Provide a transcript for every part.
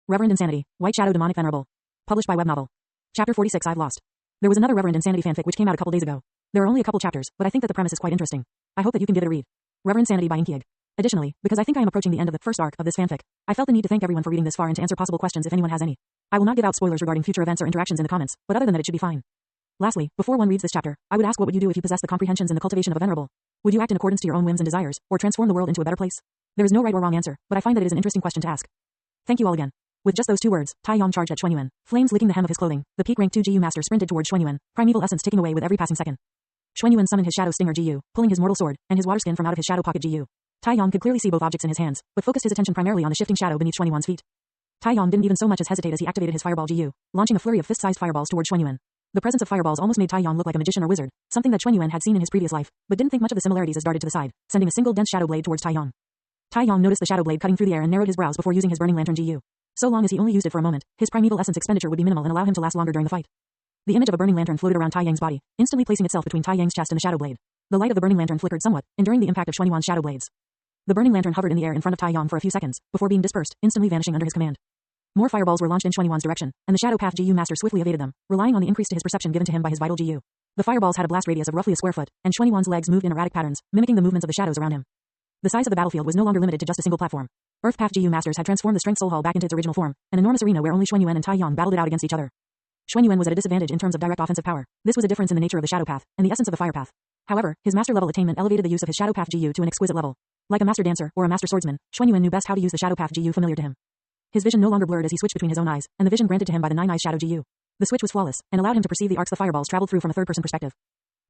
Reverend Insanity, White Shadow Demonic Venerable. Published by Web Novel. Chapter 46 I've Lost. There was another Reverend Insanity fanfic which came out a couple days ago. There are only a couple chapters, but I think that the premise is quite interesting. I hope that you can give it a read. Reverend Insanity by Inkyig. Additionally, because I think I am approaching the end of the first arc of this fanfic, I felt the need to thank everyone for reading this far and to answer possible questions if anyone has any. I will not give out spoilers regarding future events or interactions in the comments, but other than that it should be fine. Lastly, before one reads this chapter, I would ask what would you do if you possessed the comprehensions and the cultivation of a venerable? Would you act in accordance to your own whims and desires, or transform the world into a better place? There is no right or wrong answer, but I find that it is an interesting question to ask. Thank you all again. With just those two words, Tai Yong charged at Xuanyuan, flames licking the hem of his clothing. The peak rank 2 GU master sprinted towards Xuanyuan, primeval essence ticking away with every passing second. Xuanyuan summoned his shadow stinger GU, pulling his mortal sword and his water skin from out of his shadow pocket GU. Tai Yong could clearly see both objects in his hands, but focused his attention primarily on the shifting shadow beneath Xuanyuan's feet. Tai Yong didn't even so much as hesitate as he activated his fireball GU, launching a flurry of fist-sized fireballs towards Xuanyuan. The presence of fireballs almost made Tai Yong look like a magician or wizard, something that Xuanyuan had seen in his previous life, but didn't think much of the similarities as darted to the side, sending a single dense shadow blade towards Tai Yong. Tai Yong noticed the shadow blade cutting through the air and narrowed his brows before using his burning lantern GU. So long as he only used it for a moment, his primeval essence expenditure would be minimal and allow him to last longer during the fight. The image of a burning lantern floated around Tai Yang's body, instantly placing itself between Tai Yang's chest and the shadow blade. The light of the burning lantern flickered somewhat, enduring the impact of Xuanyuan's shadow blades. The burning lantern hovered in the air in front of Tai Yong for a few seconds, before being dispersed, instantly vanishing under his command. More fireballs were launched in Xuanyuan's direction, and the Shadow Path GU master swiftly evaded them, relying on the increase to his perception given to him by his vital GU. The fireballs had a blast radius of roughly a square foot, and Xuanyuan's legs moved in erratic patterns, mimicking the movements of the shadows around him. The size of the battlefield was no longer limited to just a single platform. Earth Path GU masters had transformed the Strength Soul Hall back into its original form, an enormous arena where only Xuanyuan and Tai Yong battled it out against each other. Xuanyuan was at a disadvantage in terms of direct offensive power. This was a difference in the nature of the Shadow Path, and the essence of the Fire Path. However, his master level attainment elevated the use of his Shadow Path GU to an exquisite level. Like a master dancer or a master swordsman, Xuanyuan knew best how to use the Shadow Path GU familiar to him. His vision no longer blurred as he switched between his own eyes, and the vision granted to him by the Nine Eyes Shadow GU. The switch was flawless, and allowed him to perceive the arcs the fireballs traveled through from a third-person perspective.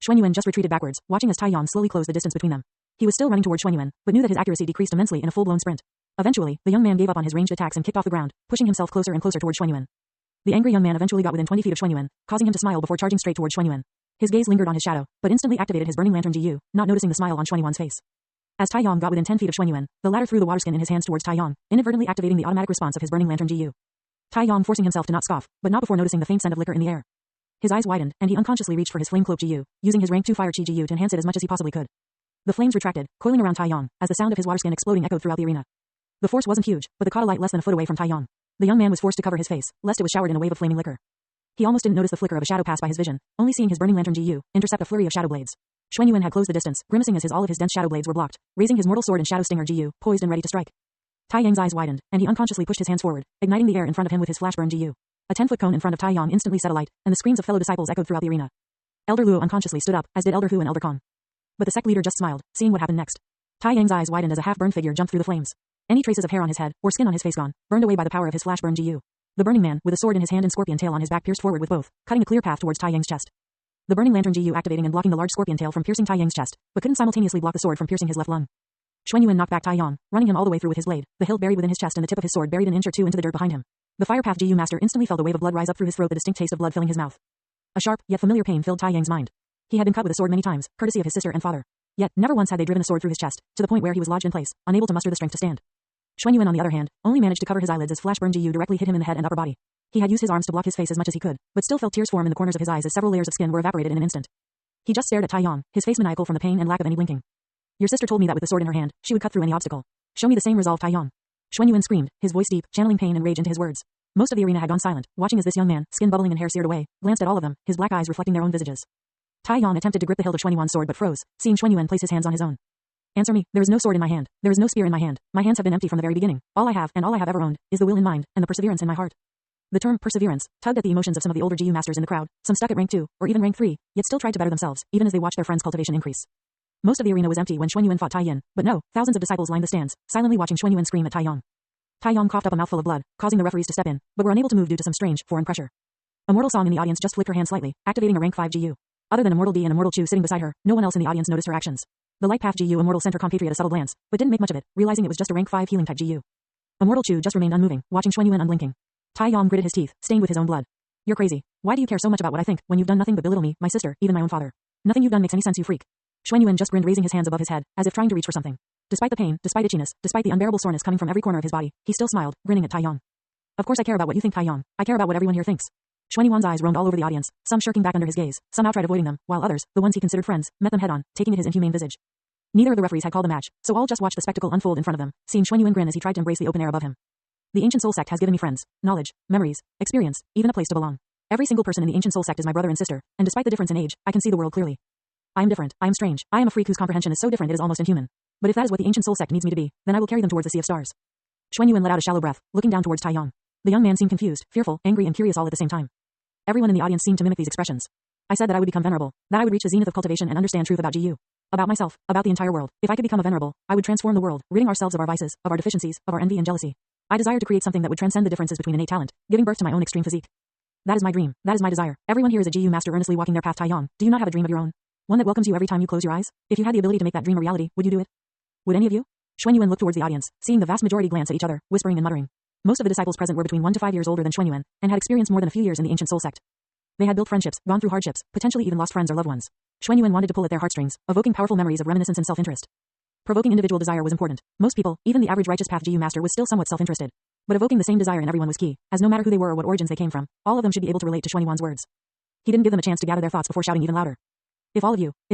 Xuanyuan just retreated backwards, watching as Tai Yong slowly closed the distance between them. He was still running toward Xuanyuan, but knew that his accuracy decreased immensely in a full-blown sprint. Eventually, the young man gave up on his ranged attacks and kicked off the ground, pushing himself closer and closer toward Xuanyuan. The angry young man eventually got within 20 feet of Xuanyuan, causing him to smile before charging straight toward Xuanyuan. His gaze lingered on his shadow, but instantly activated his burning lantern GU, not noticing the smile on Xuanyuan's face. As Tai Yong got within 10 feet of Xuanyuan, the latter threw the water skin in his hands towards Tai Yong, inadvertently activating the automatic response of his burning lantern GU. Tai Yong forcing himself to not scoff, but not before noticing the faint scent of liquor in the air. His eyes widened, and he unconsciously reached for his flame cloak GU, using his rank 2 fire chi GU to enhance it as much as he possibly could. The flames retracted, coiling around Tai Yong, as the sound of his water skin exploding echoed throughout the arena. The force wasn't huge, but it caught a light less than a foot away from Tai Yong. The young man was forced to cover his face, lest it was showered in a wave of flaming liquor. He almost didn't notice the flicker of a shadow pass by his vision, only seeing his burning lantern GU intercept a flurry of shadow blades. Xuanyuan had closed the distance, grimacing as all of his dense shadow blades were blocked, raising his mortal sword and shadow stinger GU, poised and ready to strike. Tai Yang's eyes widened, and he unconsciously pushed his hands forward, igniting the air in front of him with his flashburn GU. A 10-foot cone in front of Tai Yong instantly set alight, and the screams of fellow disciples echoed throughout the arena. Elder Luo unconsciously stood up, as did Elder Hu and Elder Kong. But the sect leader just smiled, seeing what happened next. Tai Yang's eyes widened as a half-burned figure jumped through the flames. Any traces of hair on his head, or skin on his face gone, burned away by the power of his flashburn GU. The burning man, with a sword in his hand and scorpion tail on his back pierced forward with both, cutting a clear path towards Tai Yang's chest. The burning lantern GU activating and blocking the large scorpion tail from piercing Tai Yang's chest, but couldn't simultaneously block the sword from piercing his left lung. Xuanyuan knocked back Tai Yong, running him all the way through with his blade, the hilt buried within his chest and the tip of his sword buried an inch or two into the dirt behind him. The Fire Path GU master instantly felt a wave of blood rise up through his throat, the distinct taste of blood filling his mouth. A sharp, yet familiar pain filled Tai Yang's mind. He had been cut with a sword many times, courtesy of his sister and father. Yet, never once had they driven a sword through his chest, to the point where he was lodged in place, unable to muster the strength to stand. Xuanyuan, on the other hand, only managed to cover his eyelids as flashburn GU directly hit him in the head and upper body. He had used his arms to block his face as much as he could, but still felt tears form in the corners of his eyes as several layers of skin were evaporated in an instant. He just stared at Tai Yong, his face maniacal from the pain and lack of any blinking. Your sister told me that with the sword in her hand, she would cut through any obstacle. Show me the same resolve, Tai Yong. Xuanyuan screamed, his voice deep, channeling pain and rage into his words. Most of the arena had gone silent, watching as this young man, skin bubbling and hair seared away, glanced at all of them, his black eyes reflecting their own visages. Tai Yong attempted to grip the hilt of Xuanyuan's sword but froze, seeing Xuanyuan place his hands on his own. Answer me, there is no sword in my hand, there is no spear in my hand, my hands have been empty from the very beginning, all I have, and all I have ever owned, is the will in mind, and the perseverance in my heart. The term perseverance tugged at the emotions of some of the older GU masters in the crowd, some stuck at rank 2, or even rank 3, yet still tried to better themselves, even as they watched their friends' cultivation increase. Most of the arena was empty when Xuanyuan fought Tai Yin, but no, thousands of disciples lined the stands, silently watching Xuanyuan scream at Tai Yong. Tai Yong coughed up a mouthful of blood, causing the referees to step in, but were unable to move due to some strange, foreign pressure. A mortal song in the audience just flicked her hand slightly, activating a rank 5 GU. Other than Immortal D and Immortal Chu sitting beside her, no one else in the audience noticed her actions. The Light Path GU Immortal sent her compatriot a subtle glance, but didn't make much of it, realizing it was just a rank 5 healing type GU. Immortal Chu just remained unmoving, watching Xuanyuan unblinking. Tai Yong gritted his teeth, stained with his own blood. You're crazy. Why do you care so much about what I think, when you've done nothing but belittle me, my sister, even my own father? Nothing you've done makes any sense, you freak. Xuanyuan just grinned, raising his hands above his head, as if trying to reach for something. Despite the pain, despite itchiness, despite the unbearable soreness coming from every corner of his body, he still smiled, grinning at Tai Yong. Of course I care about what you think, Tai Yong. I care about what everyone here thinks. Xuanyuan's eyes roamed all over the audience, some shirking back under his gaze, some outright avoiding them, while others, the ones he considered friends, met them head-on, taking it his inhumane visage. Neither of the referees had called a match, so all just watched the spectacle unfold in front of them, seeing Xuanyuan grin as he tried to embrace the open air above him. The Ancient Soul Sect has given me friends, knowledge, memories, experience, even a place to belong. Every single person in the Ancient Soul Sect is my brother and sister, and despite the difference in age, I can see the world clearly. I am different, I am strange, I am a freak whose comprehension is so different it is almost inhuman. But if that is what the Ancient Soul Sect needs me to be, then I will carry them towards the sea of stars. Xuan Yuan let out a shallow breath, looking down towards Tai Yong. The young man seemed confused, fearful, angry and curious all at the same time. Everyone in the audience seemed to mimic these expressions. I said that I would become venerable, that I would reach the zenith of cultivation and understand truth about GU. About myself, about the entire world. If I could become a venerable, I would transform the world, ridding ourselves of our vices, of our deficiencies, of our envy and jealousy. I desired to create something that would transcend the differences between innate talent, giving birth to my own extreme physique. That is my dream, that is my desire. Everyone here is a GU master earnestly walking their path. Tai Yong, do you not have a dream of your own? One that welcomes you every time you close your eyes? If you had the ability to make that dream a reality, would you do it? Would any of you? Xuan Yuan looked towards the audience, seeing the vast majority glance at each other, whispering and muttering. Most of the disciples present were between 1 to 5 years older than Xuan Yuan, and had experienced more than a few years in the Ancient Soul Sect. They had built friendships, gone through hardships, potentially even lost friends or loved ones. Xuan Yuan wanted to pull at their heartstrings, evoking powerful memories of reminiscence and self-interest. Provoking individual desire was important. Most people, even the average righteous path GU master, was still somewhat self-interested. But evoking the same desire in everyone was key, as no matter who they were or what origins they came from, all of them should be able to relate to Xuan Yuan's words. He didn't give them a chance to gather their thoughts before shouting even louder. If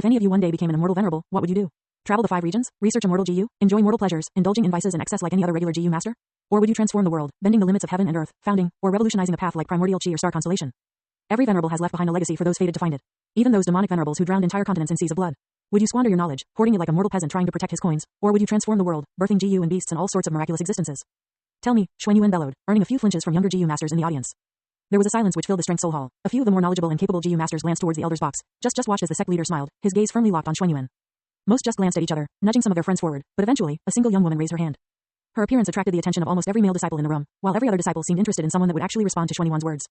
any of you one day became an immortal venerable, what would you do? Travel the 5 regions, research immortal GU, enjoy mortal pleasures, indulging in vices and excess like any other regular GU master? Or would you transform the world, bending the limits of heaven and earth, founding, or revolutionizing a path like primordial chi or star constellation? Every venerable has left behind a legacy for those fated to find it. Even those demonic venerables who drowned entire continents in seas of blood. Would you squander your knowledge, hoarding it like a mortal peasant trying to protect his coins, or would you transform the world, birthing GU and beasts and all sorts of miraculous existences? Tell me, Xuan Yuan bellowed, earning a few flinches from younger GU masters in the audience. There was a silence which filled the Strength Soul Hall. A few of the more knowledgeable and capable GU masters glanced towards the elder's box. Just watched as the sect leader smiled, his gaze firmly locked on Xuan Yuan. Most just glanced at each other, nudging some of their friends forward, but eventually, a single young woman raised her hand. Her appearance attracted the attention of almost every male disciple in the room, while every other disciple seemed interested in someone that would actually respond to Xuan Yuan's words.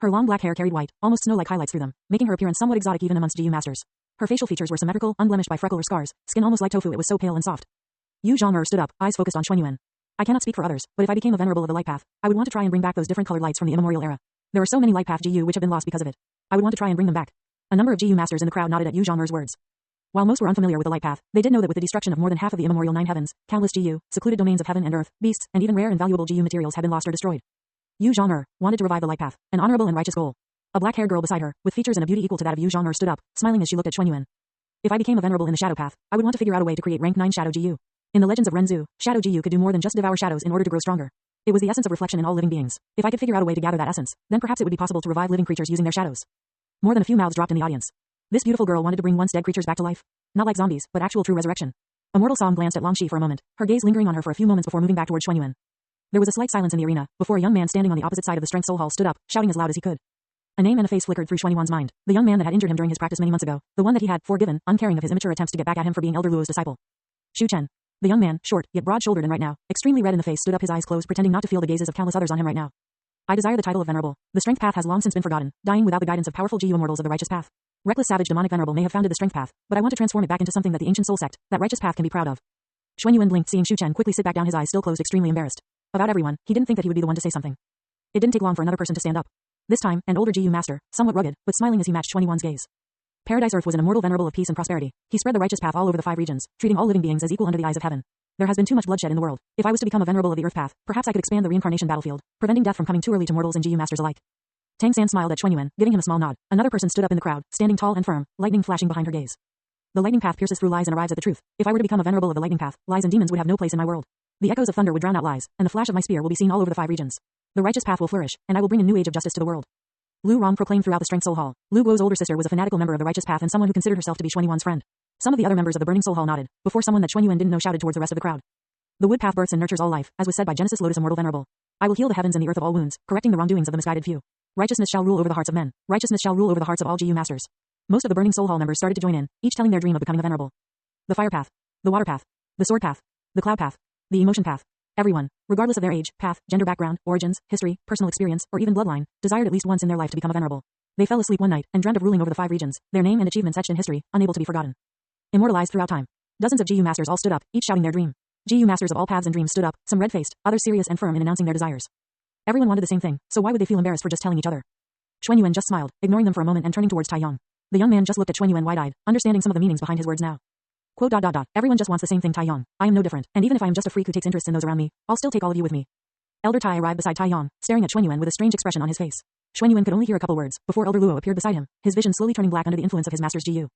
Her long black hair carried white, almost snow-like highlights through them, making her appearance somewhat exotic even amongst GU masters. Her facial features were symmetrical, unblemished by freckle or scars, skin almost like tofu, it was so pale and soft. Yu Zhong'er stood up, eyes focused on Xuan Yuan. I cannot speak for others, but if I became a venerable of the light path, I would want to try and bring back those different colored lights from the immemorial era. There are so many light path GU which have been lost because of it. I would want to try and bring them back. A number of GU masters in the crowd nodded at Yu Zhong'er's words. While most were unfamiliar with the light path, they did know that with the destruction of more than half of the immemorial 9 heavens, countless GU, secluded domains of heaven and earth, beasts, and even rare and valuable GU materials had been lost or destroyed. Yu Zhong'er wanted to revive the light path, an honorable and righteous goal. A black-haired girl beside her, with features and a beauty equal to that of Yu Zhong'er, stood up, smiling as she looked at Xuan Yuan. If I became a venerable in the shadow path, I would want to figure out a way to create rank 9 shadow GU. In the legends of Renzu, shadow GU could do more than just devour shadows in order to grow stronger. It was the essence of reflection in all living beings. If I could figure out a way to gather that essence, then perhaps it would be possible to revive living creatures using their shadows. More than a few mouths dropped in the audience. This beautiful girl wanted to bring once dead creatures back to life. Not like zombies, but actual true resurrection. Immortal Song glanced at Longxi for a moment, her gaze lingering on her for a few moments before moving back towards Xuan Yuan. There was a slight silence in the arena, before a young man standing on the opposite side of the Strength Soul Hall stood up, shouting as loud as he could. A name and a face flickered through Xuan Yuan's mind, the young man that had injured him during his practice many months ago, the one that he had forgiven, uncaring of his immature attempts to get back at him for being Elder Luo's disciple. Shu Chen. The young man, short, yet broad-shouldered and right now, extremely red in the face, stood up, his eyes closed, pretending not to feel the gazes of countless others on him right now. I desire the title of Venerable. The Strength Path has long since been forgotten, dying without the guidance of powerful GU immortals of the righteous path. Reckless savage demonic venerable may have founded the Strength Path, but I want to transform it back into something that the ancient soul sect, that righteous path, can be proud of. Xuan Yuan blinked, seeing Shu Chen quickly sit back down, his eyes still closed, extremely embarrassed. About everyone, he didn't think that he would be the one to say something. It didn't take long for another person to stand up. This time, an older GU master, somewhat rugged, but smiling as he matched Xuan Yuan's gaze. Paradise Earth was an immortal venerable of peace and prosperity. He spread the righteous path all over the 5 regions, treating all living beings as equal under the eyes of heaven. There has been too much bloodshed in the world. If I was to become a venerable of the earth path, perhaps I could expand the reincarnation battlefield, preventing death from coming too early to mortals and GU masters alike. Tang San smiled at Xuan Yuan, giving him a small nod. Another person stood up in the crowd, standing tall and firm, lightning flashing behind her gaze. The lightning path pierces through lies and arrives at the truth. If I were to become a venerable of the lightning path, lies and demons would have no place in my world. The echoes of thunder would drown out lies, and the flash of my spear will be seen all over the 5 regions. The righteous path will flourish, and I will bring a new age of justice to the world. Lu Rong proclaimed throughout the Strength Soul Hall. Lu Guo's older sister was a fanatical member of the righteous path and someone who considered herself to be Xuan Yuan's friend. Some of the other members of the Burning Soul Hall nodded, before someone that Xuan Yuan didn't know shouted towards the rest of the crowd. The wood path births and nurtures all life, as was said by Genesis Lotus Immortal Venerable. I will heal the heavens and the earth of all wounds, correcting the wrongdoings of the misguided few. Righteousness shall rule over the hearts of men. Righteousness shall rule over the hearts of all GU masters. Most of the Burning Soul Hall members started to join in, each telling their dream of becoming a venerable. The fire path, the water path, the sword path, the cloud path, the emotion path. Everyone, regardless of their age, path, gender background, origins, history, personal experience, or even bloodline, desired at least once in their life to become a venerable. They fell asleep one night and dreamt of ruling over the 5 regions, their name and achievements etched in history, unable to be forgotten. Immortalized throughout time. Dozens of GU masters all stood up, each shouting their dream. GU masters of all paths and dreams stood up, some red-faced, others serious and firm in announcing their desires. Everyone wanted the same thing, so why would they feel embarrassed for just telling each other? Xuan Yuan just smiled, ignoring them for a moment and turning towards Tai Yong. The young man just looked at Xuan Yuan wide-eyed, understanding some of the meanings behind his words now. Quote, Everyone just wants the same thing, Tai Yong. I am no different, and even if I am just a freak who takes interest in those around me, I'll still take all of you with me. Elder Tai arrived beside Tai Yong, staring at Xuan Yuan with a strange expression on his face. Xuan Yuan could only hear a couple words, before Elder Luo appeared beside him, his vision slowly turning black under the influence of his master's GU.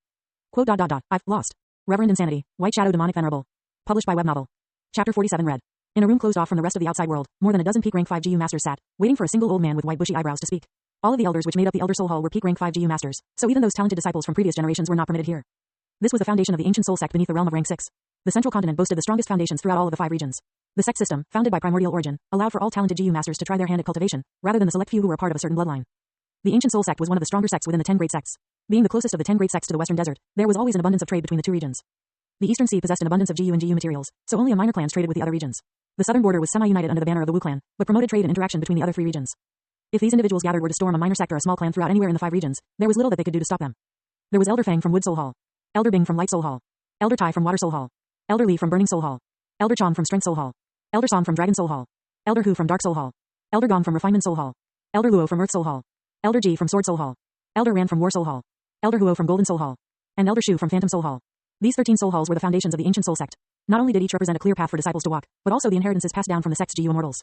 Quote, I've lost. Reverend Insanity, White Shadow Demonic Venerable. Published by Web Novel. Chapter 47 read. In a room closed off from the rest of the outside world, more than a dozen peak rank 5 GU masters sat, waiting for a single old man with white bushy eyebrows to speak. All of the elders which made up the Elder Soul Hall were peak rank 5 GU masters, so even those talented disciples from previous generations were not permitted here. This was the foundation of the ancient soul sect beneath the realm of rank 6. The central continent boasted the strongest foundations throughout all of the 5 regions. The sect system, founded by primordial origin, allowed for all talented GU masters to try their hand at cultivation, rather than the select few who were a part of a certain bloodline. The ancient soul sect was one of the stronger sects within the 10 great sects. Being the closest of the 10 great sects to the western desert, there was always an abundance of trade between the two regions. The eastern sea possessed an abundance of GU and GU materials, so only a minor clans traded with the other regions. The southern border was semi-united under the banner of the Wu clan, but promoted trade and interaction between the other 3 regions. If these individuals gathered were to storm a minor sect or a small clan throughout anywhere in the 5 regions, there was little that they could do to stop them. There was Elder Fang from Wood Soul Hall, Elder Bing from Light Soul Hall, Elder Tai from Water Soul Hall, Elder Li from Burning Soul Hall, Elder Chong from Strength Soul Hall, Elder Song from Dragon Soul Hall, Elder Hu from Dark Soul Hall, Elder Gong from Refinement Soul Hall, Elder Luo from Earth Soul Hall, Elder Ji from Sword Soul Hall, Elder Ran from War Soul Hall, Elder Huo from Golden Soul Hall, and Elder Shu from Phantom Soul Hall. These 13 soul halls were the foundations of the ancient soul sect. Not only did each represent a clear path for disciples to walk, but also the inheritances passed down from the sect's GU immortals.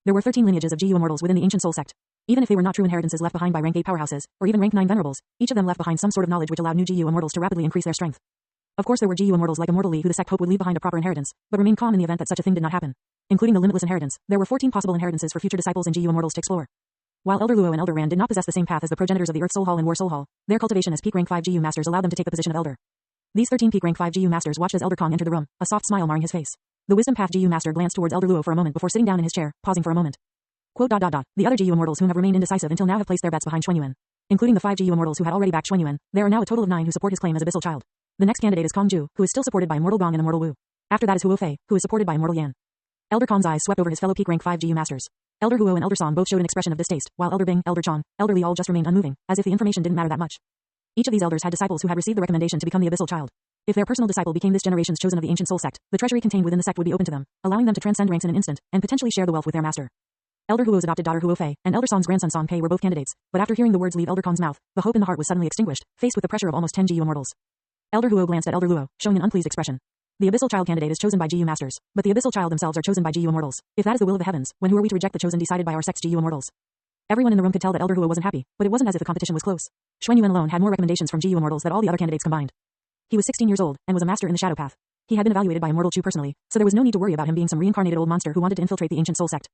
There were 13 lineages of GU immortals within the ancient soul sect. Even if they were not true inheritances left behind by rank 8 powerhouses, or even rank 9 venerables, each of them left behind some sort of knowledge which allowed new GU immortals to rapidly increase their strength. Of course there were GU immortals like Immortal Li who the sect hoped would leave behind a proper inheritance, but remain calm in the event that such a thing did not happen. Including the limitless inheritance, there were 14 possible inheritances for future disciples and GU immortals to explore. While Elder Luo and Elder Ran did not possess the same path as the progenitors of the Earth Soul Hall and War Soul Hall, their cultivation as peak rank 5 GU masters allowed them to take the position of Elder. These 13 peak rank 5 GU masters watched as Elder Kong entered the room, a soft smile marring his face. The Wisdom Path GU master glanced towards Elder Luo for a moment before sitting down in his chair, pausing for a moment. The other GU immortals who have remained indecisive until now have placed their bets behind Xuan Yuan. Including the 5 GU immortals who had already backed Xuan Yuan, there are now a total of 9 who support his claim as Abyssal Child. The next candidate is Kong Ju, who is still supported by Immortal Gong and Immortal Wu. After that is Huo Fei, who is supported by Immortal Yan. Elder Kong's eyes swept over his fellow peak rank 5 GU masters. Elder Huo and Elder Song both showed an expression of distaste, while Elder Bing, Elder Chong, Elder Li all just remained unmoving, as if the information didn't matter that much. Each of these elders had disciples who had received the recommendation to become the Abyssal Child. If their personal disciple became this generation's chosen of the ancient soul sect, the treasury contained within the sect would be open to them, allowing them to transcend ranks in an instant, and potentially share the wealth with their master. Elder Huo's adopted daughter Huo Fei, and Elder Song's grandson Song Pei were both candidates, but after hearing the words leave Elder Kong's mouth, the hope in the heart was suddenly extinguished, faced with the pressure of almost 10 GU immortals. Elder Huo glanced at Elder Luo, showing an unpleased expression. The Abyssal Child candidate is chosen by GU masters, but the Abyssal Child themselves are chosen by GU immortals. If that is the will of the heavens, when who are we to reject the chosen decided by our sect's GU immortals? Everyone in the room could tell that Elder Huo wasn't happy, but it wasn't as if the competition was close. Xuan Yuan alone had more recommendations from GU immortals than all the other candidates combined. He was 16 years old, and was a master in the shadow path. He had been evaluated by Immortal Chu personally, so there was no need to worry about him being some reincarnated old monster who wanted to infiltrate the ancient soul sect.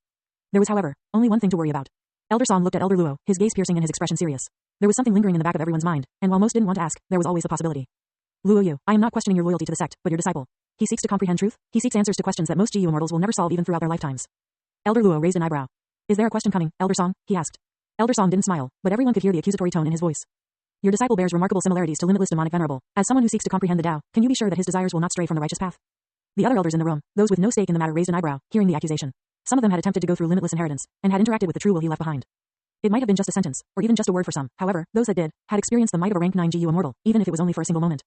There was, however, only one thing to worry about. Elder Song looked at Elder Luo, his gaze piercing and his expression serious. There was something lingering in the back of everyone's mind, and while most didn't want to ask, there was always the possibility. Luo Yu, I am not questioning your loyalty to the sect, but your disciple. He seeks to comprehend truth. He seeks answers to questions that most GU immortals will never solve even throughout their lifetimes. Elder Luo raised an eyebrow. Is there a question coming, Elder Song? He asked. Elder Song didn't smile, but everyone could hear the accusatory tone in his voice. Your disciple bears remarkable similarities to limitless demonic Venerable. As someone who seeks to comprehend the Tao, can you be sure that his desires will not stray from the righteous path? The other elders in the room, those with no stake in the matter, raised an eyebrow, hearing the accusation. Some of them had attempted to go through limitless inheritance, and had interacted with the true will he left behind. It might have been just a sentence, or even just a word for some. However, those that did, had experienced the might of a rank 9 GU immortal, even if it was only for a single moment.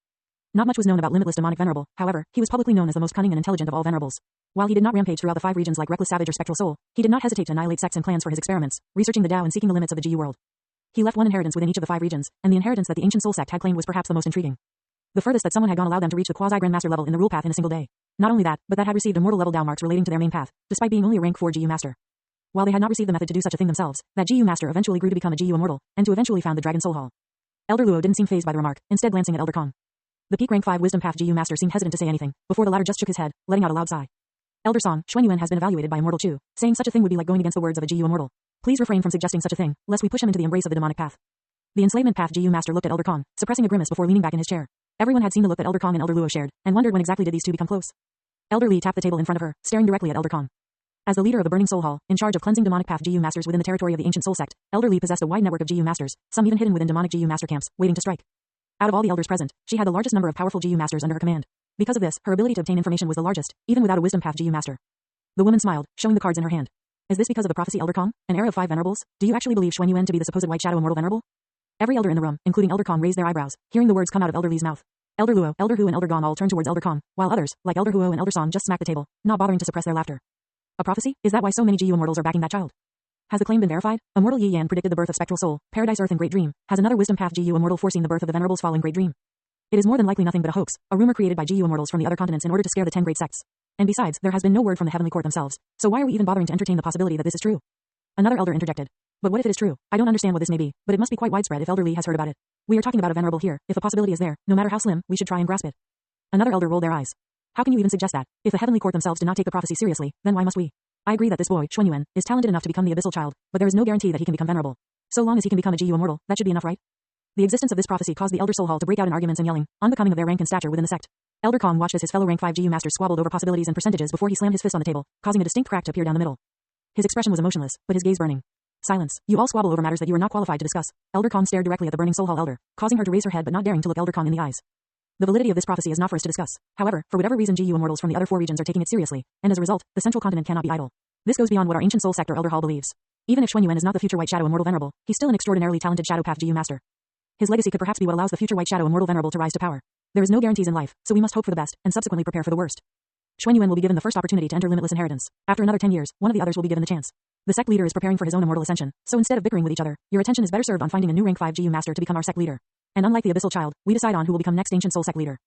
Not much was known about limitless demonic Venerable. However, he was publicly known as the most cunning and intelligent of all Venerables. While he did not rampage throughout the 5 regions like Reckless Savage or Spectral Soul, he did not hesitate to annihilate sects and clans for his experiments, researching the Tao and seeking the limits of the GU world. He left one inheritance within each of the 5 regions, and the inheritance that the ancient soul sect had claimed was perhaps the most intriguing. The furthest that someone had gone allowed them to reach the quasi-grandmaster level in the rule path in a single day. Not only that, but that had received immortal level Tao marks relating to their main path, despite being only a rank 4 GU master. While they had not received the method to do such a thing themselves, that GU master eventually grew to become a GU immortal, and to eventually found the Dragon Soul Hall. Elder Luo didn't seem fazed by the remark, instead glancing at Elder Kong. The peak rank 5 wisdom path GU master seemed hesitant to say anything, before the latter just shook his head, letting out a loud sigh. Elder Song, Xuan Yuan has been evaluated by Immortal Chu. Saying such a thing would be like going against the words of a GU immortal. Please refrain from suggesting such a thing, lest we push him into the embrace of the demonic path. The enslavement path GU master looked at Elder Kong, suppressing a grimace before leaning back in his chair. Everyone had seen the look that Elder Kong and Elder Luo shared, and wondered when exactly did these two become close. Elder Li tapped the table in front of her, staring directly at Elder Kong. As the leader of the Burning Soul Hall, in charge of cleansing demonic path GU masters within the territory of the ancient soul sect, Elder Li possessed a wide network of GU masters, some even hidden within demonic GU master camps, waiting to strike. Out of all the elders present, she had the largest number of powerful GU masters under her command. Because of this, her ability to obtain information was the largest, even without a wisdom path GU master. The woman smiled, showing the cards in her hand. Is this because of the prophecy, Elder Kong? An era of 5 venerables? Do you actually believe Xuan Yuan to be the supposed white shadow immortal venerable? Every elder in the room, including Elder Kong, raised their eyebrows, hearing the words come out of Elder Li's mouth. Elder Luo, Elder Hu and Elder Gong all turned towards Elder Kong, while others, like Elder Huo and Elder Song, just smacked the table, not bothering to suppress their laughter. A prophecy? Is that why so many GU immortals are backing that child? Has the claim been verified? Immortal Yi Yan predicted the birth of Spectral Soul, Paradise Earth and Great Dream. Has another wisdom path GU immortal foreseen the birth of the Venerable's fallen Great Dream? It is more than likely nothing but a hoax, a rumor created by GU immortals from the other continents in order to scare the 10 great sects. And besides, there has been no word from the Heavenly Court themselves, so why are we even bothering to entertain the possibility that this is true? Another elder interjected. But what if it is true? I don't understand what this may be, but it must be quite widespread if Elder Li has heard about it. We are talking about a venerable here. If a possibility is there, no matter how slim, we should try and grasp it. Another elder rolled their eyes. How can you even suggest that? If the heavenly court themselves did not take the prophecy seriously, then why must we? I agree that this boy, Xuanyuan, is talented enough to become the abyssal child, but there is no guarantee that he can become venerable. So long as he can become a GU immortal, that should be enough, right? The existence of this prophecy caused the Elder Soul Hall to break out in arguments and yelling, unbecoming of their rank and stature within the sect. Elder Kong watched as his fellow rank 5 GU masters squabbled over possibilities and percentages before he slammed his fist on the table, causing a distinct crack to appear down the middle. His expression was emotionless, but his gaze burning. Silence. You all squabble over matters that you are not qualified to discuss. Elder Kong stared directly at the burning Soul Hall Elder, causing her to raise her head but not daring to look Elder Kong in the eyes. The validity of this prophecy is not for us to discuss. However, for whatever reason GU immortals from the other 4 regions are taking it seriously, and as a result, the central continent cannot be idle. This goes beyond what our ancient soul sect or Elder Hall believes. Even if Xuanyuan is not the future White Shadow Immortal Venerable, he's still an extraordinarily talented Shadow Path GU master. His legacy could perhaps be what allows the future White Shadow Immortal Venerable to rise to power. There is no guarantees in life, so we must hope for the best, and subsequently prepare for the worst. Xuanyuan will be given the first opportunity to enter limitless inheritance. After another 10 years, one of the others will be given the chance. The sect leader is preparing for his own immortal ascension, so instead of bickering with each other, your attention is better served on finding a new rank 5 GU master to become our sect leader. And unlike the abyssal child, we decide on who will become next ancient soul sect leader.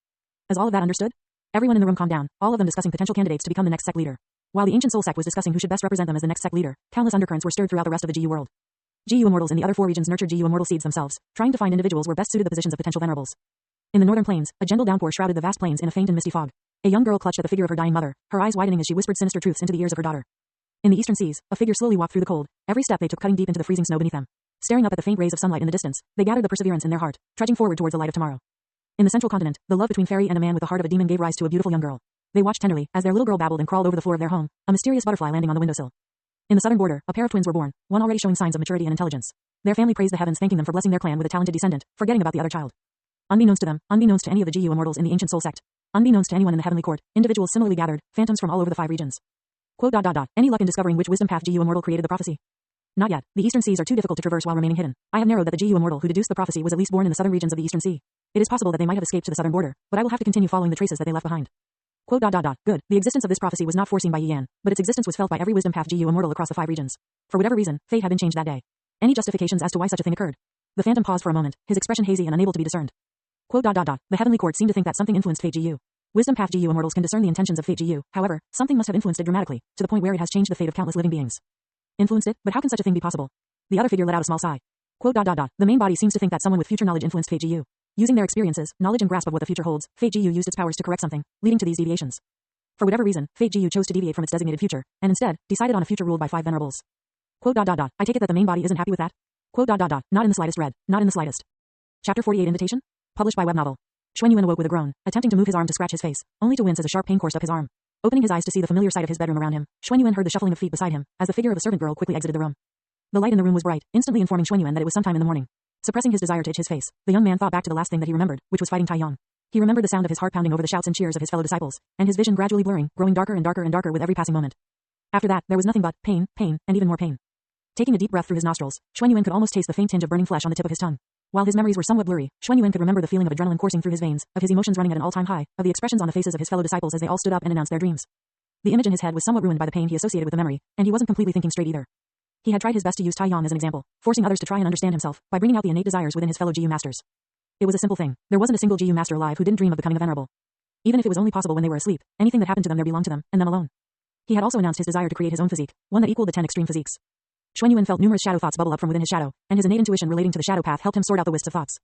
Is all of that understood? Everyone in the room calmed down, all of them discussing potential candidates to become the next sect leader. While the ancient soul sect was discussing who should best represent them as the next sect leader, countless undercurrents were stirred throughout the rest of the GU world. GU immortals in the other 4 regions nurtured GU immortal seeds themselves, trying to find individuals where best suited the positions of potential venerables. In the northern plains, a gentle downpour shrouded the vast plains in a faint and misty fog. A young girl clutched at the figure of her dying mother, her eyes widening as she whispered sinister truths into the ears of her daughter. In the eastern seas, a figure slowly walked through the cold, every step they took cutting deep into the freezing snow beneath them. Staring up at the faint rays of sunlight in the distance, they gathered the perseverance in their heart, trudging forward towards the light of tomorrow. In the central continent, the love between fairy and a man with the heart of a demon gave rise to a beautiful young girl. They watched tenderly as their little girl babbled and crawled over the floor of their home, a mysterious butterfly landing on the windowsill. In the southern border, a pair of twins were born, one already showing signs of maturity and intelligence. Their family praised the heavens, thanking them for blessing their clan with a talented descendant, forgetting about the other child. Unbeknownst to them, unbeknownst to any of the GU immortals in the ancient soul sect, unbeknownst to anyone in the heavenly court, individuals similarly gathered, phantoms from all over the 5 regions. Any luck in discovering which wisdom path GU immortal created the prophecy? Not yet. The eastern seas are too difficult to traverse while remaining hidden. I have narrowed that the GU immortal who deduced the prophecy was at least born in the southern regions of the eastern sea. It is possible that they might have escaped to the southern border, but I will have to continue following the traces that they left behind. Good. The existence of this prophecy was not foreseen by Yi Yan, but its existence was felt by every wisdom path GU immortal across the 5 regions. For whatever reason, fate had been changed that day. Any justifications as to why such a thing occurred? The phantom paused for a moment, his expression hazy and unable to be discerned. The heavenly court seemed to think that something influenced fate GU. Wisdom path GU immortals can discern the intentions of fate GU, however, something must have influenced it dramatically, to the point where it has changed the fate of countless living beings. Influenced it? But how can such a thing be possible? The other figure let out a small sigh. The main body seems to think that someone with future knowledge influenced fate GU. Using their experiences, knowledge and grasp of what the future holds, fate GU used its powers to correct something, leading to these deviations. For whatever reason, fate GU chose to deviate from its designated future, and instead, decided on a future ruled by 5 venerables. I take it that the main body isn't happy with that? Not in the slightest, Red. Not in the slightest. Chapter 48 Invitation? Published by Web Novel. Xuanyuan awoke with a groan, attempting to move his arm to scratch his face, only to wince as a sharp pain coursed up his arm. Opening his eyes to see the familiar sight of his bedroom around him, Xuanyuan heard the shuffling of feet beside him, as the figure of a servant girl quickly exited the room. The light in the room was bright, instantly informing Xuanyuan that it was sometime in the morning. Suppressing his desire to itch his face, the young man thought back to the last thing that he remembered, which was fighting Tai Yong. He remembered the sound of his heart pounding over the shouts and cheers of his fellow disciples, and his vision gradually blurring, growing darker and darker and darker with every passing moment. After that, there was nothing but pain, and even more pain. Taking a deep breath through his nostrils, Xuanyuan could almost taste the faint tinge of burning flesh on the tip of his tongue. While his memories were somewhat blurry, Xuanyuan could remember the feeling of adrenaline coursing through his veins, of his emotions running at an all-time high, of the expressions on the faces of his fellow disciples as they all stood up and announced their dreams. The image in his head was somewhat ruined by the pain he associated with the memory, and he wasn't completely thinking straight either. He had tried his best to use Tai Yong as an example, forcing others to try and understand himself, by bringing out the innate desires within his fellow GU masters. It was a simple thing. There wasn't a single GU master alive who didn't dream of becoming a venerable. Even if it was only possible when they were asleep, anything that happened to them there belonged to them, and them alone. He had also announced his desire to create his own physique, one that equaled the 10 extreme physiques. Xuanyuan felt numerous shadow thoughts bubble up from within his shadow, and his innate intuition relating to the shadow path helped him sort out the wisps of thoughts.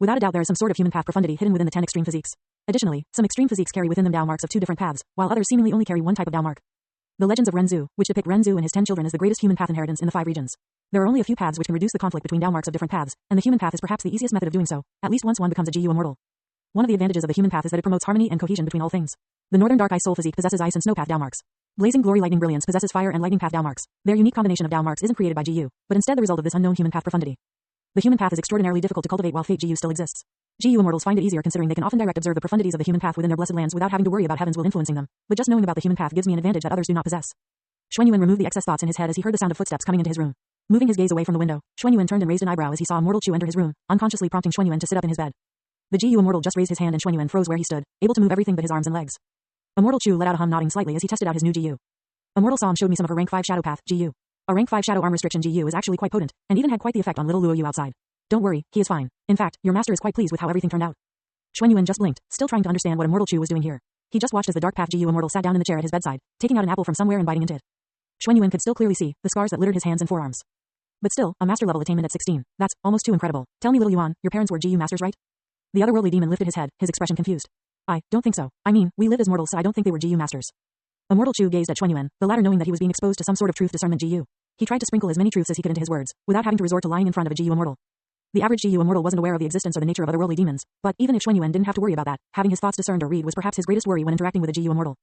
Without a doubt there is some sort of human path profundity hidden within the 10 extreme physiques. Additionally, some extreme physiques carry within them Dao marks of 2 different paths, while others seemingly only carry one type of Dao mark. The legends of Renzu, which depict Renzu and his 10 children as the greatest human path inheritance in the 5 regions. There are only a few paths which can reduce the conflict between Dao marks of different paths, and the human path is perhaps the easiest method of doing so, at least once one becomes a GU immortal. One of the advantages of the human path is that it promotes harmony and cohesion between all things. The northern dark ice soul physique possesses ice and snow path Dao marks. Blazing glory lightning brilliance possesses fire and lightning path Dao marks. Their unique combination of Dao marks isn't created by GU, but instead the result of this unknown human path profundity. The human path is extraordinarily difficult to cultivate while fate GU still exists. GU immortals find it easier considering they can often direct observe the profundities of the human path within their blessed lands without having to worry about heaven's will influencing them, but just knowing about the human path gives me an advantage that others do not possess. Xuanyuan removed the excess thoughts in his head as he heard the sound of footsteps coming into his room. Moving his gaze away from the window, Xuanyuan turned and raised an eyebrow as he saw Immortal Chu enter his room, unconsciously prompting Xuanyuan to sit up in his bed. The GU immortal just raised his hand and Xuanyuan froze where he stood, able to move everything but his arms and legs. Immortal Chu let out a hum, nodding slightly as he tested out his new GU. Immortal Psalm showed me some of her rank 5 shadow path GU. A rank 5 shadow arm restriction GU is actually quite potent, and even had quite the effect on little Luo Yu outside. Don't worry, he is fine. In fact, your master is quite pleased with how everything turned out. Xuanyuan just blinked, still trying to understand what Immortal Chu was doing here. He just watched as the dark path GU immortal sat down in the chair at his bedside, taking out an apple from somewhere and biting into it. Xuanyuan could still clearly see the scars that littered his hands and forearms. But still, a master level attainment at 16. That's almost too incredible. Tell me, little Yuan, your parents were GU masters, right? The otherworldly demon lifted his head, his expression confused. I don't think so. I mean, we live as mortals, so I don't think they were GU masters. Immortal Chu gazed at Xuan Yuan, the latter knowing that he was being exposed to some sort of truth discernment GU. He tried to sprinkle as many truths as he could into his words, without having to resort to lying in front of a GU immortal. The average GU immortal wasn't aware of the existence or the nature of otherworldly demons, but even if Xuan Yuan didn't have to worry about that, having his thoughts discerned or read was perhaps his greatest worry when interacting with a GU immortal.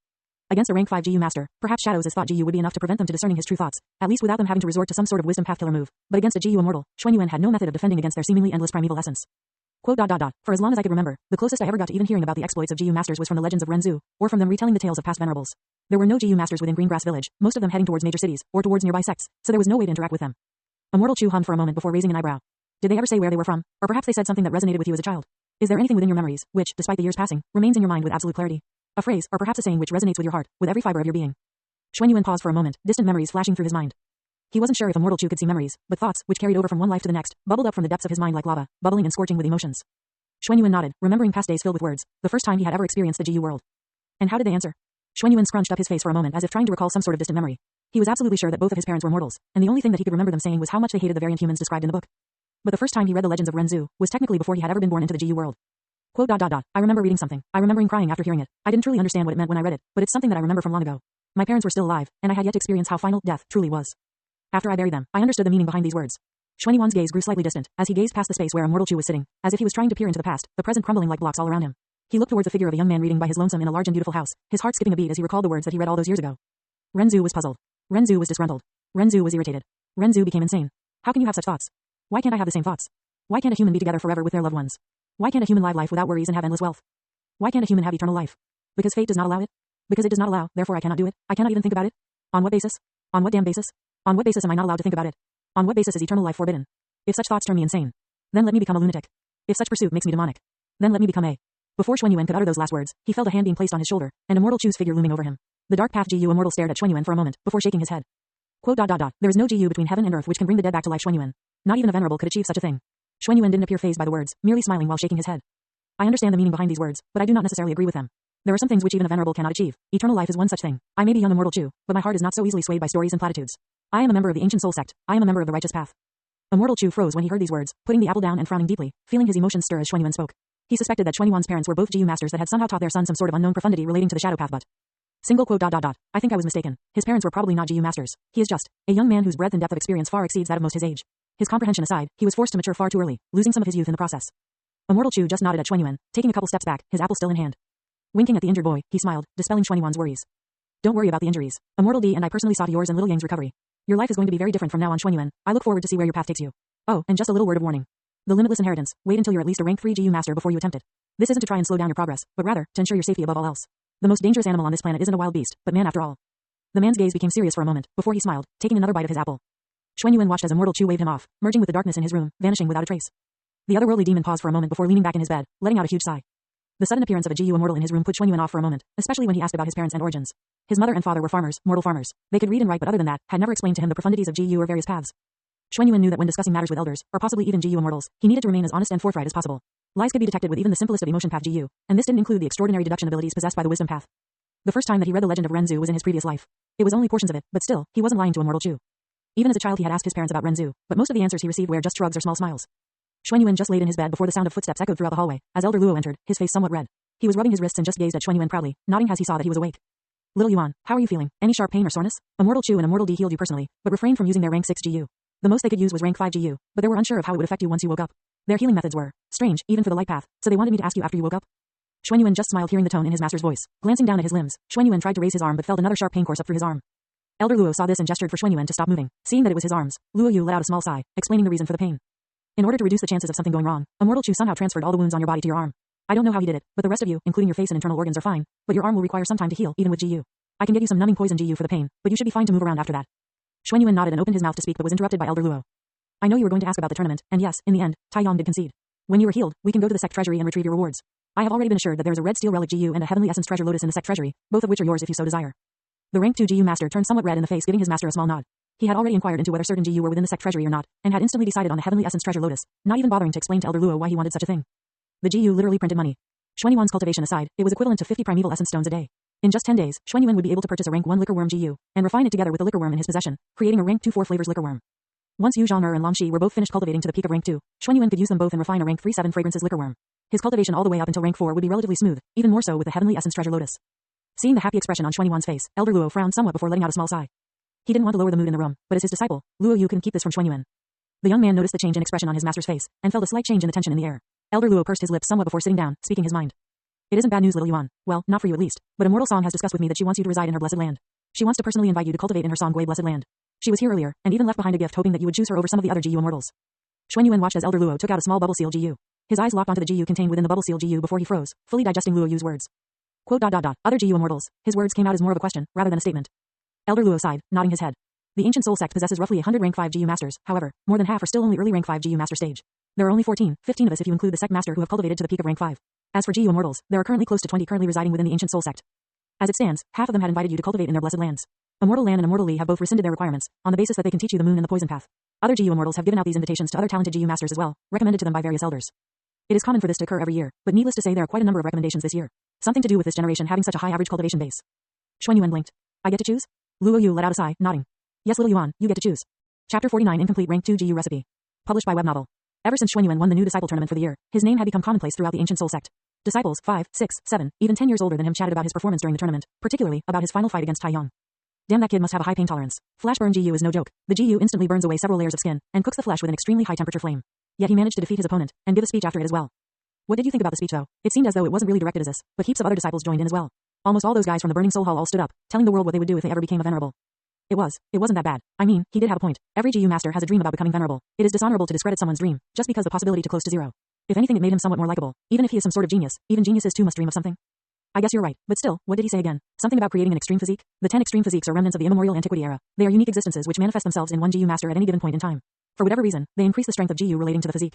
Against a rank 5 GU master, perhaps shadows as thought GU would be enough to prevent them to discerning his true thoughts, at least without them having to resort to some sort of wisdom path killer move. But against a GU immortal, Xuan Yuan had no method of defending against their seemingly endless primeval essence. Quote, For as long as I could remember, the closest I ever got to even hearing about the exploits of GU masters was from the legends of Renzu, or from them retelling the tales of past venerables. There were no GU masters within Greengrass Village, most of them heading towards major cities, or towards nearby sects, so there was no way to interact with them. Immortal Chu hummed for a moment before raising an eyebrow. Did they ever say where they were from? Or perhaps they said something that resonated with you as a child? Is there anything within your memories, which, despite the years passing, remains in your mind with absolute clarity? A phrase, or perhaps a saying which resonates with your heart, with every fiber of your being. Xuan Yuan paused for a moment, distant memories flashing through his mind. He wasn't sure if Immortal Chu could see memories, but thoughts, which carried over from one life to the next, bubbled up from the depths of his mind like lava, bubbling and scorching with emotions. Xuan Yuan nodded, remembering past days filled with words, the first time he had ever experienced the GU world. And how did they answer? Xuan Yuan scrunched up his face for a moment as if trying to recall some sort of distant memory. He was absolutely sure that both of his parents were mortals, and the only thing that he could remember them saying was how much they hated the variant humans described in the book. But the first time he read the legends of Renzu was technically before he had ever been born into the GU world. Quote, I remember reading something. I remembering crying after hearing it. I didn't truly understand what it meant when I read it, but it's something that I remember from long ago. My parents were still alive, and I had yet to experience how final death truly was. After I buried them, I understood the meaning behind these words. Xuan Yuan's gaze grew slightly distant, as he gazed past the space where Immortal Chu was sitting, as if he was trying to peer into the past, the present crumbling like blocks all around him. He looked towards the figure of a young man reading by his lonesome in a large and beautiful house, his heart skipping a beat as he recalled the words that he read all those years ago. Renzu was puzzled. Renzu was disgruntled. Renzu was irritated. Renzu became insane. How can you have such thoughts? Why can't I have the same thoughts? Why can't a human be together forever with their loved ones? Why can't a human live life without worries and have endless wealth? Why can't a human have eternal life? Because fate does not allow it? Because it does not allow, therefore I cannot do it? I cannot even think about it? On what basis? On what damn basis? On what basis am I not allowed to think about it? On what basis is eternal life forbidden? If such thoughts turn me insane, then let me become a lunatic. If such pursuit makes me demonic, then let me become a... Before Xuan Yuan could utter those last words, he felt a hand being placed on his shoulder, and Immortal Chu's figure looming over him. The dark path GU immortal stared at Xuan Yuan for a moment, before shaking his head. Quote, There is no GU between heaven and earth which can bring the dead back to life, Xuan Yuan. Not even a venerable could achieve such a thing. Xuan Yuan didn't appear fazed by the words, merely smiling while shaking his head. I understand the meaning behind these words, but I do not necessarily agree with them. There are some things which even a venerable cannot achieve. Eternal life is one such thing. I may be young Immortal Chu, but my heart is not so easily swayed by stories and platitudes. I am a member of the ancient soul sect. I am a member of the righteous path. Immortal Chu froze when he heard these words, putting the apple down and frowning deeply, feeling his emotions stir as Xuan Yuan spoke. He suspected that Xuan Yuan's parents were both GU masters that had somehow taught their son some sort of unknown profundity relating to the shadow path, but... Single quote, I think I was mistaken. His parents were probably not GU masters. He is just a young man whose breadth and depth of experience far exceeds that of most his age. His comprehension aside, he was forced to mature far too early, losing some of his youth in the process. Immortal Chu just nodded at Xuan Yuan, taking a couple steps back, his apple still in hand. Winking at the injured boy, he smiled, dispelling Xuan Yuan's worries. Don't worry about the injuries. Immortal D and I personally saw to yours and Little Yang's recovery. Your life is going to be very different from now on, Xuan Yuan. I look forward to see where your path takes you. Oh, and just a little word of warning. The limitless inheritance. Wait until you're at least a rank 3 GU master before you attempt it. This isn't to try and slow down your progress, but rather to ensure your safety above all else. The most dangerous animal on this planet isn't a wild beast, but man after all. The man's gaze became serious for a moment, before he smiled, taking another bite of his apple. Xuan Yuan watched as Immortal Chu waved him off, merging with the darkness in his room, vanishing without a trace. The otherworldly demon paused for a moment before leaning back in his bed, letting out a huge sigh. The sudden appearance of a GU immortal in his room put Xuan Yuan off for a moment, especially when he asked about his parents and origins. His mother and father were farmers, mortal farmers. They could read and write, but other than that, had never explained to him the profundities of GU or various paths. Xuan Yuan knew that when discussing matters with elders, or possibly even GU immortals, he needed to remain as honest and forthright as possible. Lies could be detected with even the simplest of emotion path GU, and this didn't include the extraordinary deduction abilities possessed by the wisdom path. The first time that he read the legend of Renzu was in his previous life. It was only portions of it, but still, he wasn't lying to Immortal Chu. Even as a child he had asked his parents about Renzu, but most of the answers he received were just shrugs or small smiles. Xuan Yuan just laid in his bed before the sound of footsteps echoed throughout the hallway, as Elder Luo entered, his face somewhat red. He was rubbing his wrists and just gazed at Xuan Yuan proudly, nodding as he saw that he was awake. Little Yuan, how are you feeling? Any sharp pain or soreness? Immortal Chu and Immortal D healed you personally, but refrained from using their rank 6 GU. The most they could use was rank 5 GU, but they were unsure of how it would affect you once you woke up. Their healing methods were strange, even for the light path, so they wanted me to ask you after you woke up. Xuan Yuan just smiled hearing the tone in his master's voice. Glancing down at his limbs, Xuan Yuan tried to raise his arm but felt another sharp pain course up through his arm. Elder Luo saw this and gestured for Xuan Yuan to stop moving. Seeing that it was his arms, Luo Yu let out a small sigh, explaining the reason for the pain. In order to reduce the chances of something going wrong, Immortal Chu somehow transferred all the wounds on your body to your arm. I don't know how he did it, but the rest of you, including your face and internal organs, are fine, but your arm will require some time to heal, even with GU. I can get you some numbing poison GU for the pain, but you should be fine to move around after that. Xuan Yuan nodded and opened his mouth to speak but was interrupted by Elder Luo. I know you were going to ask about the tournament, and yes, in the end, Tai Yong did concede. When you are healed, we can go to the sect treasury and retrieve your rewards. I have already been assured that there is a red steel relic GU and a heavenly essence treasure lotus in the sect treasury, both of which are yours if you so desire. The rank 2 GU master turned somewhat red in the face, giving his master a small nod. He had already inquired into whether certain GU were within the sect treasury or not, and had instantly decided on the heavenly essence treasure lotus, not even bothering to explain to Elder Luo why he wanted such a thing. The GU literally printed money. Xuan Yuan's cultivation aside, it was equivalent to 50 primeval essence stones a day. In just 10 days, Xuan Yuan would be able to purchase a rank 1 liquor worm GU, and refine it together with the liquor worm in his possession, creating a rank 2 4 flavors liquor worm. Once Yu Zhang'er and Long Shi were both finished cultivating to the peak of rank 2, Xuan Yuan could use them both and refine a rank 3 7 fragrances liquor worm. His cultivation all the way up until rank 4 would be relatively smooth, even more so with the heavenly essence treasure lotus. Seeing the happy expression on Shuan Yuan's face, Elder Luo frowned somewhat before letting out a small sigh. He didn't want to lower the mood in the room, but as his disciple, Luo Yu couldn't keep this from Shuan Yuan. The young man noticed the change in expression on his master's face, and felt a slight change in the tension in the air. Elder Luo pursed his lips somewhat before sitting down, speaking his mind. It isn't bad news, little Yuan. Well, not for you at least, but Immortal Song has discussed with me that she wants you to reside in her blessed land. She wants to personally invite you to cultivate in her Songwei blessed land. She was here earlier, and even left behind a gift hoping that you would choose her over some of the other GU immortals. Shuan Yuan watched as Elder Luo took out a small bubble seal GU. His eyes locked onto the GU contained within the bubble seal GU before he froze, fully digesting Luo Yu's words. Quote ... Other GU immortals. His words came out as more of a question, rather than a statement. Elder Luo sighed, nodding his head. The ancient soul sect possesses roughly 100 rank 5 GU masters, however, more than half are still only early rank 5 GU master stage. There are only 15 of us if you include the sect master who have cultivated to the peak of rank 5. As for GU immortals, there are currently close to 20 currently residing within the ancient soul sect. As it stands, half of them had invited you to cultivate in their blessed lands. Immortal Land and Immortal Li have both rescinded their requirements, on the basis that they can teach you the moon and the poison path. Other GU immortals have given out these invitations to other talented GU masters as well, recommended to them by various elders. It is common for this to occur every year, but needless to say there are quite a number of recommendations this year. Something to do with this generation having such a high average cultivation base. Shuan Yuan blinked. I get to choose? Luo Yu let out a sigh, nodding. Yes, little Yuan, you get to choose. Chapter 49 Incomplete Rank 2 GU Recipe. Published by Web Novel. Ever since Shuan Yuan won the new disciple tournament for the year, his name had become commonplace throughout the ancient soul sect. Disciples, 5, 6, 7, even 10 years older than him chatted about his performance during the tournament, particularly about his final fight against Tai Yong. Damn, that kid must have a high pain tolerance. Flash burn GU is no joke. The GU instantly burns away several layers of skin, and cooks the flesh with an extremely high temperature flame. Yet he managed to defeat his opponent, and give a speech after it as well. What did you think about the speech though? It seemed as though it wasn't really directed as this, but heaps of other disciples joined in as well. Almost all those guys from the Burning Soul Hall all stood up, telling the world what they would do if they ever became a Venerable. It wasn't that bad. I mean, he did have a point. Every GU master has a dream about becoming Venerable. It is dishonorable to discredit someone's dream, just because the possibility to close to zero. If anything, it made him somewhat more likable. Even if he is some sort of genius, even geniuses too must dream of something. I guess you're right, but still, what did he say again? Something about creating an extreme physique? The 10 extreme physiques are remnants of the immemorial antiquity era. They are unique existences which manifest themselves in one GU master at any given point in time. For whatever reason, they increase the strength of GU relating to the physique.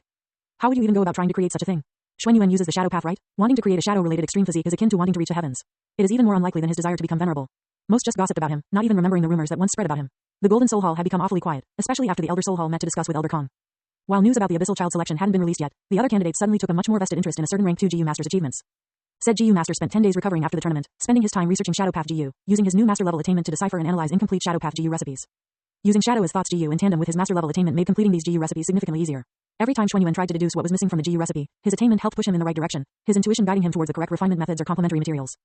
How would you even go about trying to create such a thing? Shuan Yuan uses the shadow path, right? Wanting to create a shadow-related extreme physique is akin to wanting to reach the heavens. It is even more unlikely than his desire to become venerable. Most just gossiped about him, not even remembering the rumors that once spread about him. The Golden Soul Hall had become awfully quiet, especially after the Elder Soul Hall met to discuss with Elder Kong. While news about the Abyssal Child selection hadn't been released yet, the other candidates suddenly took a much more vested interest in a certain rank 2 GU master's achievements. Said GU master spent 10 days recovering after the tournament, spending his time researching Shadow Path GU, using his new master level attainment to decipher and analyze incomplete Shadow Path GU recipes. Using Shadow as thoughts GU in tandem with his master level attainment made completing these GU recipes significantly easier. Every time Shuan Yuan tried to deduce what was missing from the GU recipe, his attainment helped push him in the right direction, his intuition guiding him towards the correct refinement methods or complementary materials.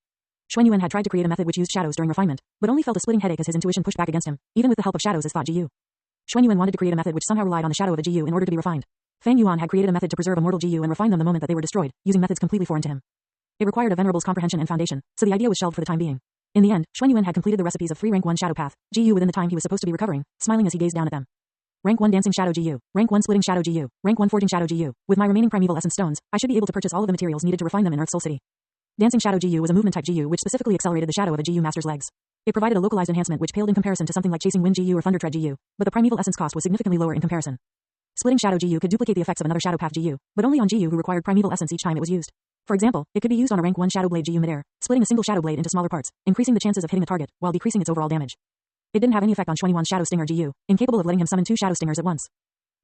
Shuan Yuan had tried to create a method which used shadows during refinement, but only felt a splitting headache as his intuition pushed back against him, even with the help of shadows as thought GU. Shuan Yuan wanted to create a method which somehow relied on the shadow of a GU in order to be refined. Fang Yuan had created a method to preserve immortal GU and refine them the moment that they were destroyed, using methods completely foreign to him. It required a Venerable's comprehension and foundation, so the idea was shelved for the time being. In the end, Shuan Yuan had completed the recipes of 3 rank 1 Shadow Path GU within the time he was supposed to be recovering, smiling as he gazed down at them. Rank 1 Dancing Shadow GU, Rank 1 Splitting Shadow GU, Rank 1 Forging Shadow GU. With my remaining Primeval Essence Stones, I should be able to purchase all of the materials needed to refine them in Earth Soul City. Dancing Shadow GU was a movement type GU which specifically accelerated the shadow of a GU master's legs. It provided a localized enhancement which paled in comparison to something like Chasing Wind GU or Thunder Tread GU, but the Primeval Essence cost was significantly lower in comparison. Splitting Shadow GU could duplicate the effects of another Shadow Path GU, but only on GU who required Primeval Essence each time it was used. For example, it could be used on a rank 1 Shadow Blade GU midair, splitting a single Shadow Blade into smaller parts, increasing the chances of hitting a target, while decreasing its overall damage. It didn't have any effect on Shuan Yuan's Shadow Stinger GU, incapable of letting him summon 2 Shadow Stingers at once.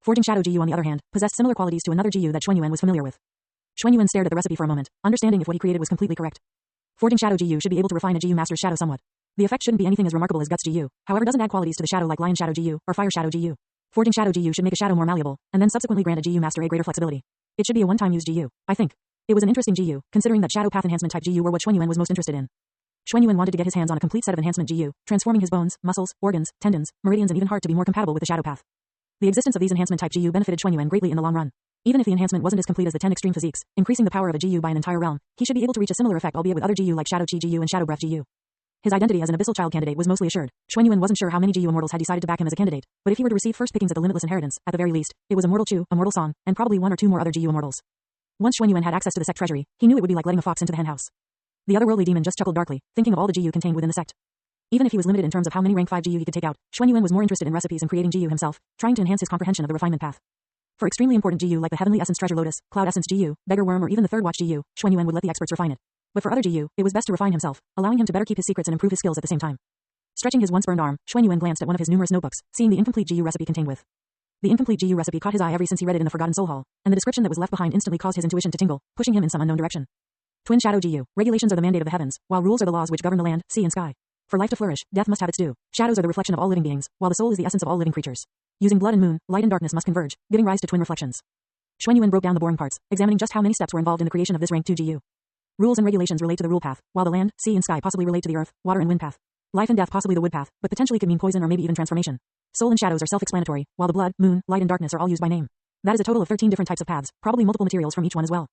Forging Shadow GU on the other hand, possessed similar qualities to another GU that Shuan Yuan was familiar with. Shuan Yuan stared at the recipe for a moment, understanding if what he created was completely correct. Forging Shadow GU should be able to refine a GU master's shadow somewhat. The effect shouldn't be anything as remarkable as Guts GU, however doesn't add qualities to the shadow like Lion Shadow GU, or Fire Shadow GU. Forging Shadow GU should make a shadow more malleable, and then subsequently grant a GU master a greater flexibility. It should be a one-time use GU, I think. It was an interesting GU, considering that Shadow Path Enhancement type GU were what Shuan Yuan was most interested in. Shuan Yuan wanted to get his hands on a complete set of enhancement GU, transforming his bones, muscles, organs, tendons, meridians and even heart to be more compatible with the Shadow Path. The existence of these enhancement type GU benefited Shuan Yuan greatly in the long run. Even if the enhancement wasn't as complete as the 10 extreme physiques, increasing the power of a GU by an entire realm, he should be able to reach a similar effect albeit with other GU like Shadow Chi GU and Shadow Breath GU. His identity as an Abyssal Child candidate was mostly assured. Shuan Yuan wasn't sure how many GU immortals had decided to back him as a candidate, but if he were to receive first pickings at the Limitless Inheritance, at the very least, it was Immortal Chu, Immortal Song, and probably 1 or 2 more other GU immortals. Once Shuan Yuan had access to the sect treasury, he knew it would be like letting a fox into the henhouse. The otherworldly demon just chuckled darkly, thinking of all the GU contained within the sect. Even if he was limited in terms of how many rank 5 GU he could take out, Shuan Yuan was more interested in recipes and creating GU himself, trying to enhance his comprehension of the refinement path. For extremely important GU like the Heavenly Essence Treasure Lotus, Cloud Essence GU, Beggar Worm or even the Third Watch GU, Shuan Yuan would let the experts refine it. But for other GU, it was best to refine himself, allowing him to better keep his secrets and improve his skills at the same time. Stretching his once burned arm, Shuan Yuan glanced at one of his numerous notebooks, seeing the incomplete GU recipe contained with. The incomplete GU recipe caught his eye ever since he read it in the Forgotten Soul Hall, and the description that was left behind instantly caused his intuition to tingle, pushing him in some unknown direction. Twin Shadow GU, regulations are the mandate of the heavens, while rules are the laws which govern the land, sea and sky. For life to flourish, death must have its due. Shadows are the reflection of all living beings, while the soul is the essence of all living creatures. Using blood and moon, light and darkness must converge, giving rise to twin reflections. Xuan Yuan broke down the boring parts, examining just how many steps were involved in the creation of this rank 2 GU. Rules and regulations relate to the rule path, while the land, sea and sky possibly relate to the earth, water and wind path. Life and death possibly the wood path, but potentially could mean poison or maybe even transformation. Soul and shadows are self-explanatory, while the blood, moon, light and darkness are all used by name. That is a total of 13 different types of paths, probably multiple materials from each one as well.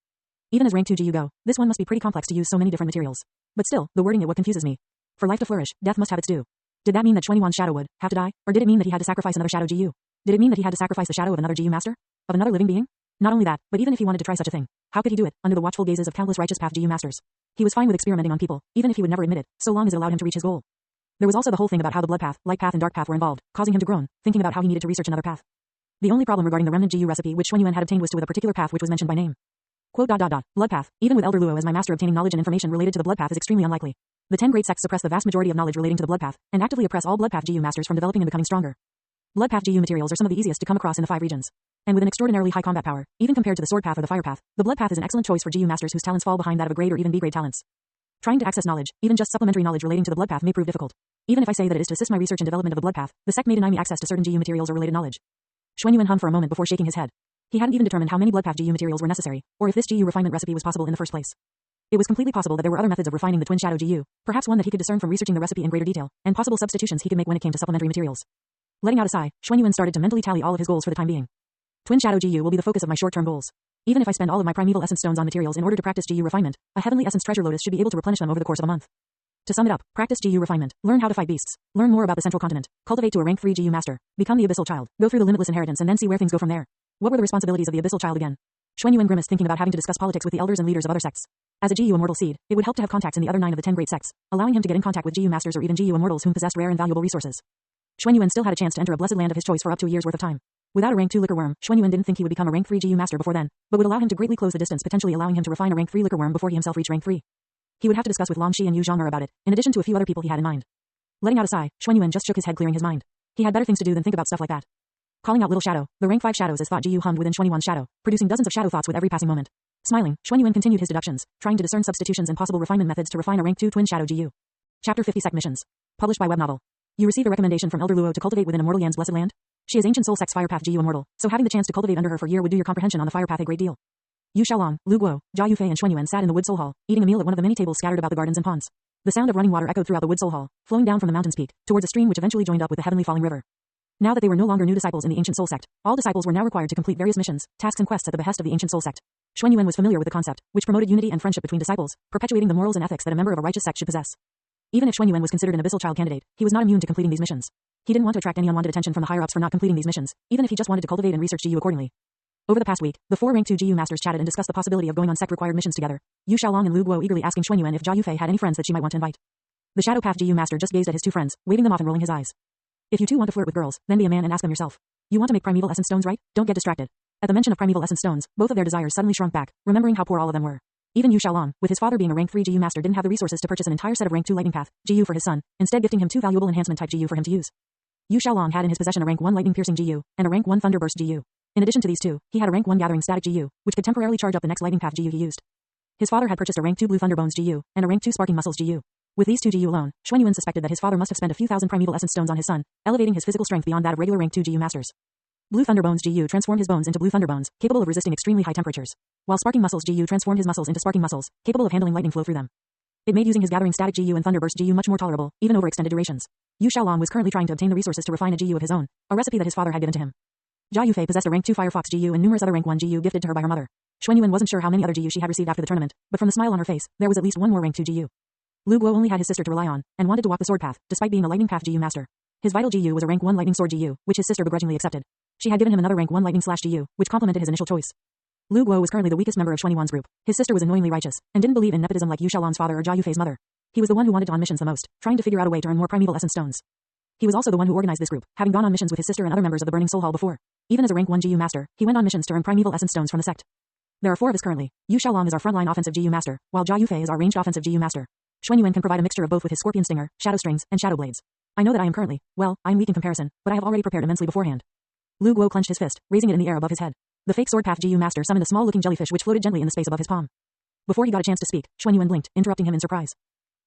Even as rank 2 GU go, this one must be pretty complex to use so many different materials. But still, the wording it what confuses me. For life to flourish, death must have its due. Did that mean that Xuan Yuan's shadow would have to die, or did it mean that he had to sacrifice another shadow GU? Did it mean that he had to sacrifice the shadow of another GU master? Of another living being? Not only that, but even if he wanted to try such a thing, how could he do it, under the watchful gazes of countless righteous path GU masters? He was fine with experimenting on people, even if he would never admit it, so long as it allowed him to reach his goal. There was also the whole thing about how the blood path, light path and dark path were involved, causing him to groan, thinking about how he needed to research another path. The only problem regarding the remnant GU recipe which Xuan Yuan had obtained was to with a particular path which was mentioned by name. Quote, blood path, even with Elder Luo as my master obtaining knowledge and information related to the blood path is extremely unlikely. The 10 great sects suppress the vast majority of knowledge relating to the blood path, and actively oppress all blood path GU masters from developing and becoming stronger. Blood path GU materials are some of the easiest to come across in the 5 regions. And with an extraordinarily high combat power, even compared to the sword path or the fire path, the blood path is an excellent choice for GU masters whose talents fall behind that of a grade or even B-grade talents. Trying to access knowledge, even just supplementary knowledge relating to the blood path may prove difficult. Even if I say that it is to assist my research and development of the blood path, the sect may deny me access to certain GU materials or related knowledge. Xuan Yuan hummed for a moment before shaking his head. He hadn't even determined how many blood path GU materials were necessary, or if this GU refinement recipe was possible in the first place. It was completely possible that there were other methods of refining the twin shadow GU, perhaps one that he could discern from researching the recipe in greater detail, and possible substitutions he could make when it came to supplementary materials. Letting out a sigh, Xuan Yuan started to mentally tally all of his goals for the time being. Twin shadow GU will be the focus of my short-term goals. Even if I spend all of my primeval essence stones on materials in order to practice GU refinement, a heavenly essence treasure lotus should be able to replenish them over the course of a month. To sum it up, practice GU refinement, learn how to fight beasts, learn more about the central continent, cultivate to a rank 3 GU master, become the abyssal child, go through the limitless inheritance and then see where things go from there. What were the responsibilities of the abyssal child again? Xuan Yuan grimaced thinking about having to discuss politics with the elders and leaders of other sects. As a GU immortal seed, it would help to have contacts in the other 9 of the 10 great sects, allowing him to get in contact with GU masters or even GU immortals whom possessed rare and valuable resources. Xuan Yuan still had a chance to enter a blessed land of his choice for up to a year's worth of time. Without a rank 2 liquor worm, Xuan Yuan didn't think he would become a rank 3 GU master before then, but would allow him to greatly close the distance, potentially allowing him to refine a rank 3 liquor worm before he himself reached rank 3. He would have to discuss with Long Shi and Yu Zhong'er about it, in addition to a few other people he had in mind. Letting out a sigh, Xuan Yuan just shook his head, clearing his mind. He had better things to do than think about stuff like that. Calling out little shadow, the rank 5 shadows as thought GU hummed within Xuan Yuan's shadow, producing dozens of shadow thoughts with every passing moment. Smiling, Xuan Yuan continued his deductions, trying to discern substitutions and possible refinement methods to refine a rank 2 twin shadow GU. Chapter 50 Sect Missions. Published by Web Novel. You received a recommendation from Elder Luo to cultivate within Immortal Yan's blessed land? She is ancient soul sect's fire path GU immortal, so having the chance to cultivate under her for a year would do your comprehension on the fire path a great deal. Yu Xiaolong, Lu Guo, Jia Yufei and Xuan Yuan sat in the wood soul hall, eating a meal at one of the many tables scattered about the gardens and ponds. The sound of running water echoed throughout the wood soul hall, flowing down from the mountain's peak, towards a stream which eventually joined up with the heavenly falling river. Now that they were no longer new disciples in the ancient soul sect, all disciples were now required to complete various missions, tasks and quests at the behest of the ancient soul sect. Xuan Yuan was familiar with the concept, which promoted unity and friendship between disciples, perpetuating the morals and ethics that a member of a righteous sect should possess. Even if Xuan Yuan was considered an abyssal child candidate, he was not immune to completing these missions. He didn't want to attract any unwanted attention from the higher-ups for not completing these missions, even if he just wanted to cultivate and research GU accordingly. Over the past week, the 4 rank 2 GU masters chatted and discussed the possibility of going on sect-required missions together, Yu Xiaolong and Lu Guo eagerly asking Xuan Yuan if Jia Yufei had any friends that she might want to invite. The Shadow Path GU master just gazed at his 2 friends, waving them off and rolling his eyes. If you too want to flirt with girls, then be a man and ask them yourself. You want to make primeval essence stones, right? Don't get distracted. At the mention of primeval essence stones, both of their desires suddenly shrunk back, remembering how poor all of them were. Even Yu Xiaolong, with his father being a rank 3 GU master, didn't have the resources to purchase an entire set of rank 2 lightning path GU for his son, instead gifting him 2 valuable enhancement type GU for him to use. Yu Xiaolong had in his possession a rank 1 lightning piercing GU and a rank 1 thunderburst GU. In addition to these 2, he had a rank 1 gathering static GU, which could temporarily charge up the next lightning path GU he used. His father had purchased a rank 2 blue thunderbones GU and a rank 2 sparking muscles GU. With these 2 GU alone, Xuan Yuan suspected that his father must have spent a few thousand primeval essence stones on his son, elevating his physical strength beyond that of regular rank 2 GU masters. Blue thunderbones GU transformed his bones into blue thunderbones, capable of resisting extremely high temperatures, while sparking muscles GU transformed his muscles into sparking muscles, capable of handling lightning flow through them. It made using his gathering static GU and thunderburst GU much more tolerable, even over extended durations. Yu Xiaolong was currently trying to obtain the resources to refine a GU of his own, a recipe that his father had given to him. Jia Yufei possessed a rank 2 Firefox GU and numerous other rank 1 GU gifted to her by her mother. Xuan Yuan wasn't sure how many other GU she had received after the tournament, but from the smile on her face, there was at least one more rank 2 GU. Lu Guo only had his sister to rely on, and wanted to walk the sword path, despite being a lightning path GU master. His vital GU was a rank 1 lightning sword GU, which his sister begrudgingly accepted. She had given him another rank 1 lightning slash GU, which complemented his initial choice. Lu Guo was currently the weakest member of Xuan Yuan's group. His sister was annoyingly righteous, and didn't believe in nepotism like Yu Xiaolong's father or Jia Yufei's mother. He was the one who wanted to on missions the most, trying to figure out a way to earn more primeval essence stones. He was also the one who organized this group, having gone on missions with his sister and other members of the Burning Soul Hall before. Even as a rank 1 GU master, he went on missions to earn primeval essence stones from the sect. There are 4 of us currently. Yu Xiaolong is our frontline offensive GU master, while Jia Yufei is our ranged offensive GU master. Xuan Yuan can provide a mixture of both with his scorpion stinger, shadow strings, and shadow blades. I know that I am currently, well, I am weak in comparison, but I have already prepared immensely beforehand. Lu Guo clenched his fist, raising it in the air above his head. The fake sword path GU master summoned a small-looking jellyfish which floated gently in the space above his palm. Before he got a chance to speak, Xuan Yuan blinked, interrupting him in surprise.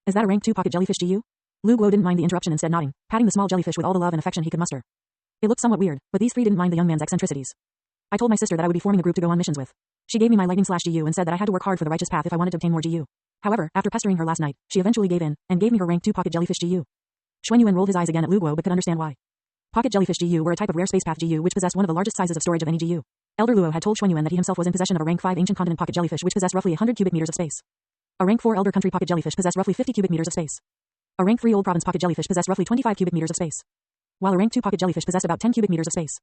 Is that a rank 2 pocket jellyfish GU? Lu Guo didn't mind the interruption, instead nodding, patting the small jellyfish with all the love and affection he could muster. It looked somewhat weird, but these 3 didn't mind the young man's eccentricities. I told my sister that I would be forming a group to go on missions with. She gave me my lightning/GU and said that I had to work hard for the righteous path if I wanted to obtain more GU. However, after pestering her last night, she eventually gave in, and gave me her rank 2 pocket jellyfish GU. Xuanyuan rolled his eyes again at Lu Guo but could understand why. Pocket jellyfish GU were a type of rare space path GU which possessed one of the largest sizes of storage of any GU. Elder Luo had told Xuanyuan that he himself was in possession of a rank 5 ancient continent pocket jellyfish which possessed roughly 100 cubic meters of space. A rank 4 elder country pocket jellyfish possessed roughly 50 cubic meters of space. A rank 3 old province pocket jellyfish possessed roughly 25 cubic meters of space, while a rank 2 pocket jellyfish possessed about 10 cubic meters of space.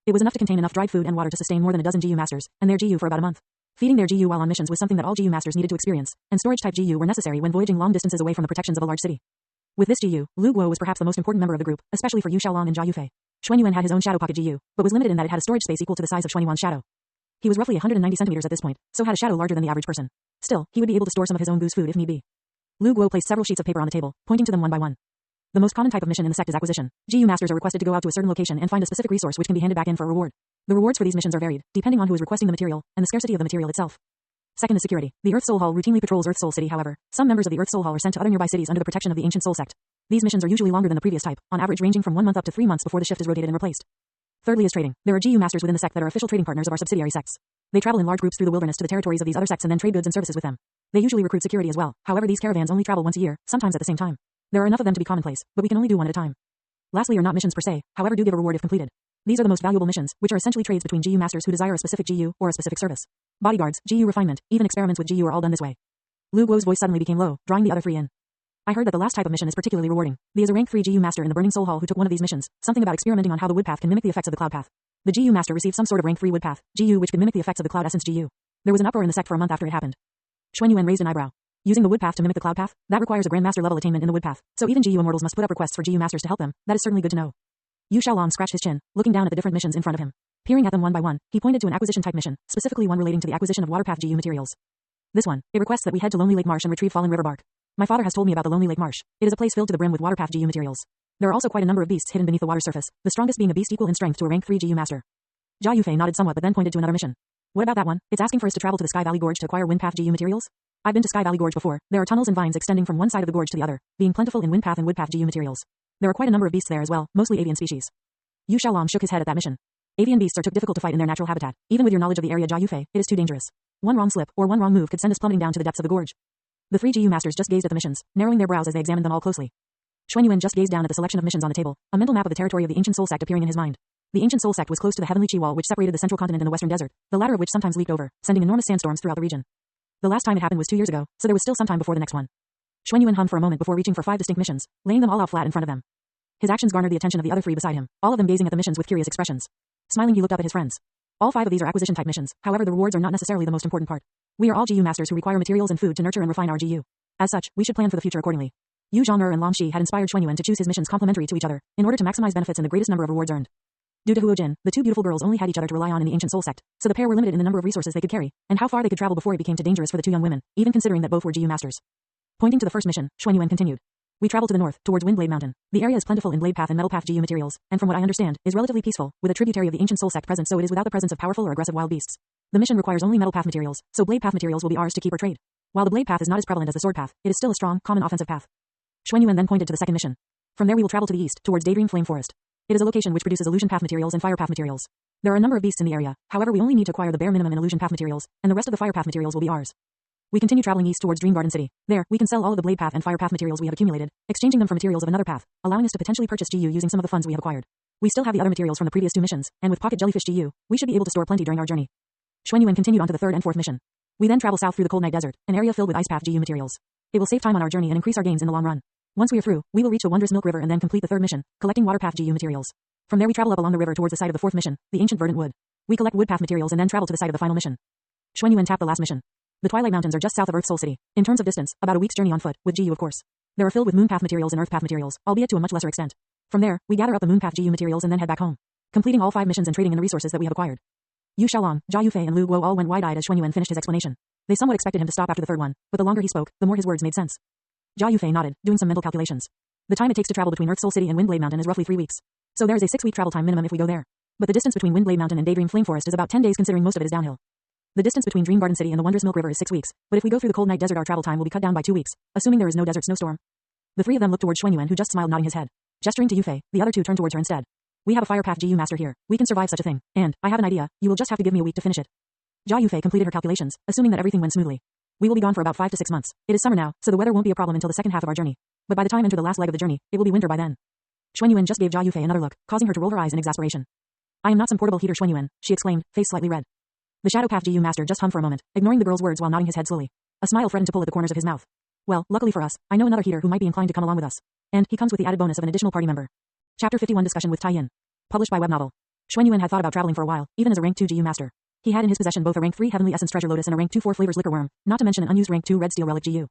It was enough to contain enough dried food and water to sustain more than a dozen GU masters, and their GU for about a month. Feeding their GU while on missions was something that all GU masters needed to experience, and storage-type GU were necessary when voyaging long distances away from the protections of a large city. With this GU, Lu Guo was perhaps the most important member of the group, especially for Yu Xiaolong and Jia Yufei. Xuanyuan had his own shadow pocket GU, but was limited in that it had a storage space equal to the size of Xuanyuan's shadow. He was roughly 190 centimeters at this point, so had a shadow larger than the average person. Still, he would be able to store some of his own booze food if need be. Lu Guo placed several sheets of paper on the table, pointing to them one by one. The most common type of mission in the sect is acquisition. GU masters are requested to go out to a certain location and find a specific resource which can be handed back in for a reward. The rewards for these missions are varied, depending on who is requesting the material, and the scarcity of the material itself. Second is security. The Earth Soul Hall routinely patrols Earth Soul City. However, some members of the Earth Soul Hall are sent to other nearby cities under the protection of the Ancient Soul Sect. These missions are usually longer than the previous type, on average ranging from 1 month up to 3 months before the shift is rotated and replaced. Thirdly is trading. There are GU masters within the sect that are official trading partners of our subsidiary sects. They travel in large groups through the wilderness to the territories of these other sects and then trade goods and services with them. They usually recruit security as well. However, these caravans only travel once a year, sometimes at the same time. There are enough of them to be commonplace, but we can only do one at a time. Lastly are not missions per se, however do give a reward if completed. These are the most valuable missions, which are essentially trades between GU masters who desire a specific GU or a specific service. Bodyguards, GU refinement, even experiments with GU are all done this way. Lu Guo's voice suddenly became low, drawing the other three in. I heard that the last type of mission is particularly rewarding. There is a rank 3 GU master in the Burning Soul Hall who took one of these missions, something about experimenting on how the wood path can mimic the effects of the cloud path. The GU master received some sort of rank 3 wood path, GU which could mimic the effects of the cloud essence GU. There was an uproar in the sect for a month after it happened. Xuanyuan raised an eyebrow. Using the wood path to mimic the cloud path, that requires a grandmaster level attainment in the wood path, so even GU immortals must put up requests for GU masters to help them. That is certainly good to know. Yu Xiaolong scratched his chin, looking down at the different missions in front of him. Peering at them one by one, he pointed to an acquisition type mission, specifically one relating to the acquisition of water path GU materials. This one, it requests that we head to Lonely Lake Marsh and retrieve fallen river bark. My father has told me about the Lonely Lake Marsh. It is a place filled to the brim with water path GU materials. There are also quite a number of beasts hidden beneath the water surface, the strongest being a beast equal in strength to a rank 3 GU master. Jia Yufei nodded somewhat but then pointed to another mission. What about that one? It's asking for us to travel to the Sky Valley Gorge to acquire wind path GU materials? I've been to Sky Valley Gorge before. There are tunnels and vines extending from one side of the gorge to the other, being plentiful in wind path and wood path GU materials. There are quite a number of beasts there as well, mostly avian species. Yu Xiaolong shook his head at that mission. Avian beasts are too difficult to fight in their natural habitat. Even with your knowledge of the area Jia Yufei, it is too dangerous. One wrong slip, or one wrong move could send us plummeting down to the depths of the gorge. The 3 GU masters just gazed at the missions, narrowing their brows as they examined them all closely. Xuanyuan just gazed down at the selection of missions on the table, a mental map of the territory of the Ancient Soul Sect appearing in his mind. The Ancient Soul Sect was close to the heavenly Qi wall which separated the central continent and the western desert, the latter of which sometimes leaked over, sending enormous sandstorms throughout the region. The last time it happened was 2 years ago, so there was still some time before the next one. Xuanyuan hummed for a moment before reaching for 5 distinct missions, laying them all out flat in front of them. His actions garnered the attention of the other 3 beside him, all of them gazing at the missions with curious expressions. Smiling, he looked up at his friends. All 5 of these are acquisition type missions, however the rewards are not necessarily the most important part. We are all GU masters who require materials and food to nurture and refine our GU. As such, we should plan for the future accordingly. Yu Zhong'er and Long Shi had inspired Xuanyuan to choose his missions complementary to each other, in order to maximize benefits and the greatest number of rewards earned. Due to Huo Jin, the 2 beautiful girls only had each other to rely on in the Ancient Soul Sect, so the pair were limited in the number of resources they could carry, and how far they could travel before it became too dangerous for the 2 young women, even considering that both were GU masters. Pointing to the first mission, Xuanyuan continued. We travel to the north, towards Windblade Mountain. The area is plentiful in blade path and metal path GU materials, and from what I understand, is relatively peaceful, with a tributary of the Ancient Soul Sect present, so it is without the presence of powerful or aggressive wild beasts. The mission requires only metal path materials, so blade path materials will be ours to keep or trade. While the blade path is not as prevalent as the sword path, it is still a strong, common offensive path. Xuanyuan then pointed to the second mission. From there we will travel to the east, towards Daydream Flame Forest. It is a location which produces illusion path materials and fire path materials. There are a number of beasts in the area, however we only need to acquire the bare minimum in illusion path materials, and the rest of the fire path materials will be ours. We continue traveling east towards Dream Garden City. There, we can sell all of the blade path and fire path materials we have accumulated, exchanging them for materials of another path, allowing us to potentially purchase GU using some of the funds we have acquired. We still have the other materials from the previous 2 missions, and with pocket jellyfish GU, we should be able to store plenty during our journey. Xuanyuan continued on to the 3rd and 4th mission. We then travel south through the Cold Night Desert, an area filled with ice path GU materials. It will save time on our journey and increase our gains in the long run. Once we are through, we will reach the Wondrous Milk River and then complete the 3rd mission, collecting water path GU materials. From there we travel up along the river towards the site of the 4th mission, the Ancient Verdant Wood. We collect wood path materials and then travel to the site of the final mission. Xuanyuan tapped the last mission. The Twilight Mountains are just south of Earth Soul City. In terms of distance, about a week's journey on foot, with GU of course. They are filled with moon path materials and earth path materials, albeit to a much lesser extent. From there, we gather up the moon path GU materials and then head back home, completing all 5 missions and trading in the resources that we have acquired. Yu Xiaolong, Jia Yufei and Lu Guo all went wide-eyed as Xuanyuan finished his explanation. They somewhat expected him to stop after the 3rd one, but the longer he spoke, the more his words made sense. Jia Yufei nodded, doing some mental calculations. The time it takes to travel between Earth Soul City and Windblade Mountain is roughly 3 weeks. So there is a 6-week travel time minimum if we go there. But the distance between Windblade Mountain and Daydream Flame Forest is about 10 days considering most of it is downhill. The distance between Dream Garden City and the Wondrous Milk River is 6 weeks, but if we go through the Cold Night Desert our travel time will be cut down by 2 weeks, assuming there is no desert snowstorm. The 3 of them looked towards Xuanyuan who just smiled nodding his head. Gesturing to Yufei, the other 2 turned towards her instead. We have a fire path GU master here. We can survive such a thing. And, I have an idea, you will just have to give me a week to finish it. Jia Yufei completed her calculations, assuming that everything went smoothly. We will be gone for about 5 to 6 months. It is summer now, so the weather won't be a problem until the second half of our journey. But by the time enter the last leg of the journey, it will be winter by then. Xuanyuan just gave Jia Yufei another look, causing her to roll her eyes in exasperation. I am not some portable heater, Xuanyuan, she exclaimed, face slightly red. The Shadow Path GU master just hummed for a moment, ignoring the girl's words while nodding his head slowly. A smile threatened to pull at the corners of his mouth. Well, luckily for us, I know another heater who might be inclined to come along with us. And he comes with the added bonus of an additional party member. Chapter 51 Discussion with Tai Yin. Published by Web Novel. Xuanyuan had thought about traveling for a while, even as a rank 2 GU master. He had in his possession both a rank 3 Heavenly Essence Treasure Lotus and a rank 2 4 Flavors Liquor Worm, not to mention an unused rank 2 Red Steel Relic GU.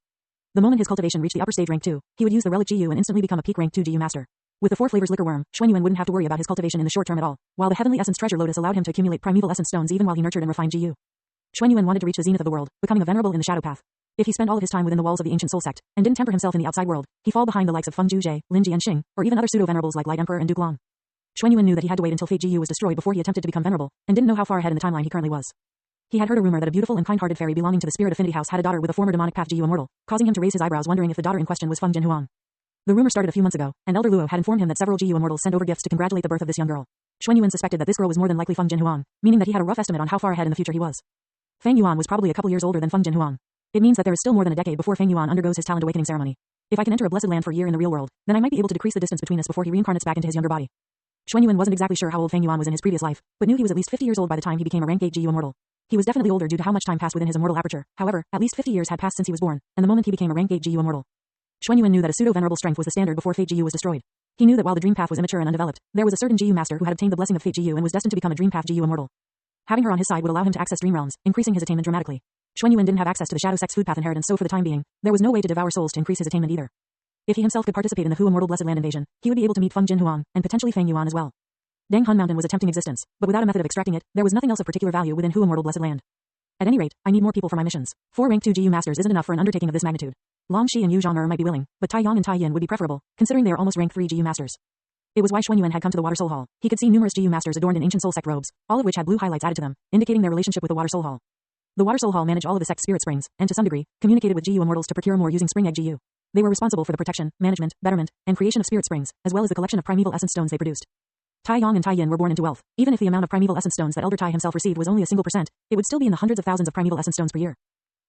The moment his cultivation reached the upper stage rank 2, he would use the Relic GU and instantly become a peak rank 2 GU master. With the 4 Flavors Liquor Worm, Xuanyuan wouldn't have to worry about his cultivation in the short term at all, while the Heavenly Essence Treasure Lotus allowed him to accumulate primeval essence stones even while he nurtured and refined GU. Xuanyuan wanted to reach the zenith of the world, becoming a venerable in the Shadow Path. If he spent all of his time within the walls of the ancient soul sect, and didn't temper himself in the outside world, he'd fall behind the likes of Feng Zhuzhe, Lin Ji and Xing, or even other pseudo-venerables like Light Emperor and Duke Long. Xuanyuan knew that he had to wait until Fate GU was destroyed before he attempted to become venerable, and didn't know how far ahead in the timeline he currently was. He had heard a rumor that a beautiful and kind-hearted fairy belonging to the Spirit Affinity House had a daughter with a former demonic path GU immortal, causing him to raise his eyebrows wondering if the daughter in question was Feng Jinhuang. The rumor started a few months ago, and Elder Luo had informed him that several GU immortals sent over gifts to congratulate the birth of this young girl. Xuanyuan suspected that this girl was more than likely Feng Jinhuang, meaning that he had a rough estimate on how far ahead in the future he was. Feng Yuan was probably a couple years older than Feng Jinhuang. It means that there is still more than a decade before Feng Yuan undergoes his talent awakening ceremony. If I can enter a blessed land for a year in the real world, then I might be able to decrease the distance between us before he reincarnates back into his younger body. Xuanyuan wasn't exactly sure how old Feng Yuan was in his previous life, but knew he was at least 50 years old by the time he became a rank 8 GU immortal. He was definitely older due to how much time passed within his immortal aperture. However, at least 50 years had passed since he was born, and the moment he became a rank 8 GU immortal. Xuanyuan knew that a pseudo-venerable strength was the standard before Fate GU was destroyed. He knew that while the Dream Path was immature and undeveloped, there was a certain GU master who had obtained the blessing of Fate GU and was destined to become a Dream Path GU immortal. Having her on his side would allow him to access dream realms, increasing his attainment dramatically. Xuanyuan didn't have access to the Shadow Sect's food path inheritance, so for the time being, there was no way to devour souls to increase his attainment either. If he himself could participate in the Hu Immortal Blessed Land invasion, he would be able to meet Feng Jinhuang, and potentially Feng Yuan as well. Dang Hun Mountain was a tempting existence, but without a method of extracting it, there was nothing else of particular value within Hu Immortal Blessed Land. At any rate, I need more people for my missions. 4 rank 2 GU masters isn't enough for an undertaking of this magnitude. Long Shi and Yu Zhong'er might be willing, but Tai Yang and Tai Yin would be preferable, considering they are almost rank 3 GU masters. It was why Xuanyuan had come to the Water Soul Hall. He could see numerous GU masters adorned in ancient soul sect robes, all of which had blue highlights added to them, indicating their relationship with the Water Soul Hall. The Water Soul Hall managed all of the sect's spirit springs, and to some degree, communicated with GU immortals to procure more using Spring Egg GU. They were responsible for the protection, management, betterment, and creation of spirit springs, as well as the collection of primeval essence stones they produced. Tai Yang and Tai Yin were born into wealth. Even if the amount of primeval essence stones that Elder Tai himself received was only a single %, it would still be in the hundreds of thousands of primeval essence stones per year.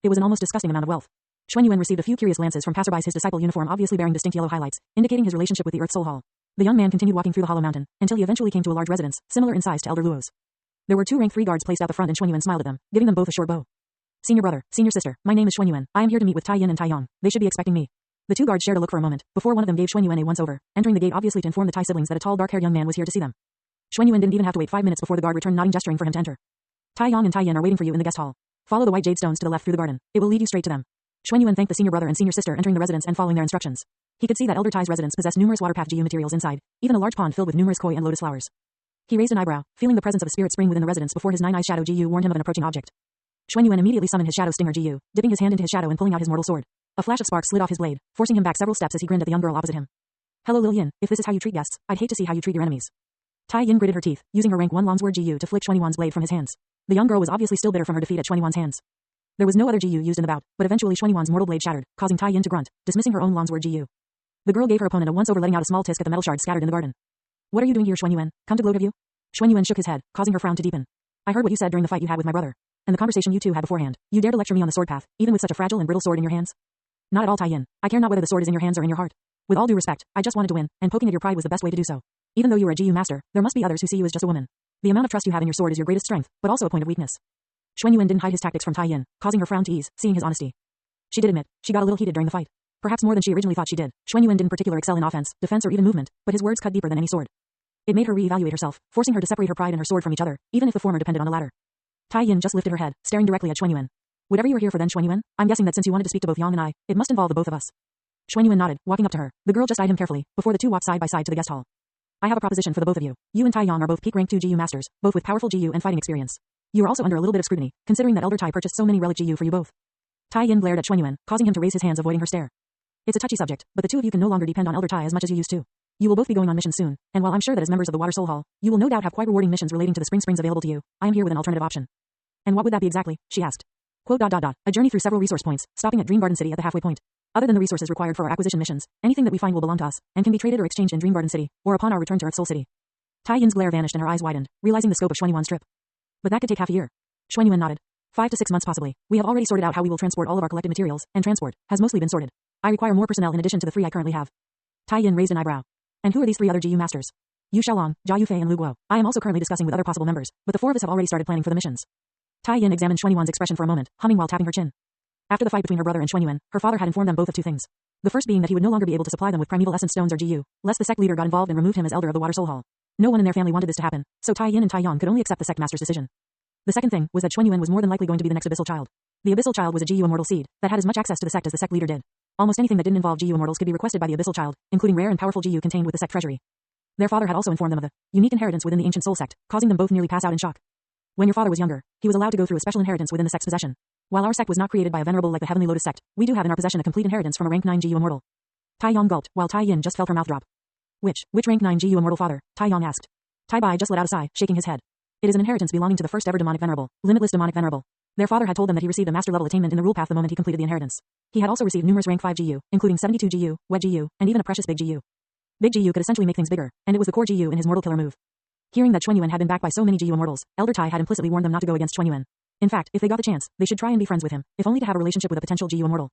It was an almost disgusting amount of wealth. Xuanyuan received a few curious glances from passerbys, his disciple uniform obviously bearing distinct yellow highlights, indicating his relationship with the Earth Soul Hall. The young man continued walking through the hollow mountain, until he eventually came to a large residence, similar in size to Elder Luo's. There were 2 rank 3 guards placed out the front and Xuanyuan smiled at them, giving them both a short bow. Senior brother, senior sister, my name is Xuanyuan. I am here to meet with Tai Yin and Tai Yang. They should be expecting me. The 2 guards shared a look for a moment, before one of them gave Xuanyuan a once-over, entering the gate obviously to inform the Tai siblings that a tall dark-haired young man was here to see them. Xuanyuan didn't even have to wait 5 minutes before the guard returned nodding gesturing for him to enter. Tai Yang and Tai Yin are waiting for you in the guest hall. Follow the white jade stones to the left through the garden. It will lead you straight to them. Xuanyuan thanked the senior brother and senior sister entering the residence and following their instructions. He could see that Elder Tai's residence possessed numerous water path GU materials inside, even a large pond filled with numerous koi and lotus flowers. He raised an eyebrow, feeling the presence of a spirit spring within the residence before his 9-eyed shadow GU warned him of an approaching object. Xuanyuan immediately summoned his shadow stinger GU, dipping his hand into his shadow and pulling out his mortal sword. A flash of sparks slid off his blade, forcing him back several steps as he grinned at the young girl opposite him. Hello Lil Yin, if this is how you treat guests, I'd hate to see how you treat your enemies. Tai Yin gritted her teeth, using her rank 1 Longsword GU to flick Xuanyuan's blade from his hands. The young girl was obviously still bitter from her defeat at Xuanyuan's hands. There was no other GU used in the bout, but eventually Xuanyuan's mortal blade shattered, causing Tai Yin to grunt, dismissing her own Longsword GU. The girl gave her opponent a once-over, letting out a small tisk at the metal shards scattered in the garden. What are you doing here, Xuanyuan? Come to gloat, have you? Xuanyuan shook his head, causing her frown to deepen. I heard what you said during the fight you had with my brother. And the conversation you two had beforehand. You dare to lecture me on the sword path, even with such a fragile and brittle sword in your hands? Not at all, Tai Yin. I care not whether the sword is in your hands or in your heart. With all due respect, I just wanted to win, and poking at your pride was the best way to do so. Even though you are a GU master, there must be others who see you as just a woman. The amount of trust you have in your sword is your greatest strength, but also a point of weakness. Xuanyuan didn't hide his tactics from Tai Yin, causing her frown to ease, seeing his honesty. She did admit, she got a little heated during the fight. Perhaps more than she originally thought she did. Xuanyuan didn't particularly excel in offense, defense or even movement, but his words cut deeper than any sword. It made her reevaluate herself, forcing her to separate her pride and her sword from each other, even if the former depended on the latter. Tai Yin just lifted her head, staring directly at Xuanyuan. Whatever you are here for then, Xuanyuan, I'm guessing that since you wanted to speak to both Yang and I, it must involve the both of us. Xuanyuan nodded, walking up to her. The girl just eyed him carefully, before the two walked side by side to the guest hall. I have a proposition for the both of you. You and Tai Yang are both peak rank 2 GU masters, both with powerful GU and fighting experience. You are also under a little bit of scrutiny, considering that Elder Tai purchased so many relic GU for you both. Tai Yin glared at Xuanyuan, causing him to raise his hands, avoiding her stare. It's a touchy subject, but the two of you can no longer depend on Elder Tai as much as you used to. You will both be going on missions soon, and while I'm sure that as members of the Water Soul Hall, you will no doubt have quite rewarding missions relating to the springs available to you, I am here with an alternative option. And what would that be exactly? She asked. Quote, a journey through several resource points, stopping at Dream Garden City at the halfway point. Other than the resources required for our acquisition missions, anything that we find will belong to us, and can be traded or exchanged in Dream Garden City, or upon our return to Earth Soul City. Tai Yin's glare vanished and her eyes widened, realizing the scope of Xuanyuan's trip. But that could take half a year. Xuanyuan nodded. 5 to 6 months possibly. We have already sorted out how we will transport all of our collected materials, and transport has mostly been sorted. I require more personnel in addition to the 3 I currently have. Tai Yin raised an eyebrow. And who are these 3 other GU masters? Yu Xiaolong, Jia Yufei and Lu Guo. I am also currently discussing with other possible members, but the 4 of us have already started planning for the missions. Tai Yin examined Xuanyuan's expression for a moment, humming while tapping her chin. After the fight between her brother and Xuanyuan, her father had informed them both of 2 things. The first being that he would no longer be able to supply them with primeval essence stones or GU, lest the sect leader got involved and removed him as elder of the Water Soul Hall. No one in their family wanted this to happen, so Tai Yin and Tai Yong could only accept the sect master's decision. The second thing was that Xuanyuan was more than likely going to be the next abyssal child. The abyssal child was a GU immortal seed that had as much access to the sect as the sect leader did. Almost anything that didn't involve GU immortals could be requested by the abyssal child, including rare and powerful GU contained with the sect treasury. Their father had also informed them of the unique inheritance within the ancient soul sect, causing them both nearly pass out in shock. When your father was younger, he was allowed to go through a special inheritance within the sect's possession. While our sect was not created by a venerable like the Heavenly Lotus sect, we do have in our possession a complete inheritance from a rank 9 GU immortal. Tai Yong gulped, while Tai Yin just felt her mouth drop. Which rank 9 GU immortal father? Tai Yong asked. Tai Bai just let out a sigh, shaking his head. It is an inheritance belonging to the first ever demonic venerable, limitless demonic venerable. Their father had told them that he received a master level attainment in the rule path the moment he completed the inheritance. He had also received numerous rank 5 GU, including 72 GU, wet GU, and even a precious big GU. Big GU could essentially make things bigger, and it was the core GU in his mortal killer move. Hearing that Xuanyuan had been backed by so many GU immortals, Elder Tai had implicitly warned them not to go against Xuanyuan. In fact, if they got the chance, they should try and be friends with him, if only to have a relationship with a potential GU immortal.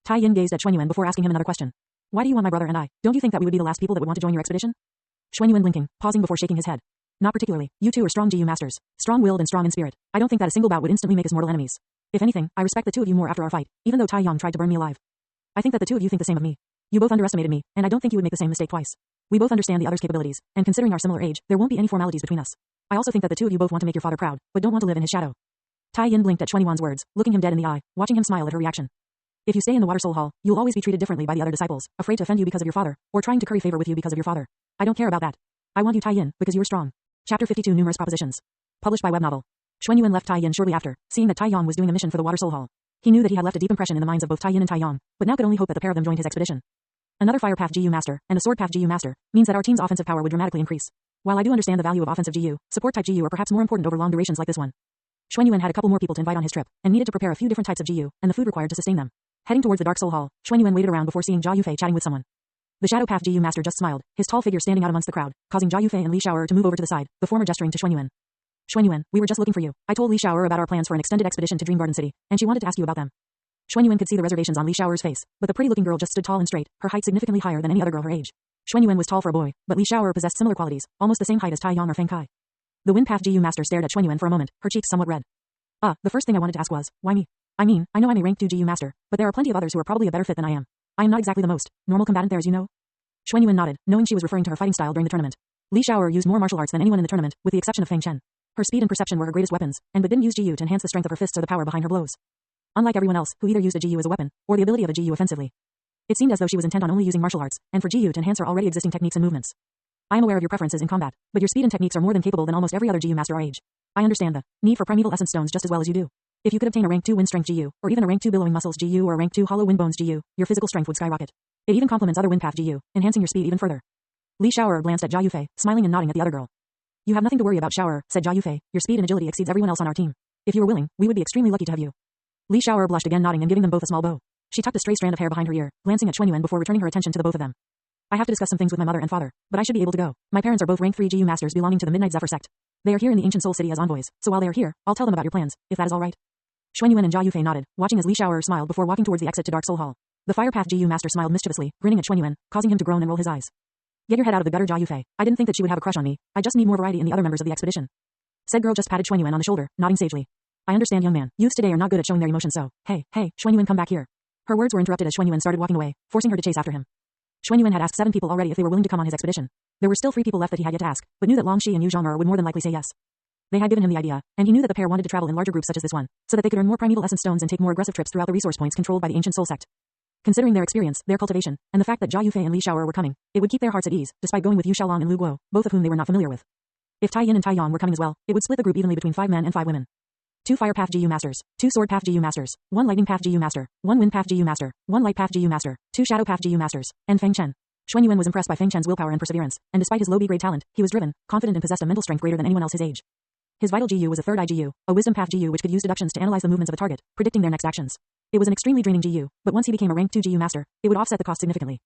Tai Yin gazed at Xuanyuan before asking him another question. Why do you want my brother and I? Don't you think that we would be the last people that would want to join your expedition? Xuanyuan blinking, pausing before shaking his head. Not particularly. You 2 are strong GU masters, strong-willed and strong in spirit. I don't think that a single bout would instantly make us mortal enemies. If anything, I respect the 2 of you more after our fight, even though Tai Yong tried to burn me alive. I think that the 2 of you think the same of me. You both underestimated me, and I don't think you would make the same mistake twice. We both understand the other's capabilities, and considering our similar age, there won't be any formalities between us. I also think that the 2 of you both want to make your father proud, but don't want to live in his shadow. Tai Yin blinked at Xuanyuan's words, looking him dead in the eye, watching him smile at her reaction. If you stay in the Water Soul Hall, you'll always be treated differently by the other disciples, afraid to offend you because of your father, or trying to curry favor with you because of your father. I don't care about that. I want you Tai Yin, because you are strong. Chapter 52 Numerous Propositions. Published by Web Novel. Xuanyuan left Tai Yin shortly after, seeing that Tai Yong was doing a mission for the Water Soul Hall. He knew that he had left a deep impression in the minds of both Tai Yin and Tai Yong, but now could only hope that the pair of them joined his expedition. Another Fire Path GU Master, and a Sword Path GU Master, means that our team's offensive power would dramatically increase. While I do understand the value of offensive GU, support type GU are perhaps more important over long durations like this one. Xuanyuan had a couple more people to invite on his trip, and needed to prepare a few different types of GU, and the food required to sustain them. Heading towards the Dark Soul Hall, Xuanyuan waited around before seeing Jia Yufei chatting with someone. The Shadow Path GU Master just smiled, his tall figure standing out amongst the crowd, causing Jia Yufei and Li Xiaoer to move over to the side, the former gesturing to Xuanyuan. Xuanyuan, we were just looking for you. I told Li Xiaoer about our plans for an extended expedition to Dream Garden City, and she wanted to ask you about them. Xuanyuan could see the reservations on Li Xiaoer's face, but the pretty-looking girl just stood tall and straight, her height significantly higher than any other girl her age. Xuanyuan was tall for a boy, but Li Xiaoer possessed similar qualities, almost the same height as Tai Yong or Feng Kai. The Wind Path GU Master stared at Xuanyuan for a moment, her cheeks somewhat red. The first thing I wanted to ask was, why me? I mean, I know I'm a rank 2 GU Master, but there are plenty of others who are probably a better fit than I am. I am not exactly the most normal combatant there, as you know. Xuanyuan nodded, knowing she was referring to her fighting style during the tournament. Li Xiaoer used more martial arts than anyone in the tournament, with the exception of Feng Chen. Her speed and perception were her greatest weapons, and but didn't use GU to enhance the strength of her fists or the power behind her blows. Unlike everyone else, who either used a GU as a weapon, or the ability of a GU offensively. It seemed as though she was intent on only using martial arts, and for GU to enhance her already existing techniques and movements. I am aware of your preferences in combat, but your speed and techniques are more than capable than almost every other GU Master our age. I understand the need for primeval essence stones just as well as you do. If you could obtain a rank 2 wind strength GU, or even a rank 2 billowing muscles GU or a rank 2 hollow wind bones GU, your physical strength would skyrocket. It even complements other wind path GU, enhancing your speed even further. Li Xiaoer glanced at Jia Yufei, smiling and nodding at the other girl. You have nothing to worry about, Xiaoer, said Jia Yufei. Your speed and agility exceeds everyone else on our team. If you were willing, we would be extremely lucky to have you. Li Xiaoer blushed again, nodding and giving them both a small bow. She tucked a stray strand of hair behind her ear, glancing at Xuanyuan before returning her attention to the both of them. I have to discuss some things with my mother and father, but I should be able to go. My parents are both rank 3 GU Masters belonging to the Midnight Zephyr sect. They are here in the Ancient Soul City as envoys, so while they are here, I'll tell them about your plans, if that is all right. Xuanyuan and Jia Yufei nodded, watching as Li Xiaoer smiled before walking towards the exit to Dark Soul Hall. The Fire Path GU Master smiled mischievously, grinning at Xuanyuan, causing him to groan and roll his eyes. Get your head out of the gutter, Jia Yufei. I didn't think that she would have a crush on me. I just need more variety in the other members of the expedition. Said girl just patted Xuanyuan on the shoulder, nodding sagely. I understand, young man. Youths today are not good at showing their emotions, so, hey, Xuanyuan, come back here. Her words were interrupted as Xuanyuan started walking away, forcing her to chase after him. Xuanyuan had asked 7 people already if they were willing to come on his expedition. There were still 3 people left that he had yet to ask, but knew that Long Shi and Yu Zhong'er would more than likely say yes. They had given him the idea, and he knew that the pair wanted to travel in larger groups such as this one, so that they could earn more primeval essence stones and take more aggressive trips throughout the resource points controlled by the Ancient Soul Sect. Considering their experience, their cultivation, and the fact that Jia Yufei and Li Xiaoer were coming, it would keep their hearts at ease, despite going with Yu Xiaolong and Lu Guo, both of whom they were not familiar with. If Tai Yin and Tai Yong were coming as well, it would split the group evenly between 5 men and 5 women. 2 Fire Path GU Masters, 2 Sword Path GU Masters, 1 Lightning Path GU Master, 1 Wind Path GU Master, 1 Light Path GU Master, 2 Shadow Path GU Masters, and Feng Chen. Xuanyuan was impressed by Feng Chen's willpower and perseverance, and despite his low B-grade talent, he was driven, confident and possessed a mental strength greater than anyone else his age. His vital GU was a third eye GU, a Wisdom Path GU which could use deductions to analyze the movements of a target, predicting their next actions. It was an extremely draining GU, but once he became a rank 2 GU Master, it would offset the cost significantly.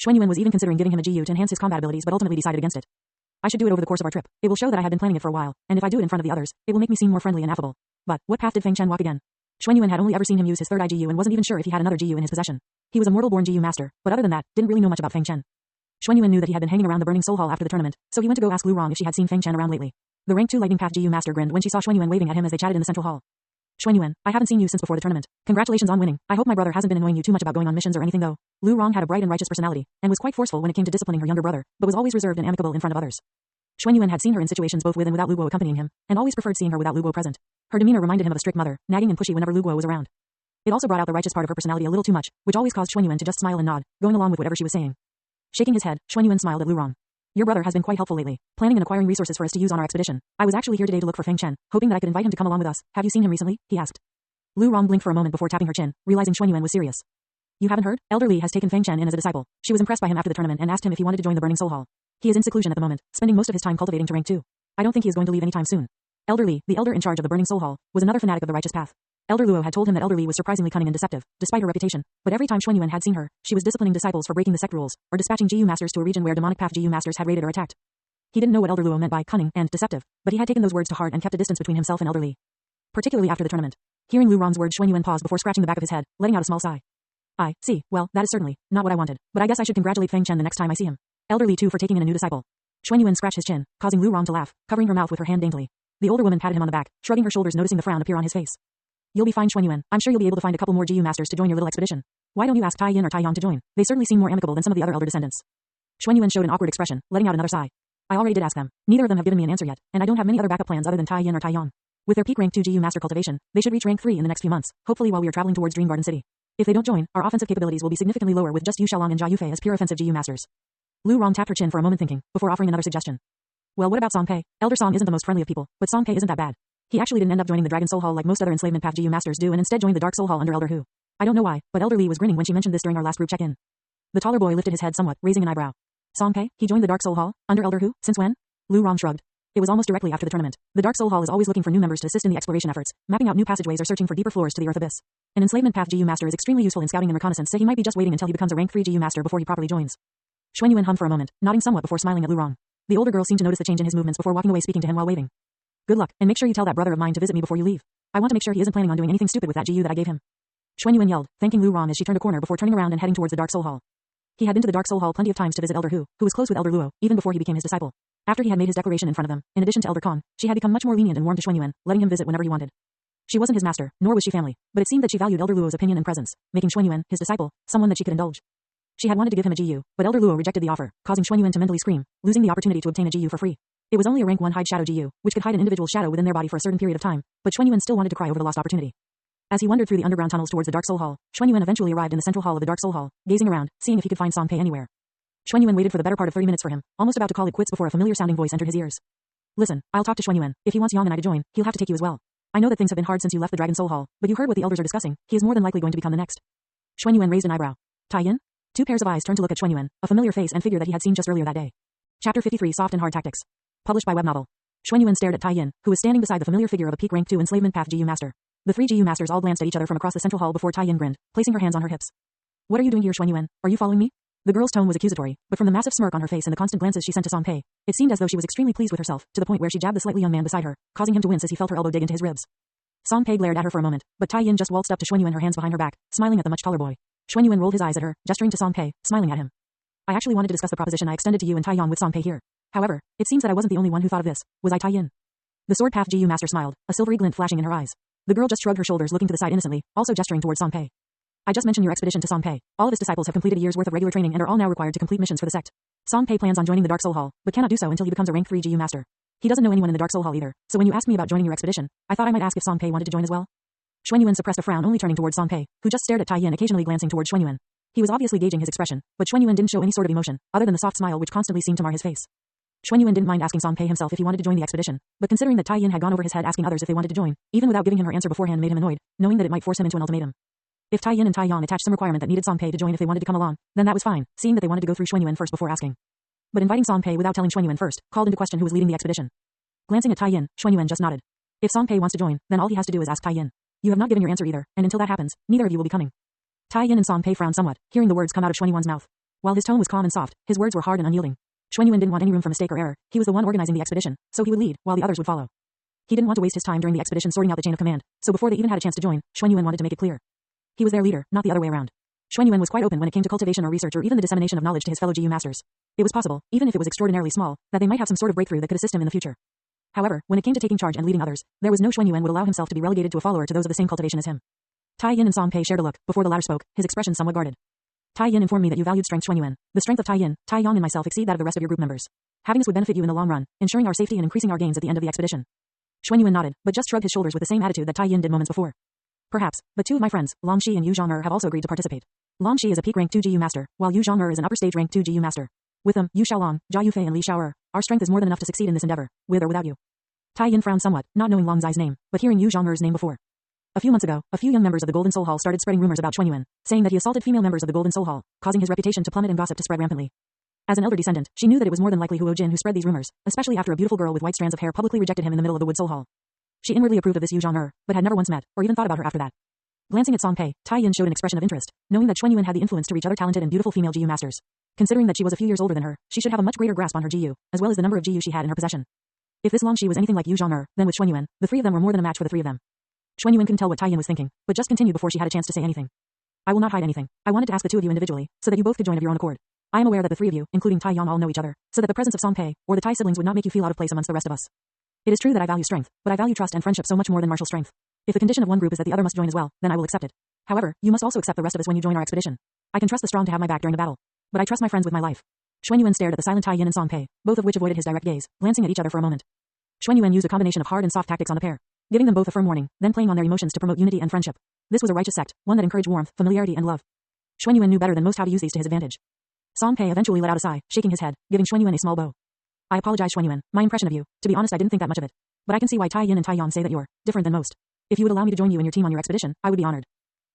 Xuanyuan was even considering giving him a GU to enhance his combat abilities but ultimately decided against it. I should do it over the course of our trip. It will show that I had been planning it for a while, and if I do it in front of the others, it will make me seem more friendly and affable. But what path did Feng Chen walk again? Xuan Yuan had only ever seen him use his third eye GU and wasn't even sure if he had another GU in his possession. He was a mortal-born GU master, but other than that, didn't really know much about Feng Chen. Xuan Yuan knew that he had been hanging around the Burning Soul Hall after the tournament, so he went to go ask Lu Rong if she had seen Feng Chen around lately. The rank 2 Lightning Path GU master grinned when she saw Xuan Yuan waving at him as they chatted in the central hall. Xuan Yuan, I haven't seen you since before the tournament. Congratulations on winning. I hope my brother hasn't been annoying you too much about going on missions or anything though. Lu Rong had a bright and righteous personality, and was quite forceful when it came to disciplining her younger brother, but was always reserved and amicable in front of others. Xuan Yuan had seen her in situations both with and without Lu Guo accompanying him, and always preferred seeing her without Lu Guo present. Her demeanor reminded him of a strict mother, nagging and pushy whenever Lu Guo was around. It also brought out the righteous part of her personality a little too much, which always caused Xuan Yuan to just smile and nod, going along with whatever she was saying. Shaking his head, Xuan Yuan smiled at Lu Rong. Your brother has been quite helpful lately, planning and acquiring resources for us to use on our expedition. I was actually here today to look for Feng Chen, hoping that I could invite him to come along with us. Have you seen him recently? He asked. Lu Rong blinked for a moment before tapping her chin, realizing Xuan Yuan was serious. You haven't heard? Elder Li has taken Feng Chen in as a disciple. She was impressed by him after the tournament and asked him if he wanted to join the Burning Soul Hall. He is in seclusion at the moment, spending most of his time cultivating to rank 2. I don't think he is going to leave anytime soon. Elder Li, the elder in charge of the Burning Soul Hall, was another fanatic of the righteous path. Elder Luo had told him that Elder Li was surprisingly cunning and deceptive, despite her reputation, but every time Xuan Yuan had seen her, she was disciplining disciples for breaking the sect rules, or dispatching GU masters to a region where demonic path GU masters had raided or attacked. He didn't know what Elder Luo meant by cunning and deceptive, but he had taken those words to heart and kept a distance between himself and Elder Li. Particularly after the tournament. Hearing Lu Rong's words, Xuan Yuan paused before scratching the back of his head, letting out a small sigh. I see, well, that is certainly not what I wanted, but I guess I should congratulate Feng Chen the next time I see him. Elder Li too for taking in a new disciple. Xuan Yuan scratched his chin, causing Lu Rong to laugh, covering her mouth with her hand daintily. The older woman patted him on the back, shrugging her shoulders, noticing the frown appear on his face. You'll be fine, Xuan Yuan. I'm sure you'll be able to find a couple more GU masters to join your little expedition. Why don't you ask Tai Yin or Tai Yang to join? They certainly seem more amicable than some of the other elder descendants. Xuan Yuan showed an awkward expression, letting out another sigh. I already did ask them. Neither of them have given me an answer yet, and I don't have many other backup plans other than Tai Yin or Tai Yang. With their peak rank 2 GU master cultivation, they should reach rank 3 in the next few months, hopefully while we are traveling towards Dream Garden City. If they don't join, our offensive capabilities will be significantly lower with just Yu Xiaolong and Jia Yufei as pure offensive GU masters. Lu Rong tapped her chin for a moment thinking, before offering another suggestion. Well, what about Song Pei? Elder Song isn't the most friendly of people, but Song Pei isn't that bad. He actually didn't end up joining the Dragon Soul Hall like most other enslavement path GU masters do and instead joined the Dark Soul Hall under Elder Hu. I don't know why, but Elder Li was grinning when she mentioned this during our last group check-in. The taller boy lifted his head somewhat, raising an eyebrow. Song Pei, he joined the Dark Soul Hall, under Elder Hu, since when? Lu Rong shrugged. It was almost directly after the tournament. The Dark Soul Hall is always looking for new members to assist in the exploration efforts, mapping out new passageways or searching for deeper floors to the Earth Abyss. An enslavement path GU master is extremely useful in scouting and reconnaissance, so he might be just waiting until he becomes a rank 3 GU master before he properly joins. Xuan Yuan hummed for a moment, nodding somewhat before smiling at Lu Rong. The older girl seemed to notice the change in his movements before walking away, speaking to him while waving. Good luck, and make sure you tell that brother of mine to visit me before you leave. I want to make sure he isn't planning on doing anything stupid with that GU that I gave him. Xuan Yuan yelled, thanking Lu Rong as she turned a corner before turning around and heading towards the Dark Soul Hall. He had been to the Dark Soul Hall plenty of times to visit Elder Hu, who was close with Elder Luo, even before he became his disciple. After he had made his declaration in front of them, in addition to Elder Kong, she had become much more lenient and warm to Xuan Yuan, letting him visit whenever he wanted. She wasn't his master, nor was she family, but it seemed that she valued Elder Luo's opinion and presence, making Xuan Yuan, his disciple, someone that she could indulge. She had wanted to give him a GU, but Elder Luo rejected the offer, causing Xuan Yuan to mentally scream, losing the opportunity to obtain a GU for free. It was only a rank 1 hide shadow GU, which could hide an individual's shadow within their body for a certain period of time, but Xuan Yuan still wanted to cry over the lost opportunity. As he wandered through the underground tunnels towards the Dark Soul Hall, Xuan Yuan eventually arrived in the central hall of the Dark Soul Hall, gazing around, seeing if he could find Song Pei anywhere. Xuan Yuan waited for the better part of 30 minutes for him, almost about to call it quits before a familiar-sounding voice entered his ears. Listen, I'll talk to Xuan Yuan. If he wants Yang and I to join, he'll have to take you as well. I know that things have been hard since you left the Dragon Soul Hall, but you heard what the elders are discussing. He is more than likely going to become the next. Xuan Yuan raised an eyebrow. Tai Yin? Two pairs of eyes turned to look at Xuan Yuan, a familiar face and figure that he had seen just earlier that day. Chapter 53 Soft and Hard Tactics. Published by Web Novel. Xuan Yuan stared at Tai Yin, who was standing beside the familiar figure of a peak rank 2 enslavement path GU master. The 3 GU masters all glanced at each other from across the central hall before Tai Yin grinned, placing her hands on her hips. What are you doing here, Xuan Yuan? Are you following me? The girl's tone was accusatory, but from the massive smirk on her face and the constant glances she sent to Song Pei, it seemed as though she was extremely pleased with herself, to the point where she jabbed the slightly young man beside her, causing him to wince as he felt her elbow dig into his ribs. Song Pei glared at her for a moment, but Tai Yin just waltzed up to Xuan Yuan, her hands behind her back, smiling at the much taller boy. Xuan Yuan rolled his eyes at her, gesturing to Song Pei, smiling at him. I actually wanted to discuss the proposition I extended to you and Tai Yang with Song Pei here. However, it seems that I wasn't the only one who thought of this. Was I Tai Yin? The sword path GU master smiled, a silvery glint flashing in her eyes. The girl just shrugged her shoulders, looking to the side innocently, also gesturing towards Song Pei. I just mentioned your expedition to Song Pei. All of his disciples have completed a year's worth of regular training and are all now required to complete missions for the sect. Song Pei plans on joining the Dark Soul Hall, but cannot do so until he becomes a rank 3 GU master. He doesn't know anyone in the Dark Soul Hall either, so when you asked me about joining your expedition, I thought I might ask if Song Pei wanted to join as well. Xuan Yuan suppressed a frown, only turning towards Song Pei, who just stared at Tai Yin, occasionally glancing towards Xuan Yuan. He was obviously gauging his expression, but Xuan Yuan didn't show any sort of emotion, other than the soft smile which constantly seemed to mar his face. Xuan Yuan didn't mind asking Song Pei himself if he wanted to join the expedition, but considering that Tai Yin had gone over his head asking others if they wanted to join, even without giving him her answer beforehand made him annoyed, knowing that it might force him into an ultimatum. If Tai Yin and Tai Yang attached some requirement that needed Song Pei to join if they wanted to come along, then that was fine, seeing that they wanted to go through Xuan Yuan first before asking. But inviting Song Pei without telling Xuan Yuan first, called into question who was leading the expedition. Glancing at Tai Yin, Xuan Yuan just nodded. If Song Pei wants to join, then all he has to do is ask Tai Yin. You have not given your answer either, and until that happens, neither of you will be coming. Tai Yin and Song Pei frowned somewhat, hearing the words come out of Xuan Yuan's mouth. While his tone was calm and soft, his words were hard and unyielding. Xuan Yuan didn't want any room for mistake or error. He was the one organizing the expedition, so he would lead, while the others would follow. He didn't want to waste his time during the expedition sorting out the chain of command, so before they even had a chance to join, Xuan Yuan wanted to make it clear. He was their leader, not the other way around. Xuan Yuan was quite open when it came to cultivation or research or even the dissemination of knowledge to his fellow GU masters. It was possible, even if it was extraordinarily small, that they might have some sort of breakthrough that could assist him in the future. However, when it came to taking charge and leading others, there was no Xuan Yuan would allow himself to be relegated to a follower to those of the same cultivation as him. Tai Yin and Song Pei shared a look. Before the latter spoke, his expression somewhat guarded. Tai Yin informed me that you valued strength, Xuan Yuan. The strength of Tai Yin, Tai Yang and myself exceed that of the rest of your group members. Having this would benefit you in the long run, ensuring our safety and increasing our gains at the end of the expedition. Xuan Yuan nodded, but just shrugged his shoulders with the same attitude that Tai Yin did moments before. Perhaps, but two of my friends, Long Shi and Yu Zhong'er, have also agreed to participate. Long Shi is a peak rank 2 GU master, while Yu Zhong'er is an upper stage rank 2 GU master. With them, Yu Xiaolong, Jia Yufei and Li Xiao'er, our strength is more than enough to succeed in this endeavor, with or without you. Tai Yin frowned somewhat, not knowing Long Zai's name, but hearing Yu Zhong'er's name before. A few months ago, a few young members of the Golden Soul Hall started spreading rumors about Xuan Yuan, saying that he assaulted female members of the Golden Soul Hall, causing his reputation to plummet and gossip to spread rampantly. As an elder descendant, she knew that it was more than likely Huo Jin who spread these rumors, especially after a beautiful girl with white strands of hair publicly rejected him in the middle of the Wood Soul Hall. She inwardly approved of this Yu Zhong'er, but had never once met, or even thought about her after that. Glancing at Song Pei, Tai Yin showed an expression of interest, knowing that Xuan Yuan had the influence to reach other talented and beautiful female GU masters. Considering that she was a few years older than her, she should have a much greater grasp on her GU, as well as the number of GU she had in her possession. If this Long Shi was anything like Yu Zhong'er, then with Xuan Yuan, the three of them were more than a match for the three of them. Xuan Yuan couldn't tell what Tai Yin was thinking, but just continued before she had a chance to say anything. I will not hide anything. I wanted to ask the two of you individually, so that you both could join of your own accord. I am aware that the three of you, including Tai Yang, all know each other, so that the presence of Song Pei, or the Tai siblings would not make you feel out of place amongst the rest of us. It is true that I value strength, but I value trust and friendship so much more than martial strength. If the condition of one group is that the other must join as well, then I will accept it. However, you must also accept the rest of us when you join our expedition. I can trust the strong to have my back during the battle, but I trust my friends with my life. Xuan Yuan stared at the silent Tai Yin and Song Pei, both of which avoided his direct gaze, glancing at each other for a moment. Xuan Yuan used a combination of hard and soft tactics on the pair, giving them both a firm warning, then playing on their emotions to promote unity and friendship. This was a righteous sect, one that encouraged warmth, familiarity and love. Xuan Yuan knew better than most how to use these to his advantage. Song Pei eventually let out a sigh, shaking his head, giving Xuan Yuan a small bow. I apologize, Xuan Yuan. My impression of you, to be honest, I didn't think that much of it. But I can see why Tai Yin and Tai Yang say that you're different than most. If you would allow me to join you and your team on your expedition, I would be honored.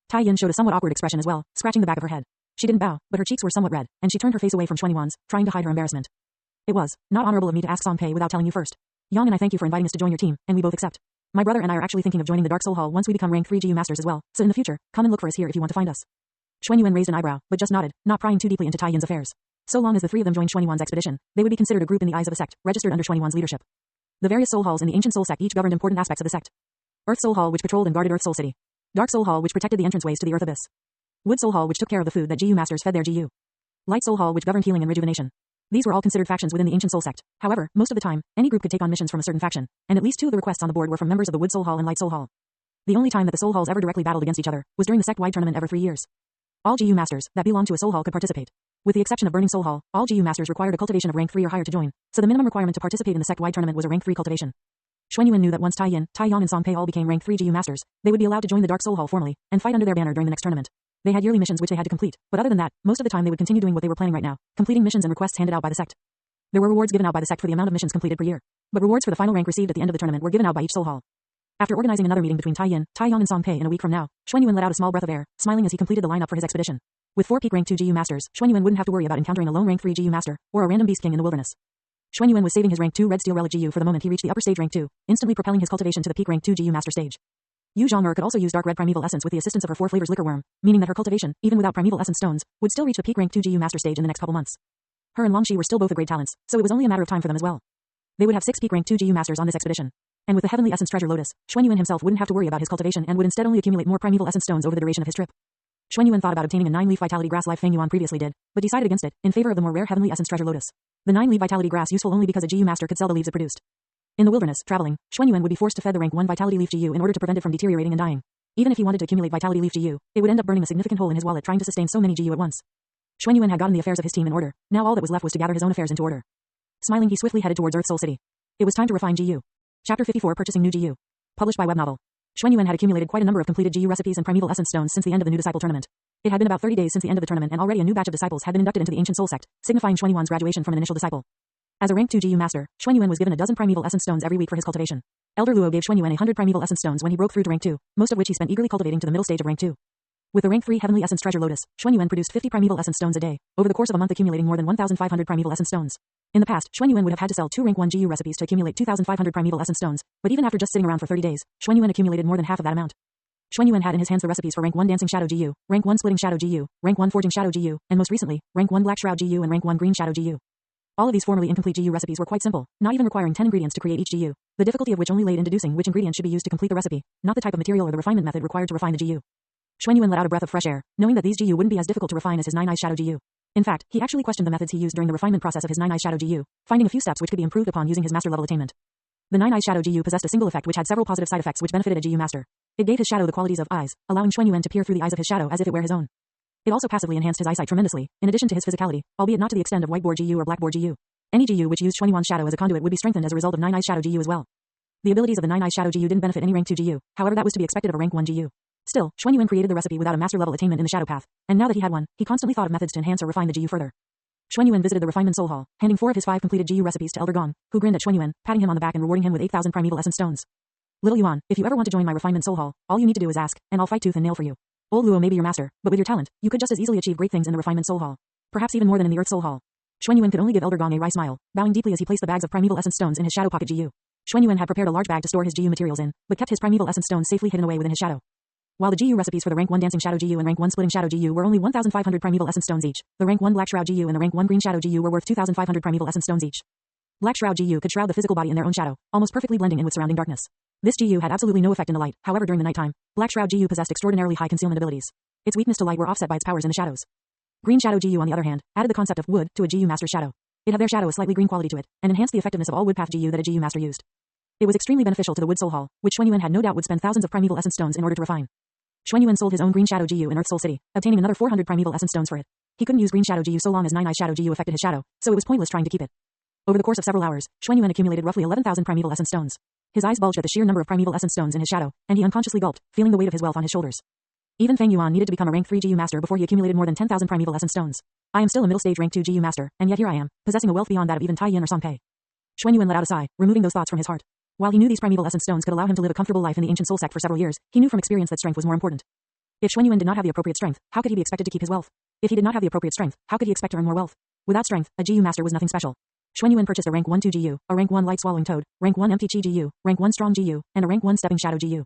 Tai Yin showed a somewhat awkward expression as well, scratching the back of her head. She didn't bow, but her cheeks were somewhat red, and she turned her face away from Xuan Yuan's, trying to hide her embarrassment. It was not honorable of me to ask Song Pei without telling you first. Yang and I thank you for inviting us to join your team, and we both accept. My brother and I are actually thinking of joining the Dark Soul Hall once we become rank 3 GU masters as well, so in the future, come and look for us here if you want to find us. Xuan Yuan raised an eyebrow, but just nodded, not prying too deeply into Tai Yin's affairs. So long as the three of them joined Xuan Yuan's expedition, they would be considered a group in the eyes of a sect, registered under Xuan Yuan's leadership. The various soul halls in the ancient soul sect each governed important aspects of the sect. Earth Soul Hall, which patrolled and guarded Earth Soul City. Dark Soul Hall, which protected the entranceways to the Earth Abyss. Wood Soul Hall, which took care of the food that GU masters fed their GU. Light Soul Hall, which governed healing and rejuvenation. These were all considered factions within the ancient soul sect. However, most of the time, any group could take on missions from a certain faction, and at least two of the requests on the board were from members of the Wood Soul Hall and Light Soul Hall. The only time that the Soul Halls ever directly battled against each other was during the sect-wide tournament every 3 years. All GU masters that belonged to a Soul Hall could participate. With the exception of Burning Soul Hall, all GU masters required a cultivation of rank 3 or higher to join, so the minimum requirement to participate in the sect-wide tournament was a rank 3 cultivation. Xuan Yuan knew that once Tai Yin, Tai Yang and Song Pei all became rank 3 GU masters, they would be allowed to join the Dark Soul Hall formally, and fight under their banner during the next tournament. They had yearly missions which they had to complete, but other than that, most of the time they would continue doing what they were planning right now, completing missions and requests handed out by the sect. There were rewards given out by the sect for the amount of missions completed per year, but rewards for the final rank received at the end of the tournament were given out by each Soul Hall. After organizing another meeting between Tai Yin, Tai Yang and Song Pei in a week from now, Xuan Yuan let out a small breath of air, smiling as he completed the lineup for his expedition. With 4 peak rank 2 GU masters, Xuan Yuan wouldn't have to worry about encountering a lone rank 3 GU master, or a random beast king in the wilderness. Xuan Yuan was saving his rank 2 red steel relic GU for the moment he reached the upper stage rank 2, instantly propelling his cultivation to the peak rank 2 GU master stage. Yu Zhong'er could also use dark red primeval essence with the assistance of her 4 flavors liquor worm, meaning that her cultivation, even without primeval essence stones, would still reach the peak rank 2 GU master stage in the next couple months. Her and Long Shi were still both great talents, so it was only a matter of time for them as well. They would have 6 peak rank 2 GU masters on this expedition. And with the heavenly essence treasure lotus, Xuan Yuan himself wouldn't have to worry about his cultivation and would instead only accumulate more primeval essence stones over the duration of his trip. Xuan Yuan thought about obtaining a 9-leaf vitality grass like Feng Yuan previously did, but decided against it, in favor of the more rare heavenly essence treasure lotus. The 9-leaf vitality grass useful only because a GU master could sell the leaves it produced. In the wilderness, traveling, Xuan Yuan would be forced to fed the rank 1 vitality leaf GU in order to prevent it from deteriorating and dying. Even if he wanted to accumulate vitality leaf GU, it would end up burning a significant hole in his wallet trying to sustain so many GU at once. Xuan Yuan had gotten the affairs of his team in order, now all that was left was to gather his own affairs into order. Smiling, he swiftly headed towards Earth Soul City. It was time to refine GU. Chapter 54, Purchasing New GU. Published by web novel. Xuan Yuan had accumulated quite a number of completed GU recipes and primeval essence stones since the end of the new disciple tournament. It had been about 30 days since the end of the tournament and already a new batch of disciples had been inducted into the ancient soul sect, signifying Xuan Yuan's graduation from an initial disciple. As a rank 2 GU master, Xuan Yuan was given a dozen primeval essence stones every week for his cultivation. Elder Luo gave Xuan Yuan 100 primeval essence stones when he broke through to rank 2, most of which he spent eagerly cultivating to the middle stage of rank 2. With the rank 3 heavenly essence treasure lotus, Xuan Yuan produced 50 primeval essence stones a day, over the course of a month accumulating more than 1,500 primeval essence stones. In the past, Xuan Yuan would have had to sell 2 rank 1 GU recipes to accumulate 2,500 primeval essence stones, but even after just sitting around for 30 days, Xuan Yuan accumulated more than half of that amount. Xuan Yuan had in his hands the recipes for rank 1 Dancing Shadow GU, rank 1 Splitting Shadow GU, rank 1 Forging Shadow GU, and most recently, rank 1 Black Shroud GU and rank 1 Green Shadow GU. All of these formerly incomplete GU recipes were quite simple, not even requiring 10 ingredients to create each GU, the difficulty of which only laid in deducing which ingredients should be used to complete the recipe, not the type of material or the refinement method required to refine the GU. Xuanyuan let out a breath of fresh air, knowing that these GU wouldn't be as difficult to refine as his 9 Eyes Shadow GU. In fact, he actually questioned the methods he used during the refinement process of his 9 Eyes Shadow GU, finding a few steps which could be improved upon using his master level attainment. The 9 Eyes Shadow GU possessed a single effect which had several positive side effects which benefited a GU master. It gave his shadow the qualities of eyes, allowing Xuanyuan to peer through the eyes of his shadow as if it were his own. It also passively enhanced his eyesight tremendously, in addition to his physicality, albeit not to the extent of whiteboard GU or blackboard GU. Any GU which used Xuanyuan's shadow as a conduit would be strengthened as a result of 9 Eyes Shadow GU as well. The abilities of the 9 Eyes Shadow GU didn't benefit any rank 2 GU, however that was to be expected of a rank 1 GU. Still, Xuanyuan created the recipe without a master level attainment in the shadow path, and now that he had one, he constantly thought of methods to enhance or refine the GU further. Xuanyuan visited the refinement soul hall, handing 4 of his 5 completed GU recipes to Elder Gong, who grinned at Xuanyuan, patting him on the back and rewarding him with 8,000 primeval essence stones. Little Yuan, if you ever want to join my refinement soul hall, all you need to do is ask, and I'll fight tooth and nail for you. Old Luo may be your master, but with your talent, you could just as easily achieve great things in the refinement soul hall. Perhaps even more than in the earth soul hall. Xuanyuan could only give Elder Gong a wry smile, bowing deeply as he placed the bags of primeval essence stones in his shadow pocket GU. Xuanyuan had prepared a large bag to store his GU materials in, but kept his primeval essence stones safely hidden away within his shadow. While the GU recipes for the rank 1 dancing shadow GU and rank 1 splitting shadow GU were only 1,500 primeval essence stones each, the rank 1 black shroud GU and the rank 1 green shadow GU were worth 2,500 primeval essence stones each. Black shroud GU could shroud the physical body in their own shadow, almost perfectly blending in with surrounding darkness. This GU had absolutely no effect in the light, however during the nighttime, black shroud GU possessed extraordinarily high concealment abilities. Its weakness to light were offset by its powers in the shadows. Green shadow GU on the other hand, added the concept of wood to a GU master's shadow. It had their shadow a slightly green quality to it, and enhanced the effectiveness of all wood path GU that a GU master used. It was extremely beneficial to the wood soul hall, which Xuanyuan had no doubt would spend thousands of primeval essence stones in order to refine. Xuanyuan sold his own green shadow GU in Earth Soul City, obtaining another 400 primeval essence stones for it. He couldn't use green shadow GU so long as 9 Eyes Shadow GU affected his shadow, so it was pointless trying to keep it. Over the course of several hours, Xuanyuan accumulated roughly 11,000 primeval essence stones. His eyes bulged at the sheer number of primeval essence stones in his shadow, and he unconsciously gulped, feeling the weight of his wealth on his shoulders. Even Feng Yuan needed to become a rank 3 GU master before he accumulated more than 10,000 primeval essence stones. I am still a middle stage rank 2 GU master, and yet here I am, possessing a wealth beyond that of even Tai Yin or Song Pei. Xuanyuan let out a sigh, removing those thoughts from his heart. While he knew these primeval essence stones could allow him to live a comfortable life in the ancient soul sect for several years, he knew from experience that strength was more important. If Xuanyuan did not have the appropriate strength, how could he be expected to keep his wealth? If he did not have the appropriate strength, how could he expect to earn more wealth? Without strength, a GU master was nothing special. Xuanyuan purchased a rank 1 2 GU, a rank 1 light swallowing toad, rank 1 empty chi GU, rank 1 strong GU, and a rank 1 stepping shadow GU.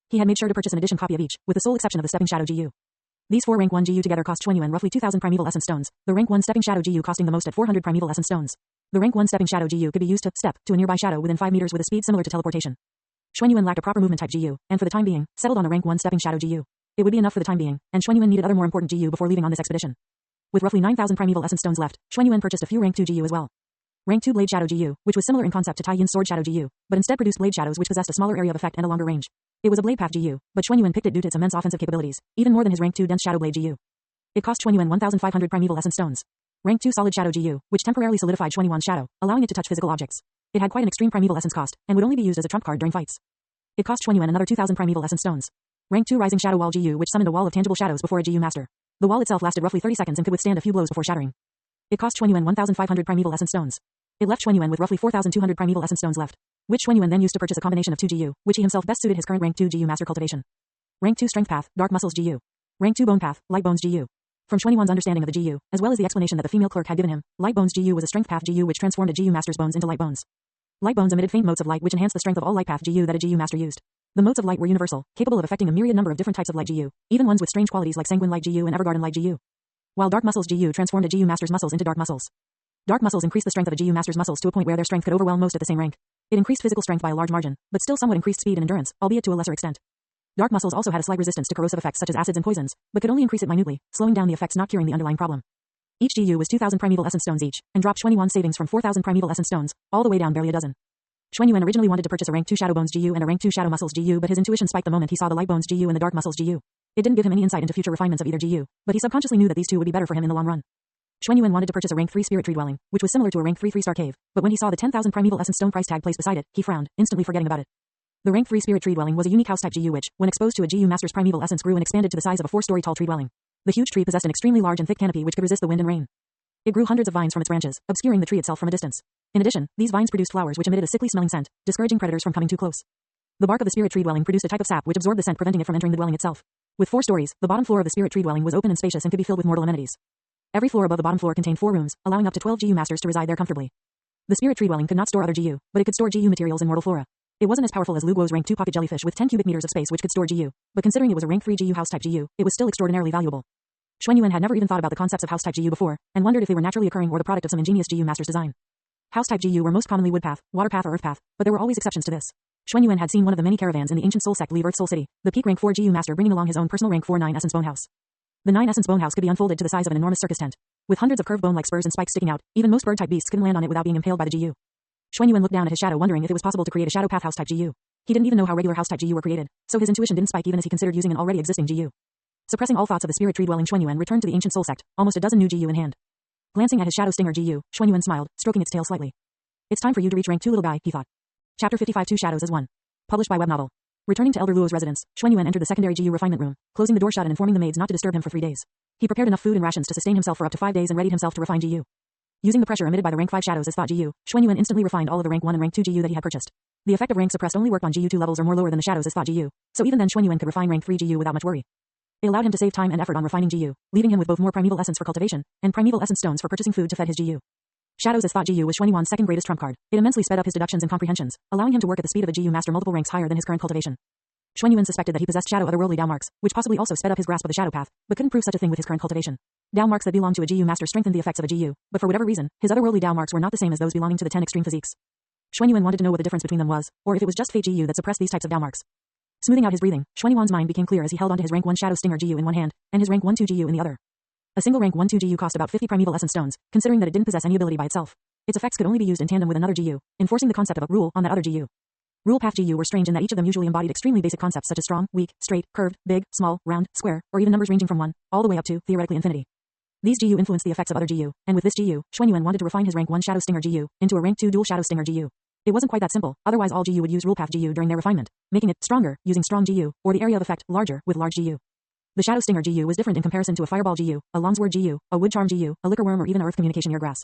He had made sure to purchase an edition copy of each, with the sole exception of the stepping shadow GU. These 4 rank 1 GU together cost Xuanyuan roughly 2,000 primeval essence stones, the rank 1 stepping shadow GU costing the most at 400 primeval essence stones. The rank 1 stepping shadow GU could be used to step to a nearby shadow within 5 meters with a speed similar to teleportation. Xuanyuan lacked a proper movement type GU, and for the time being, settled on a rank 1 stepping shadow GU. It would be enough for the time being, and Xuanyuan needed other more important GU before leaving on this expedition. With roughly 9,000 primeval essence stones left, Xuanyuan purchased a few rank 2 GU as well. Rank 2 blade shadow GU, which was similar in concept to Tai Yin's sword shadow GU, but instead produced blade shadows which possessed a smaller area of effect and a longer range. It was a blade path GU, but Xuanyuan picked it due to its immense offensive capabilities, even more than his rank 2 dense shadow blade GU. It cost Xuanyuan 1,500 primeval essence stones. Rank 2 solid shadow GU, which temporarily solidified Xuanyuan's shadow, allowing it to touch physical objects. It had quite an extreme primeval essence cost, and would only be used as a trump card during fights. It cost Xuanyuan another 2,000 primeval essence stones. Rank 2 rising shadow wall GU, which summoned a wall of tangible shadows before a GU master. The wall itself lasted roughly 30 seconds and could withstand a few blows before shattering. It cost Xuanyuan 1,500 primeval essence stones. It left Xuanyuan with roughly 4,200 primeval essence stones left, which Xuanyuan then used to purchase a combination of 2 GU, which he himself best suited his current rank 2 GU master cultivation. Rank 2 strength path, dark muscles GU. Rank 2 bone path, light bones GU. From Xuanyuan's understanding of the GU, as well as the explanation that the female clerk had given him, light bones GU was a strength path GU which transformed a GU master's bones into light bones. Light bones emitted faint motes of light which enhanced the strength of all light path GU that a GU master used. The motes of light were universal, capable of affecting a myriad number of different types of light GU, even ones with strange qualities like sanguine light GU and Evergarden light GU. While dark muscles GU transformed a GU master's muscles into dark muscles. Dark muscles increased the strength of a GU master's muscles to a point where their strength could overwhelm most at the same rank. It increased physical strength by a large margin, but still somewhat increased speed and endurance, albeit to a lesser extent. Dark muscles also had a slight resistance to corrosive effects such as acids and poisons, but could only increase it minutely, slowing down the effects not curing the underlying problem. Each GU was 2,000 primeval essence stones each, and dropped Xuanyuan's savings from 4,000 primeval essence stones, all the way down barely a dozen. Xuanyuan originally wanted to purchase a rank 2 shadow bones GU and a rank 2 shadow muscles GU, but his intuition spiked the moment he saw the light bones GU and the dark muscles GU. It didn't give him any insight into future refinements of either GU, but he subconsciously knew that these two would be better for him in the long run. Xuanyuan wanted to purchase a rank 3 spirit tree dwelling, which was similar to a rank 3 3-star cave, but when he saw the 10,000 primeval essence stone price tag placed beside it, he frowned, instantly forgetting about it. The rank 3 spirit tree dwelling was a unique house type GU which, when exposed to a GU master's primeval essence, grew and expanded to the size of a 4-story tall tree dwelling. The huge tree possessed an extremely large and thick canopy which could resist the wind and rain. It grew hundreds of vines from its branches, obscuring the tree itself from a distance. In addition, these vines produced flowers which emitted a sickly smelling scent, discouraging predators from coming too close. The bark of the spirit tree dwelling produced a type of sap which absorbed the scent, preventing it from entering the dwelling itself. With 4 stories, the bottom floor of the spirit tree dwelling was open and spacious and could be filled with mortal amenities. Every floor above the bottom floor contained 4 rooms, allowing up to 12 GU masters to reside there comfortably. The spirit tree dwelling could not store other GU, but it could store GU materials and mortal flora. It wasn't as powerful as Lu Guo's rank 2 pocket jellyfish with 10 cubic meters of space which could store GU, but considering it was a rank 3 GU house type GU, it was still extraordinarily valuable. Xuanyuan had never even thought about the concepts of house-type GU before, and wondered if they were naturally occurring or the product of some ingenious GU master's design. House-type GU were most commonly wood path, water path or earth path, but there were always exceptions to this. Xuanyuan had seen one of the many caravans in the ancient soul sect leave Earth Soul City, the peak rank 4 GU master bringing along his own personal rank 4 9 essence bone house. The 9 essence bone house could be unfolded to the size of an enormous circus tent. With hundreds of curved bone-like spurs and spikes sticking out, even most bird-type beasts couldn't land on it without being impaled by the GU. Xuanyuan looked down at his shadow wondering if it was possible to create a shadow path house-type GU. He didn't even know how regular house-type GU were created, so his intuition didn't spike even as he considered using an already existing GU. Suppressing all thoughts of the spirit tree-dwelling Xuanyuan returned to the ancient soul sect, almost a dozen new GU in hand. Glancing at his shadow stinger GU, Xuanyuan smiled, stroking its tail slightly. It's time for you to reach rank 2 little guy, he thought. Chapter 55 Two Shadows as One. Published by Web Novel. Returning to Elder Luo's residence, Xuanyuan entered the secondary GU refinement room, closing the door shut and informing the maids not to disturb him for 3 days. He prepared enough food and rations to sustain himself for up to 5 days and readied himself to refine GU. Using the pressure emitted by the rank 5 shadows as thought GU, Xuanyuan instantly refined all of the rank 1 and rank 2 GU that he had purchased. The effect of rank suppressed only worked on GU 2 levels or more lower than the shadows as thought GU, so even then Xuanyuan could refine rank 3 GU without much worry. It allowed him to save time and effort on refining GU, leaving him with both more primeval essence for cultivation and primeval essence stones for purchasing food to feed his GU. Shadows as thought GU was Xuanyuan's second greatest trump card. It immensely sped up his deductions and comprehensions, allowing him to work at the speed of a GU master multiple ranks higher than his current cultivation. Xuanyuan suspected that he possessed shadow otherworldly Dao marks, which possibly also sped up his grasp of the shadow path, but couldn't prove such a thing with his current cultivation. Dao marks that belong to a GU master strengthened the effects of a GU, but for whatever reason, his otherworldly Dao marks were not the same as those belonging to the 10 extreme physiques. Xuanyuan wanted to know what the difference between them was, or if it was just fate GU that suppressed these types of Dao marks. Smoothing out his breathing, Xuanyuan's mind became clear as he held onto his rank 1 shadow stinger GU in one hand, and his rank 1-2 GU in the other. A single rank 1-2 GU cost about 50 primeval essence stones, considering that it didn't possess any ability by itself. Its effects could only be used in tandem with another GU, enforcing the concept of a rule on that other GU. Rule path GU were strange in that each of them usually embodied extremely basic concepts such as strong, weak, straight, curved, big, small, round, square, or even numbers ranging from 1, all the way up to, theoretically, infinity. These GU influenced the effects of other GU, and with this GU, Xuanyuan wanted to refine his rank 1 shadow stinger GU into a rank 2 dual shadow stinger GU. It wasn't quite that simple, otherwise all GU would use rule path GU during their refinement, making it stronger, using strong GU, or the area of effect larger, with large GU. The shadow stinger GU was different in comparison to a fireball GU, a longsword GU, a wood charm GU, a liquor worm or even a earth communication eargrass.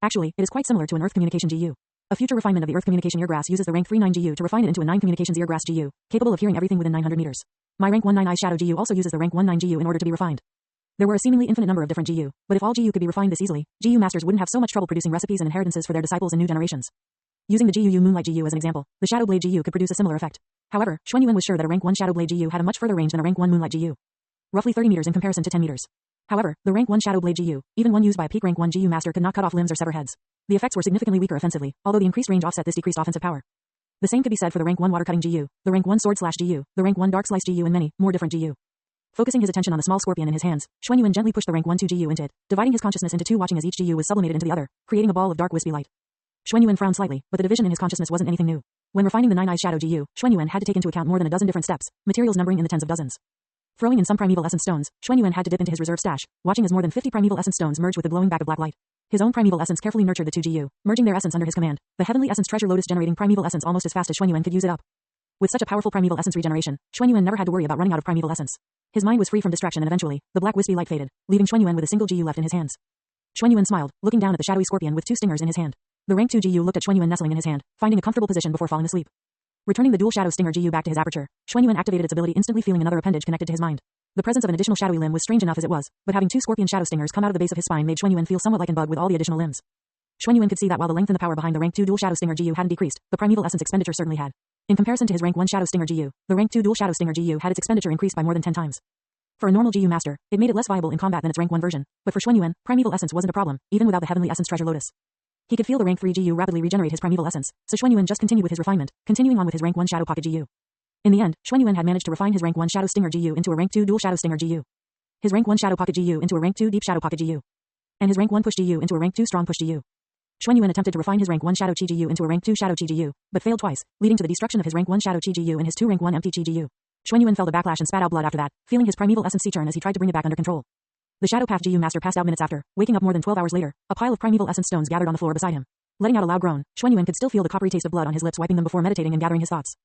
Actually, it is quite similar to an earth communication GU. A future refinement of the earth communication eargrass uses the rank 3-9 GU to refine it into a 9 communications eargrass GU, capable of hearing everything within 900 meters. My rank 1-9 eye shadow GU also uses the rank 1-9 GU in order to be refined. There were a seemingly infinite number of different GU, but if all GU could be refined this easily, GU masters wouldn't have so much trouble producing recipes and inheritances for their disciples in new generations. Using the GU Moonlight GU as an example, the Shadow Blade GU could produce a similar effect. However, Xuanyuan was sure that a rank 1 Shadow Blade GU had a much further range than a rank 1 Moonlight GU. Roughly 30 meters in comparison to 10 meters. However, the rank 1 Shadow Blade GU, even one used by a peak rank 1 GU master, could not cut off limbs or sever heads. The effects were significantly weaker offensively, although the increased range offset this decreased offensive power. The same could be said for the rank 1 Water Cutting GU, the rank 1 Sword Slash GU, the rank 1 Dark Slice GU and many more different GU. Focusing his attention on the small scorpion in his hands, Xuanyuan gently pushed the rank 1-2 GU into it, dividing his consciousness into 2, watching as each GU was sublimated into the other, creating a ball of dark wispy light. Xuanyuan frowned slightly, but the division in his consciousness wasn't anything new. When refining the 9-eyed shadow GU, Xuanyuan had to take into account more than a dozen different steps, materials numbering in the tens of dozens. Throwing in some primeval essence stones, Xuanyuan had to dip into his reserve stash, watching as more than 50 primeval essence stones merged with the glowing back of black light. His own primeval essence carefully nurtured the 2 GU, merging their essence under his command. The heavenly essence treasure lotus generating primeval essence almost as fast as Xuanyuan could use it up. With such a powerful primeval essence regeneration, Xuanyuan never had to worry about running out of primeval essence. His mind was free from distraction and eventually, the black wispy light faded, leaving Xuanyuan with a single GU left in his hands. Xuanyuan smiled, looking down at the shadowy scorpion with 2 stingers in his hand. The rank 2 GU looked at Xuanyuan nestling in his hand, finding a comfortable position before falling asleep. Returning the dual shadow stinger GU back to his aperture, Xuanyuan activated its ability, instantly feeling another appendage connected to his mind. The presence of an additional shadowy limb was strange enough as it was, but having 2 scorpion shadow stingers come out of the base of his spine made Xuanyuan feel somewhat like an bug with all the additional limbs. Xuanyuan could see that while the length and the power behind the rank 2 dual shadow stinger GU hadn't decreased, the primeval essence expenditure certainly had. In comparison to his rank 1 shadow stinger GU, the rank 2 dual shadow stinger GU had its expenditure increased by more than 10 times. For a normal GU master, it made it less viable in combat than its rank 1 version, but for Xuanyuan, primeval essence wasn't a problem, even without the heavenly essence treasure lotus. He could feel the rank 3 GU rapidly regenerate his primeval essence, so Xuanyuan just continued with his refinement, continuing on with his rank 1 shadow pocket GU. In the end, Xuanyuan had managed to refine his rank 1 shadow stinger GU into a rank 2 dual shadow stinger GU. His rank 1 shadow pocket GU into a rank 2 deep shadow pocket GU. And his rank 1 push GU into a rank 2 strong push GU. Xuanyuan attempted to refine his rank 1 shadow chi GU into a rank 2 shadow chi GU, but failed twice, leading to the destruction of his rank 1 shadow chi GU and his 2 rank 1 empty chi GU. Xuanyuan felt a backlash and spat out blood after that, feeling his primeval essence turn as he tried to bring it back under control. The shadow path GU master passed out minutes after, waking up more than 12 hours later, a pile of primeval essence stones gathered on the floor beside him. Letting out a loud groan, Xuanyuan could still feel the coppery taste of blood on his lips, wiping them before meditating and gathering his thoughts.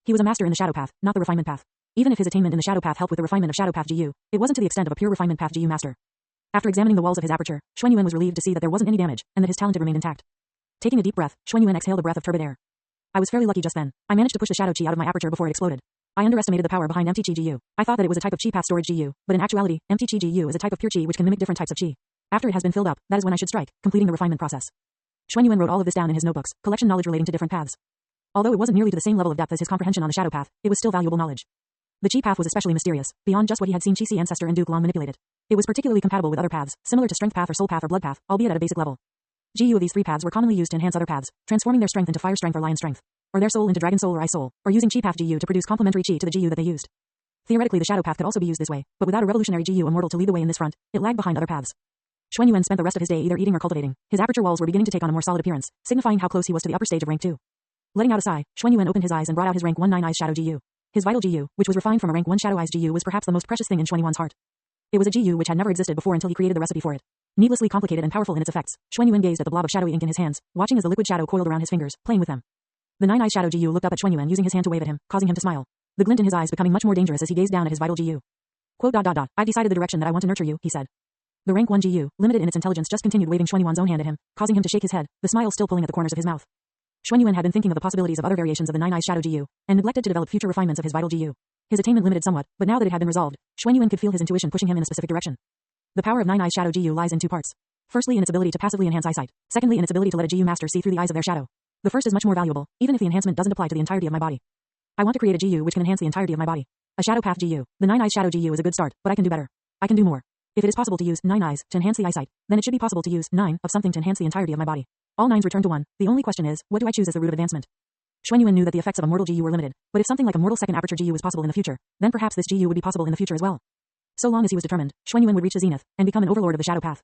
He was a master in the shadow path, not the refinement path. Even if his attainment in the shadow path helped with the refinement of shadow path GU, it wasn't to the extent of a pure refinement path GU master. After examining the walls of his aperture, Xuanyuan was relieved to see that there wasn't any damage, and that his talent had remained intact. Taking a deep breath, Xuanyuan exhaled a breath of turbid air. I was fairly lucky just then. I managed to push the shadow chi out of my aperture before it exploded. I underestimated the power behind empty chi GU. I thought that it was a type of chi path storage GU, but in actuality, empty chi GU is a type of pure chi which can mimic different types of chi. After it has been filled up, that is when I should strike, completing the refinement process. Xuanyuan wrote all of this down in his notebooks, collection knowledge relating to different paths. Although it wasn't nearly to the same level of depth as his comprehension on the shadow path, it was still valuable knowledge. The chi path was especially mysterious, beyond just what he had seen Chi Si ancestor and Duke Long manipulate it. It was particularly compatible with other paths, similar to strength path or soul path or blood path, albeit at a basic level. GU of these three paths were commonly used to enhance other paths, transforming their strength into fire strength or lion strength, or their soul into dragon soul or ice soul, or using chi path GU to produce complementary chi to the GU that they used. Theoretically, the shadow path could also be used this way, but without a revolutionary GU immortal to lead the way in this front, it lagged behind other paths. Xuanyuan spent the rest of his day either eating or cultivating. His aperture walls were beginning to take on a more solid appearance, signifying how close he was to the upper stage of rank 2. Letting out a sigh, Xuanyuan opened his eyes and brought out his rank 1 9 eyes shadow GU. His vital GU, which was refined from a rank 1 shadow eyes GU, was perhaps the most precious thing in Xuanyuan's heart. It was a GU which had never existed before until he created the recipe for it. Needlessly complicated and powerful in its effects, Xuanyuan gazed at the blob of shadowy ink in his hands, watching as the liquid shadow coiled around his fingers, playing with them. The 9 eyes shadow GU looked up at Xuanyuan using his hand to wave at him, causing him to smile. The glint in his eyes becoming much more dangerous as he gazed down at his vital GU. I've decided the direction that I want to nurture you, he said. The rank 1 GU, limited in its intelligence, just continued waving Xuanyuan's own hand at him, causing him to shake his head, the smile still pulling at the corners of his mouth. Xuanyuan had been thinking of the possibilities of other variations of the 9 eyes shadow GU, and neglected to develop future refinements of his vital GU. His attainment limited somewhat, but now that it had been resolved, Xuanyuan could feel his intuition pushing him in a specific direction. The power of 9 eyes shadow GU lies in two parts. Firstly, in its ability to passively enhance eyesight. Secondly, in its ability to let a GU master see through the eyes of their shadow. The first is much more valuable, even if the enhancement doesn't apply to the entirety of my body. I want to create a GU which can enhance the entirety of my body. A shadow path GU. The 9 eyes shadow GU is a good start, but I can do better. I can do more. If it is possible to use 9 eyes to enhance the eyesight, then it should be possible to use 9 of something to enhance the entirety of my body. All 9s return to 1. The only question is, what do I choose as the route of advancement? Xuanyuan knew that the effects of a mortal GU were limited, but if something like a mortal second aperture GU was possible in the future, then perhaps this GU would be possible in the future as well. So long as he was determined, Xuanyuan would reach the zenith and become an overlord of the shadow path.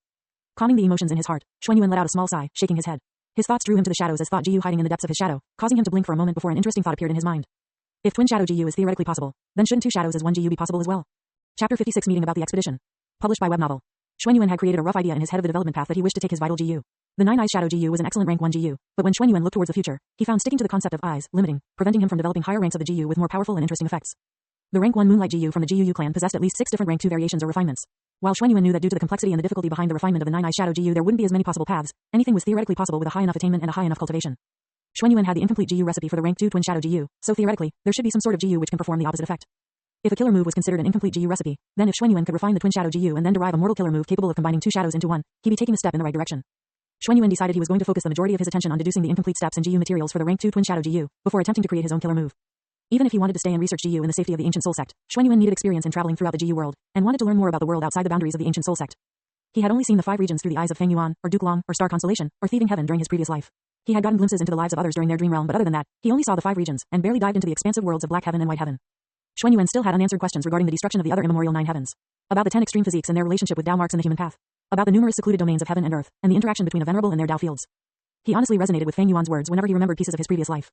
Calming the emotions in his heart, Xuanyuan let out a small sigh, shaking his head. His thoughts drew him to the shadows as thought GU hiding in the depths of his shadow, causing him to blink for a moment before an interesting thought appeared in his mind. If twin shadow GU is theoretically possible, then shouldn't two shadows as one GU be possible as well? Chapter 56 Meeting about the expedition. Published by web novel. Xuanyuan had created a rough idea in his head of the development path that he wished to take his vital GU. The 9 eyes shadow GU was an excellent rank 1 GU, but when Xuanyuan looked towards the future, he found sticking to the concept of eyes limiting, preventing him from developing higher ranks of the GU with more powerful and interesting effects. The rank 1 Moonlight GU from the GU clan possessed at least 6 different rank 2 variations or refinements. While Xuanyuan knew that due to the complexity and the difficulty behind the refinement of the 9 eyes shadow GU there wouldn't be as many possible paths, anything was theoretically possible with a high enough attainment and a high enough cultivation. Xuanyuan had the incomplete GU recipe for the rank 2 twin shadow GU, so theoretically, there should be some sort of GU which can perform the opposite effect. If a killer move was considered an incomplete GU recipe, then if Xuanyuan could refine the twin shadow GU and then derive a mortal killer move capable of combining two shadows into one, he'd be taking a step in the right direction. Xuanyuan decided he was going to focus the majority of his attention on deducing the incomplete steps and GU materials for the rank 2 twin shadow GU, before attempting to create his own killer move. Even if he wanted to stay and research GU in the safety of the ancient soul sect, Xuanyuan needed experience in traveling throughout the GU world, and wanted to learn more about the world outside the boundaries of the ancient soul sect. He had only seen the 5 regions through the eyes of Feng Yuan, or Duke Long, or Star Constellation, or Thieving Heaven during his previous life. He had gotten glimpses into the lives of others during their dream realm, but other than that, he only saw the 5 regions, and barely dived into the expansive worlds of Black Heaven and White Heaven. Xuanyuan still had unanswered questions regarding the destruction of the other immemorial 9 heavens. About the 10 extreme physiques and their relationship with Dao marks in the human path. About the numerous secluded domains of heaven and earth, and the interaction between a Venerable and their Dao fields. He honestly resonated with Feng Yuan's words whenever he remembered pieces of his previous life.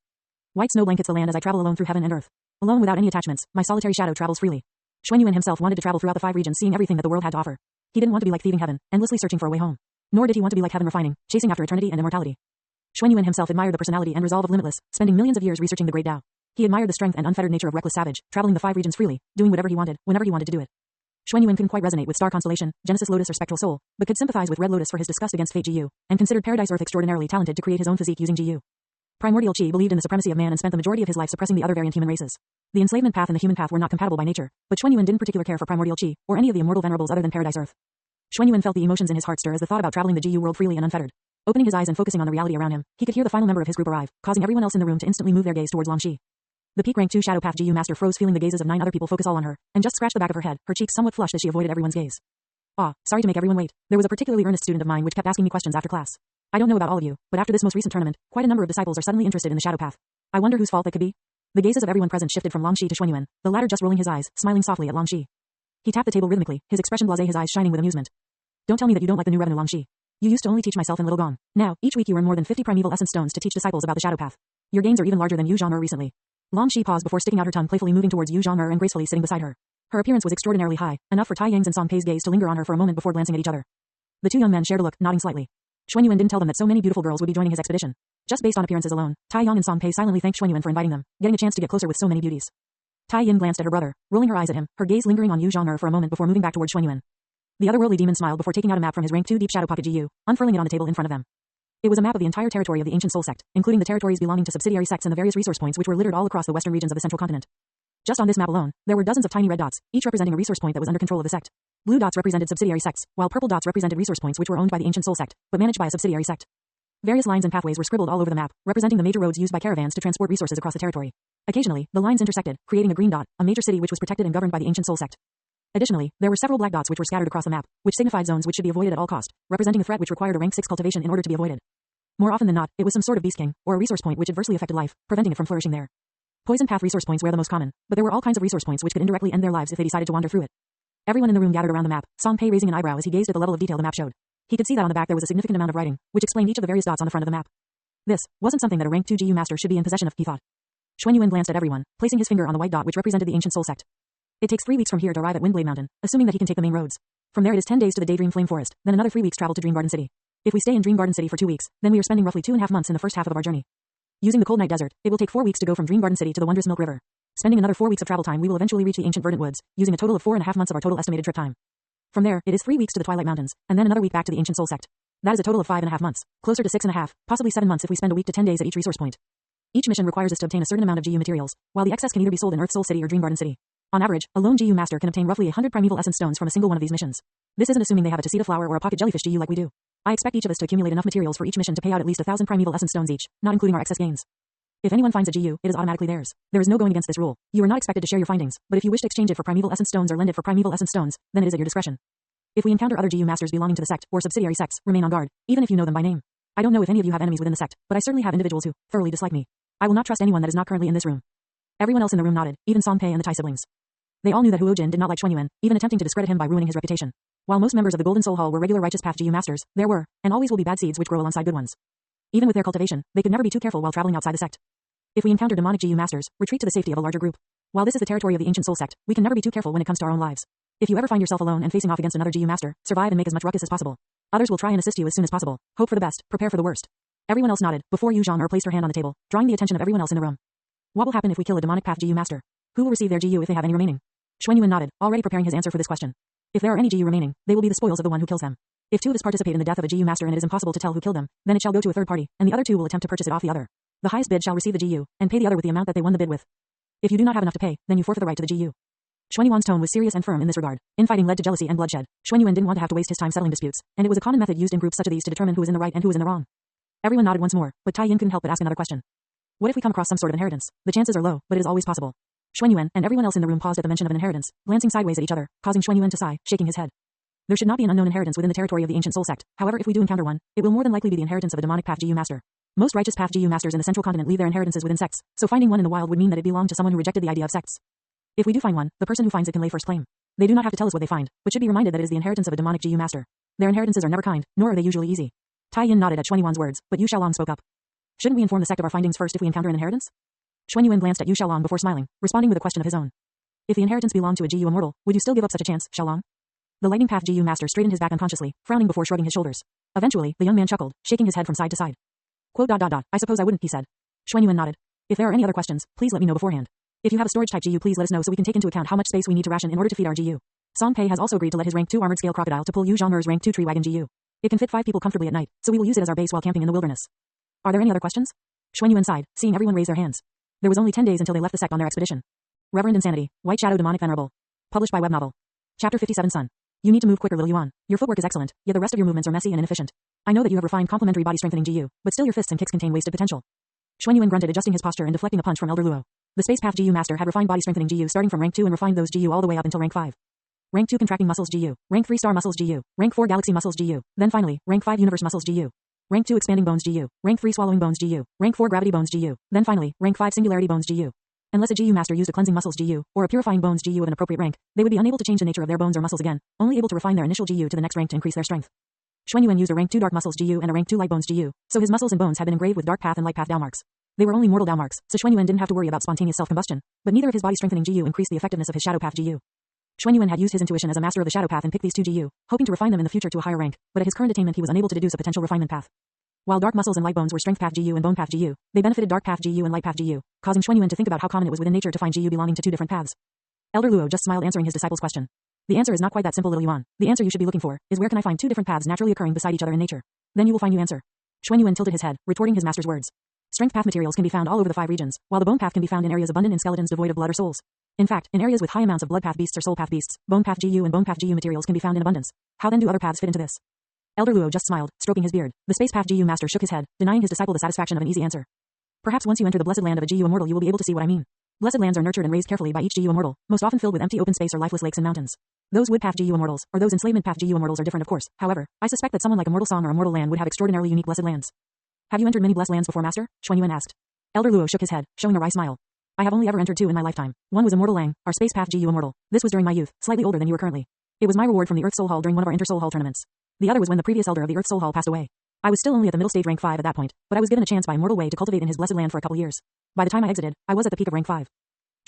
White snow blankets the land as I travel alone through heaven and earth. Alone without any attachments, my solitary shadow travels freely. Xuanyuan himself wanted to travel throughout the 5 regions, seeing everything that the world had to offer. He didn't want to be like Thieving Heaven, endlessly searching for a way home. Nor did he want to be like Heaven refining, chasing after eternity and immortality. Xuanyuan himself admired the personality and resolve of Limitless, spending millions of years researching the great Dao. He admired the strength and unfettered nature of Reckless Savage, traveling the 5 regions freely, doing whatever he wanted, whenever he wanted to do it. Xuanyuan couldn't quite resonate with Star Constellation, Genesis Lotus or Spectral Soul, but could sympathize with Red Lotus for his disgust against Fate GU, and considered Paradise Earth extraordinarily talented to create his own physique using GU. Primordial Chi believed in the supremacy of man and spent the majority of his life suppressing the other variant human races. The enslavement path and the human path were not compatible by nature, but Xuanyuan didn't particularly care for Primordial Chi, or any of the immortal venerables other than Paradise Earth. Xuanyuan felt the emotions in his heart stir as the thought about traveling the GU world freely and unfettered. Opening his eyes and focusing on the reality around him, he could hear the final member of his group arrive, causing everyone else in the room to instantly move their gaze towards Longxi. The peak rank 2 shadow path GU master froze, feeling the gazes of 9 other people focus all on her, and just scratched the back of her head, her cheeks somewhat flushed as she avoided everyone's gaze. Sorry to make everyone wait. There was a particularly earnest student of mine which kept asking me questions after class. I don't know about all of you, but after this most recent tournament, quite a number of disciples are suddenly interested in the shadow path. I wonder whose fault that could be. The gazes of everyone present shifted from Longxi to Xuanyuan, the latter just rolling his eyes, smiling softly at Longxi. He tapped the table rhythmically, his expression blasé, his eyes shining with amusement. Don't tell me that you don't like the new revenue, Longxi. You used to only teach myself and Little Gong. Now, each week you earn more than 50 primeval essence stones to teach disciples about the shadow path. Your gains are even larger than Yu Zhang'er recently. Longxi paused before sticking out her tongue, playfully moving towards Yu Zhang'er and gracefully sitting beside her. Her appearance was extraordinarily high, enough for Tai Yang's and Song Pei's gaze to linger on her for a moment before glancing at each other. The 2 young men shared a look, nodding slightly. Xuanyuan didn't tell them that so many beautiful girls would be joining his expedition. Just based on appearances alone, Tai Yang and Song Pei silently thanked Xuanyuan for inviting them, getting a chance to get closer with so many beauties. Tai Yin glanced at her brother, rolling her eyes at him, her gaze lingering on Yu Zhang'er for a moment before moving back towards Xuanyuan. The otherworldly demon smiled before taking out a map from his rank 2 deep shadow pocket GU, unfurling it on the table in front of them. It was a map of the entire territory of the ancient soul sect, including the territories belonging to subsidiary sects and the various resource points which were littered all across the western regions of the central continent. Just on this map alone, there were dozens of tiny red dots, each representing a resource point that was under control of the sect. Blue dots represented subsidiary sects, while purple dots represented resource points which were owned by the ancient soul sect, but managed by a subsidiary sect. Various lines and pathways were scribbled all over the map, representing the major roads used by caravans to transport resources across the territory. Occasionally, the lines intersected, creating a green dot, a major city which was protected and governed by the ancient soul sect. Additionally, there were several black dots which were scattered across the map, which signified zones which should be avoided at all cost, representing a threat which required a rank 6 cultivation in order to be avoided. More often than not, it was some sort of beast king, or a resource point which adversely affected life, preventing it from flourishing there. Poison path resource points were the most common, but there were all kinds of resource points which could indirectly end their lives if they decided to wander through it. Everyone in the room gathered around the map, Song Pei raising an eyebrow as he gazed at the level of detail the map showed. He could see that on the back there was a significant amount of writing, which explained each of the various dots on the front of the map. This wasn't something that a rank 2 GU master should be in possession of, he thought. Xuan Yuan glanced at everyone, placing his finger on the white dot which represented the ancient soul sect. It takes 3 weeks from here to arrive at Windblade Mountain, assuming that he can take the main roads. From there it is 10 days to the Daydream Flame Forest, then another 3 weeks travel to Dream Garden City. If we stay in Dream Garden City for 2 weeks, then we are spending roughly 2.5 months in the first half of our journey. Using the Cold Night Desert, it will take 4 weeks to go from Dream Garden City to the Wondrous Milk River. Spending another 4 weeks of travel time, we will eventually reach the ancient verdant woods, using a total of 4.5 months of our total estimated trip time. From there, it is 3 weeks to the Twilight Mountains, and then another week back to the ancient soul sect. That is a total of 5.5 months, closer to 6.5, possibly 7 months if we spend a week to 10 days at each resource point. Each mission requires us to obtain a certain amount of GU materials, while the excess can either be sold in Earth Soul City or Dream Garden City. On average, a lone GU master can obtain roughly 100 primeval essence stones from a single one of these missions. This isn't assuming they have a Tacita flower or a pocket jellyfish GU like we do. I expect each of us to accumulate enough materials for each mission to pay out at least 1,000 primeval essence stones each, not including our excess gains. If anyone finds a GU, it is automatically theirs. There is no going against this rule. You are not expected to share your findings, but if you wish to exchange it for primeval essence stones or lend it for primeval essence stones, then it is at your discretion. If we encounter other GU masters belonging to the sect or subsidiary sects, remain on guard, even if you know them by name. I don't know if any of you have enemies within the sect, but I certainly have individuals who thoroughly dislike me. I will not trust anyone that is not currently in this room. Everyone else in the room nodded, even Song Pei and the Tai siblings. They all knew that Huo Jin did not like Xuan Yuan, even attempting to discredit him by ruining his reputation. While most members of the Golden Soul Hall were regular righteous path GU masters, there were, and always will be bad seeds which grow alongside good ones. Even with their cultivation, they could never be too careful while traveling outside the sect. If we encounter demonic GU masters, retreat to the safety of a larger group. While this is the territory of the ancient soul sect, we can never be too careful when it comes to our own lives. If you ever find yourself alone and facing off against another GU master, survive and make as much ruckus as possible. Others will try and assist you as soon as possible. Hope for the best, prepare for the worst. Everyone else nodded, before Yu Zhang placed her hand on the table, drawing the attention of everyone else in the room. What will happen if we kill a demonic path GU master? Who will receive their GU if they have any remaining? Xuan Yuan nodded, already preparing his answer for this question. If there are any GU remaining, they will be the spoils of the one who kills them. If 2 of us participate in the death of a GU master and it is impossible to tell who killed them, then it shall go to a third party, and the other 2 will attempt to purchase it off the other. The highest bid shall receive the GU, and pay the other with the amount that they won the bid with. If you do not have enough to pay, then you forfeit the right to the GU. Xuan Yuan's tone was serious and firm in this regard. Infighting led to jealousy and bloodshed. Xuan Yuan didn't want to have to waste his time settling disputes, and it was a common method used in groups such as these to determine who was in the right and who was in the wrong. Everyone nodded once more, but Tai Yin couldn't help but ask another question. What if we come across some sort of inheritance? The chances are low, but it is always possible. Xuan Yuan and everyone else in the room paused at the mention of an inheritance, glancing sideways at each other, causing Xuan Yuan to sigh, shaking his head. There should not be an unknown inheritance within the territory of the ancient soul sect. However, if we do encounter one, it will more than likely be the inheritance of a demonic path GU master. Most righteous path GU masters in the central continent leave their inheritances within sects, so finding one in the wild would mean that it belonged to someone who rejected the idea of sects. If we do find one, the person who finds it can lay first claim. They do not have to tell us what they find, but should be reminded that it is the inheritance of a demonic GU master. Their inheritances are never kind, nor are they usually easy. Tai Yin nodded at Xuan Yuan's words, but Yu Xiaolong spoke up. Shouldn't we inform the sect of our findings first if we encounter an inheritance? Xuan Yuan glanced at Yu Xiaolong before smiling, responding with a question of his own. If the inheritance belonged to a GU immortal, would you still give up such a chance, Xiaolong? The lightning path GU master straightened his back unconsciously, frowning before shrugging his shoulders. Eventually, the young man chuckled, shaking his head from side to side. I suppose I wouldn't, he said. Xuan Yuan nodded. If there are any other questions, please let me know beforehand. If you have a storage type GU, please let us know so we can take into account how much space we need to ration in order to feed our GU. Song Pei has also agreed to let his rank 2 armored scale crocodile to pull Yu Zhang's rank 2 tree wagon GU. It can fit 5 people comfortably at night, so we will use it as our base while camping in the wilderness. Are there any other questions? Xuan Yuan sighed, seeing everyone raise their hands. There was only 10 days until they left the sect on their expedition. Reverend Insanity, White Shadow Demonic Venerable. Published by Web Novel. Chapter 57 Sun. You need to move quicker, little Yuan. Your footwork is excellent, yet the rest of your movements are messy and inefficient. I know that you have refined complementary body strengthening GU, but still your fists and kicks contain wasted potential. Xuan Yuan grunted, adjusting his posture and deflecting a punch from Elder Luo. The Space Path GU master had refined body strengthening GU starting from rank 2 and refined those GU all the way up until rank 5. Rank 2 contracting muscles GU, rank 3 star muscles GU, rank 4 galaxy muscles GU, then finally, rank 5 universe muscles GU. Rank 2 expanding bones GU, rank 3 swallowing bones GU, rank 4 gravity bones GU, then finally, rank 5 singularity bones GU. Unless a GU master used a cleansing muscles GU, or a purifying bones GU of an appropriate rank, they would be unable to change the nature of their bones or muscles again, only able to refine their initial GU to the next rank to increase their strength. Xuan Yuan used a rank 2 dark muscles GU and a rank 2 light bones GU, so his muscles and bones had been engraved with dark path and light path Dao marks. They were only mortal Dao marks, so Xuan Yuan didn't have to worry about spontaneous self-combustion, but neither of his body strengthening GU increased the effectiveness of his shadow path GU. Xuan Yuan had used his intuition as a master of the shadow path and picked these 2 GU, hoping to refine them in the future to a higher rank, but at his current attainment he was unable to deduce a potential refinement path. While dark muscles and light bones were strength path GU and bone path GU, they benefited dark path GU and light path GU, causing Xuan Yuan to think about how common it was within nature to find GU belonging to 2 different paths. Elder Luo just smiled, answering his disciple's question. The answer is not quite that simple, little Yuan. The answer you should be looking for is where can I find 2 different paths naturally occurring beside each other in nature? Then you will find your answer. Xuan Yuan tilted his head, retorting his master's words. Strength path materials can be found all over the 5 regions, while the bone path can be found in areas abundant in skeletons devoid of blood or souls. In fact, in areas with high amounts of blood path beasts or soul path beasts, bone path GU and bone path GU materials can be found in abundance. How then do other paths fit into this? Elder Luo just smiled, stroking his beard. The space path GU master shook his head, denying his disciple the satisfaction of an easy answer. Perhaps once you enter the blessed land of a GU immortal you will be able to see what I mean. Blessed lands are nurtured and raised carefully by each GU immortal, most often filled with empty open space or lifeless lakes and mountains. Those wood path GU immortals, or those enslavement path GU immortals are different of course. However, I suspect that someone like Immortal Song or Immortal Land would have extraordinarily unique blessed lands. Have you entered many blessed lands before, Master? Xuanyuan asked. Elder Luo shook his head, showing a wry smile. I have only ever entered 2 in my lifetime. One was Immortal Lang, our space path GU immortal. This was during my youth, slightly older than you are currently. It was my reward from the Earth Soul Hall during one of our Inter-Soul Hall tournaments. The other was when the previous elder of the Earth Soul Hall passed away. I was still only at the middle stage rank 5 at that point, but I was given a chance by Immortal Way to cultivate in his blessed land for a couple years. By the time I exited, I was at the peak of rank 5.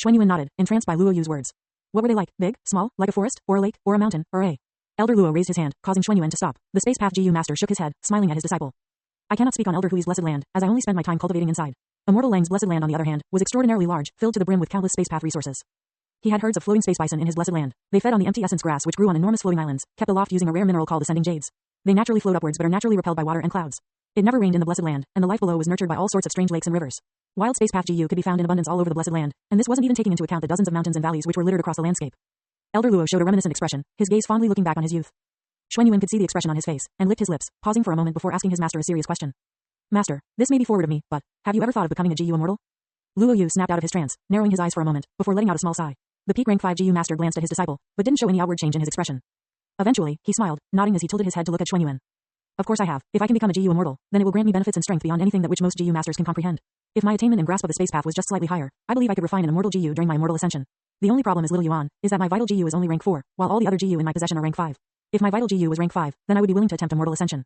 Xuanyuan nodded, entranced by Luo Yu's words. What were they like? Big? Small? Like a forest? Or a lake? Or a mountain? Or a... Elder Luo raised his hand, causing Xuanyuan to stop. The Space Path GU Master shook his head, smiling at his disciple. I cannot speak on Elder Hui's blessed land, as I only spend my time cultivating inside. Immortal Lang's blessed land, on the other hand, was extraordinarily large, filled to the brim with countless space path resources. He had herds of floating space bison in his blessed land. They fed on the empty essence grass which grew on enormous floating islands, kept aloft using a rare mineral called ascending jades. They naturally float upwards but are naturally repelled by water and clouds. It never rained in the blessed land, and the life below was nurtured by all sorts of strange lakes and rivers. Wild space path GU could be found in abundance all over the blessed land, and this wasn't even taking into account the dozens of mountains and valleys which were littered across the landscape. Elder Luo showed a reminiscent expression, his gaze fondly looking back on his youth. Xuanyuan could see the expression on his face, and licked his lips, pausing for a moment before asking his master a serious question. Master, this may be forward of me, but, have you ever thought of becoming a GU immortal? Luo Yu snapped out of his trance, narrowing his eyes for a moment, before letting out a small sigh. The peak rank 5 GU master glanced at his disciple, but didn't show any outward change in his expression. Eventually, he smiled, nodding as he tilted his head to look at Xuanyuan. Of course I have. If I can become a GU immortal, then it will grant me benefits and strength beyond anything that which most GU masters can comprehend. If my attainment and grasp of the space path was just slightly higher, I believe I could refine an immortal GU during my immortal ascension. The only problem is, little Yuan, is that my vital GU is only rank 4, while all the other GU in my possession are rank 5. If my vital GU was rank 5, then I would be willing to attempt immortal ascension.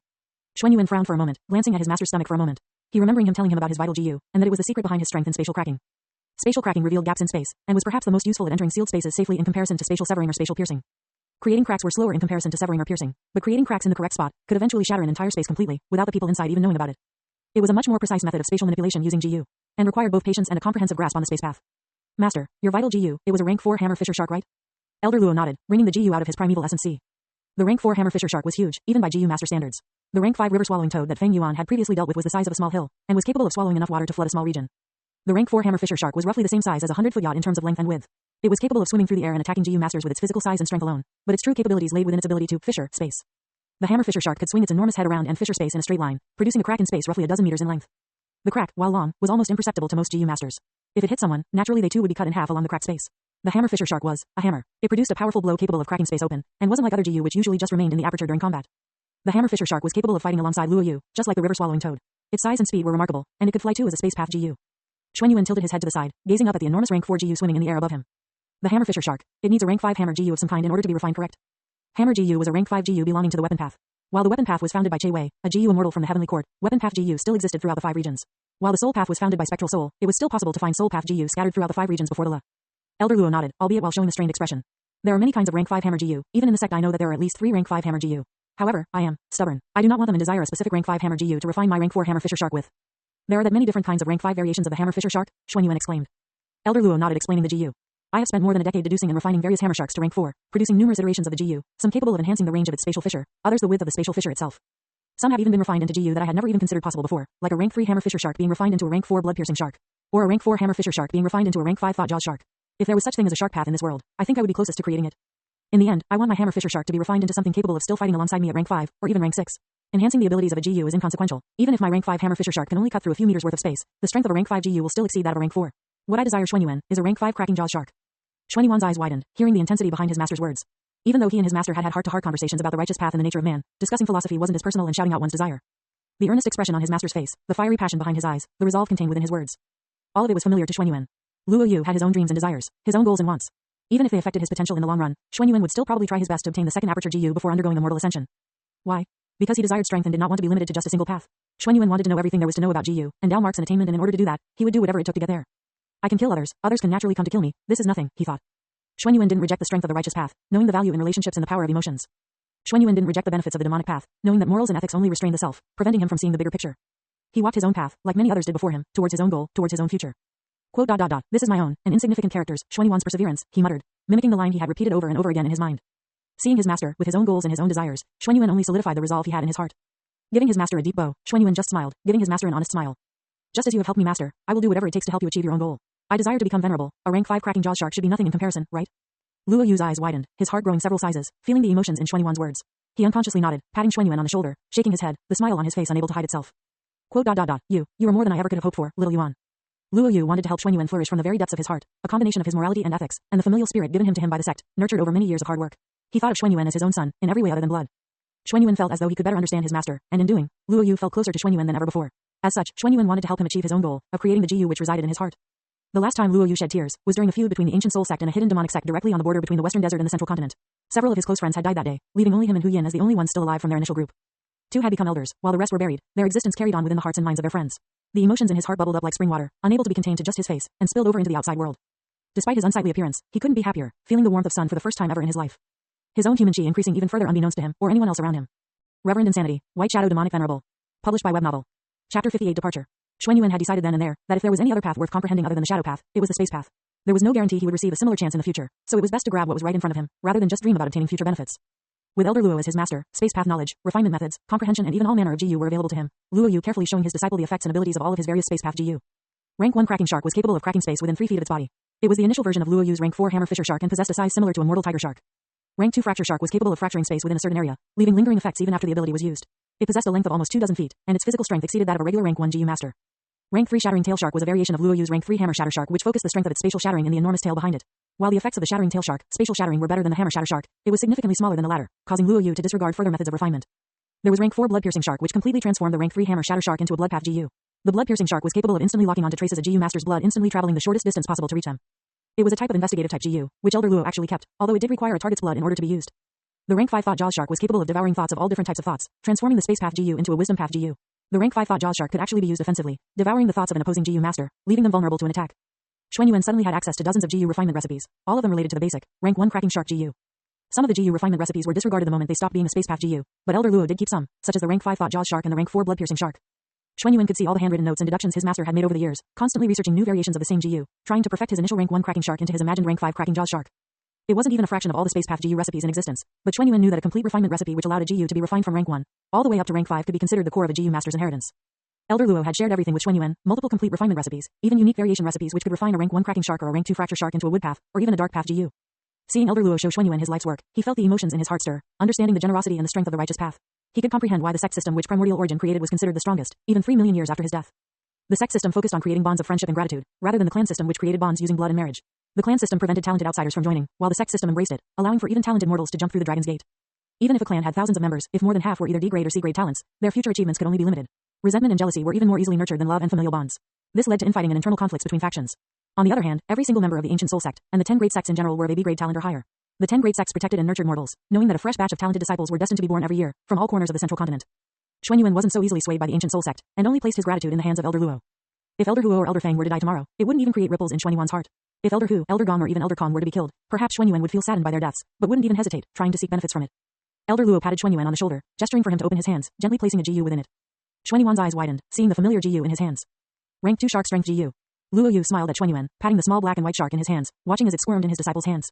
Xuanyuan frowned for a moment, glancing at his master's stomach for a moment. He remembering him telling him about his vital GU, and that it was the secret behind his strength in spatial cracking. Spatial cracking revealed gaps in space, and was perhaps the most useful at entering sealed spaces safely in comparison to spatial severing or spatial piercing. Creating cracks were slower in comparison to severing or piercing, but creating cracks in the correct spot could eventually shatter an entire space completely, without the people inside even knowing about it. It was a much more precise method of spatial manipulation using GU, and required both patience and a comprehensive grasp on the space path. Master, your vital GU, it was a rank 4 hammer fisher shark, right? Elder Luo nodded, bringing the GU out of his primeval essence C. The rank 4 hammer fisher shark was huge, even by GU master standards. The rank 5 river swallowing toad that Feng Yuan had previously dealt with was the size of a small hill, and was capable of swallowing enough water to flood a small region. The rank 4 hammer fisher shark was roughly the same size as a 100-foot yacht in terms of length and width. It was capable of swimming through the air and attacking GU masters with its physical size and strength alone, but its true capabilities laid within its ability to fisher space. The hammer fisher shark could swing its enormous head around and fisher space in a straight line, producing a crack in space roughly a dozen meters in length. The crack, while long, was almost imperceptible to most GU masters. If it hit someone, naturally they too would be cut in half along the cracked space. The hammer fisher shark was a hammer. It produced a powerful blow capable of cracking space open, and wasn't like other GU which usually just remained in the aperture during combat. The hammer fisher shark was capable of fighting alongside Luo Yu, just like the river swallowing toad. Its size and speed were remarkable, and it could fly too as a space path GU. Xuanyuan tilted his head to the side, gazing up at the enormous rank 4 GU swimming in the air above him. The hammer fisher shark. It needs a rank 5 hammer GU of some kind in order to be refined, correct? Hammer GU was a rank 5 GU belonging to the weapon path. While the weapon path was founded by Che Wei, a GU immortal from the heavenly court, weapon path GU still existed throughout the 5 regions. While the soul path was founded by spectral soul, it was still possible to find soul path GU scattered throughout the 5 regions before the La. Elder Luo nodded, albeit while showing a strained expression. There are many kinds of rank 5 hammer GU. Even in the sect I know that there are at least 3 rank 5 hammer GU. However, I am stubborn. I do not want them and desire a specific rank 5 hammer GU to refine my rank 4 hammer fisher shark with. There are that many different kinds of rank 5 variations of the hammer fisher shark, Xuanyuan exclaimed. Elder Luo nodded, explaining the GU. I have spent more than a decade deducing and refining various hammer sharks to rank 4, producing numerous iterations of the GU, some capable of enhancing the range of its spatial fissure, others the width of the spatial fissure itself. Some have even been refined into GU that I had never even considered possible before, like a rank 3 hammer fisher shark being refined into a rank 4 blood piercing shark, or a rank 4 hammer fisher shark being refined into a rank 5 thought jaws shark. If there was such thing as a shark path in this world, I think I would be closest to creating it. In the end, I want my hammer fisher shark to be refined into something capable of still fighting alongside me at rank 5, or even rank 6. Enhancing the abilities of a GU is inconsequential. Even if my rank 5 hammer fisher shark can only cut through a few meters worth of space, the strength of a rank 5 GU will still exceed that of a rank 4. What I desire, Xuanyuan, is a rank 5 cracking jaws shark. Xuanyuan's eyes widened, hearing the intensity behind his master's words. Even though he and his master had had heart-to-heart conversations about the righteous path and the nature of man, discussing philosophy wasn't as personal and shouting out one's desire. The earnest expression on his master's face, the fiery passion behind his eyes, the resolve contained within his words. All of it was familiar to Xuanyuan. Luo Yu had his own dreams and desires, his own goals and wants. Even if they affected his potential in the long run, Xuanyuan would still probably try his best to obtain the second aperture GU before undergoing the mortal ascension. Why? Because he desired strength and did not want to be limited to just a single path. Xuanyuan wanted to know everything there was to know about GU, and Dao marks and attainment, and in order to do that, he would do whatever it took to get there. I can kill others, others can naturally come to kill me, this is nothing, he thought. Xuanyuan didn't reject the strength of the righteous path, knowing the value in relationships and the power of emotions. Xuanyuan didn't reject the benefits of the demonic path, knowing that morals and ethics only restrain the self, preventing him from seeing the bigger picture. He walked his own path, like many others did before him, towards his own goal, towards his own future. Quote, This is my own, and insignificant characters, Xuanyuan's perseverance, he muttered, mimicking the line he had repeated over and over again in his mind. Seeing his master, with his own goals and his own desires, Xuanyuan only solidified the resolve he had in his heart. Giving his master a deep bow, Xuanyuan just smiled, giving his master an honest smile. Just as you have helped me, master, I will do whatever it takes to help you achieve your own goal. I desire to become venerable, a rank 5 cracking jaws shark should be nothing in comparison, right? Luo Yu's eyes widened, his heart growing several sizes, feeling the emotions in Xuanyuan's words. He unconsciously nodded, patting Xuanyuan on the shoulder, shaking his head, the smile on his face unable to hide itself. Quote, You are more than I ever could have hoped for, little Yuan. Luo Yu wanted to help Xuanyuan flourish from the very depths of his heart, a combination of his morality and ethics, and the familial spirit given him by the sect, nurtured over many years of hard work. He thought of Xuan Yuan as his own son, in every way other than blood. Xuan Yuan felt as though he could better understand his master, and in doing, Luo Yu felt closer to Xuan Yuan than ever before. As such, Xuan Yuan wanted to help him achieve his own goal, of creating the Ji Yu which resided in his heart. The last time Luo Yu shed tears was during a feud between the ancient soul sect and a hidden demonic sect directly on the border between the western desert and the central continent. Several of his close friends had died that day, leaving only him and Hu Yin as the only ones still alive from their initial group. Two had become elders, while the rest were buried, their existence carried on within the hearts and minds of their friends. The emotions in his heart bubbled up like spring water, unable to be contained to just his face, and spilled over into the outside world. Despite his unsightly appearance, he couldn't be happier, feeling the warmth of sun for the first time ever in his life. His own human chi increasing even further unbeknownst to him, or anyone else around him. Reverend Insanity, White Shadow Demonic Venerable. Published by web novel. Chapter 58 Departure. Xuan Yuan had decided then and there, that if there was any other path worth comprehending other than the shadow path, it was the space path. There was no guarantee he would receive a similar chance in the future, so it was best to grab what was right in front of him, rather than just dream about obtaining future benefits. With Elder Luo as his master, space path knowledge, refinement methods, comprehension and even all manner of Ji Yu were available to him, Luo Yu carefully showing his disciple the effects and abilities of all of his various space path Ji Yu. Rank 1 cracking shark was capable of cracking space within 3 feet of its body. It was the initial version of Luo Yu's rank 4 hammer fisher shark and possessed a size similar to a mortal tiger shark. Rank 2 fracture shark was capable of fracturing space within a certain area, leaving lingering effects even after the ability was used. It possessed a length of almost 24 feet, and its physical strength exceeded that of a regular rank 1 Ji Yu master. Rank 3 shattering tail shark was a variation of Luo Yu's rank 3 hammer shatter shark which focused the strength of its spatial shattering in the enormous tail behind it. While the effects of the shattering tail shark, spatial shattering were better than the hammer shatter shark, it was significantly smaller than the latter, causing Luo Yu to disregard further methods of refinement. There was rank 4 blood piercing shark which completely transformed the rank 3 hammer shatter shark into a blood path Ji Yu. The blood piercing shark was capable of instantly locking onto traces of Ji Yu master's blood, instantly traveling the shortest distance possible to reach them. It was a type of investigative type Ji Yu, which Elder Luo actually kept, although it did require a target's blood in order to be used. The rank 5 thought jaws shark was capable of devouring thoughts of all different types of thoughts, transforming the space path Ji Yu into a wisdom path Ji Yu. The rank 5 thought jaws shark could actually be used offensively, devouring the thoughts of an opposing Ji Yu master, leaving them vulnerable to an attack. Xuan Yuan suddenly had access to dozens of Ji Yu refinement recipes, all of them related to the basic, rank 1 cracking shark Ji Yu. Some of the Ji Yu refinement recipes were disregarded the moment they stopped being a space path Ji Yu, but Elder Luo did keep some, such as the rank 5 thought jaws shark and the rank 4 blood piercing shark. Xuan Yuan could see all the handwritten notes and deductions his master had made over the years, constantly researching new variations of the same Ji Yu, trying to perfect his initial rank 1 cracking shark into his imagined rank 5 cracking jaws shark. It wasn't even a fraction of all the space path Ji Yu recipes in existence, but Xuan Yuan knew that a complete refinement recipe which allowed a Ji Yu to be refined from rank 1 all the way up to rank 5 could be considered the core of a Ji Yu master's inheritance. Elder Luo had shared everything with Xuan Yuan, multiple complete refinement recipes, even unique variation recipes which could refine a rank 1 cracking shark or a rank 2 fracture shark into a wood path, or even a dark path Ji Yu. Seeing Elder Luo show Xuan Yuan his life's work, he felt the emotions in his heart stir, understanding the generosity and the strength of the righteous path. He could comprehend why the sect system which Primordial Origin created was considered the strongest, even 3 million years after his death. The sect system focused on creating bonds of friendship and gratitude, rather than the clan system which created bonds using blood and marriage. The clan system prevented talented outsiders from joining, while the sect system embraced it, allowing for even talented mortals to jump through the Dragon's Gate. Even if a clan had thousands of members, if more than half were either D-grade or C-grade talents, their future achievements could only be limited. Resentment and jealousy were even more easily nurtured than love and familial bonds. This led to infighting and internal conflicts between factions. On the other hand, every single member of the ancient soul sect, and the 10 great sects in general were of a B-grade talent or higher. The 10 great sects protected and nurtured mortals, knowing that a fresh batch of talented disciples were destined to be born every year, from all corners of the central continent. Xuan Yuan wasn't so easily swayed by the ancient soul sect, and only placed his gratitude in the hands of Elder Luo. If Elder Huo or Elder Fang were to die tomorrow, it wouldn't even create ripples in Xuan Yuan's heart. If Elder Hu, Elder Gong or even Elder Kong were to be killed, perhaps Xuan Yuan would feel saddened by their deaths, but wouldn't even hesitate, trying to seek benefits from it. Elder Luo patted Xuan Yuan on the shoulder, gesturing for him to open his hands, gently placing a Ji Yu within it. Xuan Yuan's eyes widened, seeing the familiar Ji Yu in his hands. Rank 2 shark strength Ji Yu. Luo Yu smiled at Xuan Yuan, patting the small black and white shark in his hands, watching as it squirmed in his disciple's hands.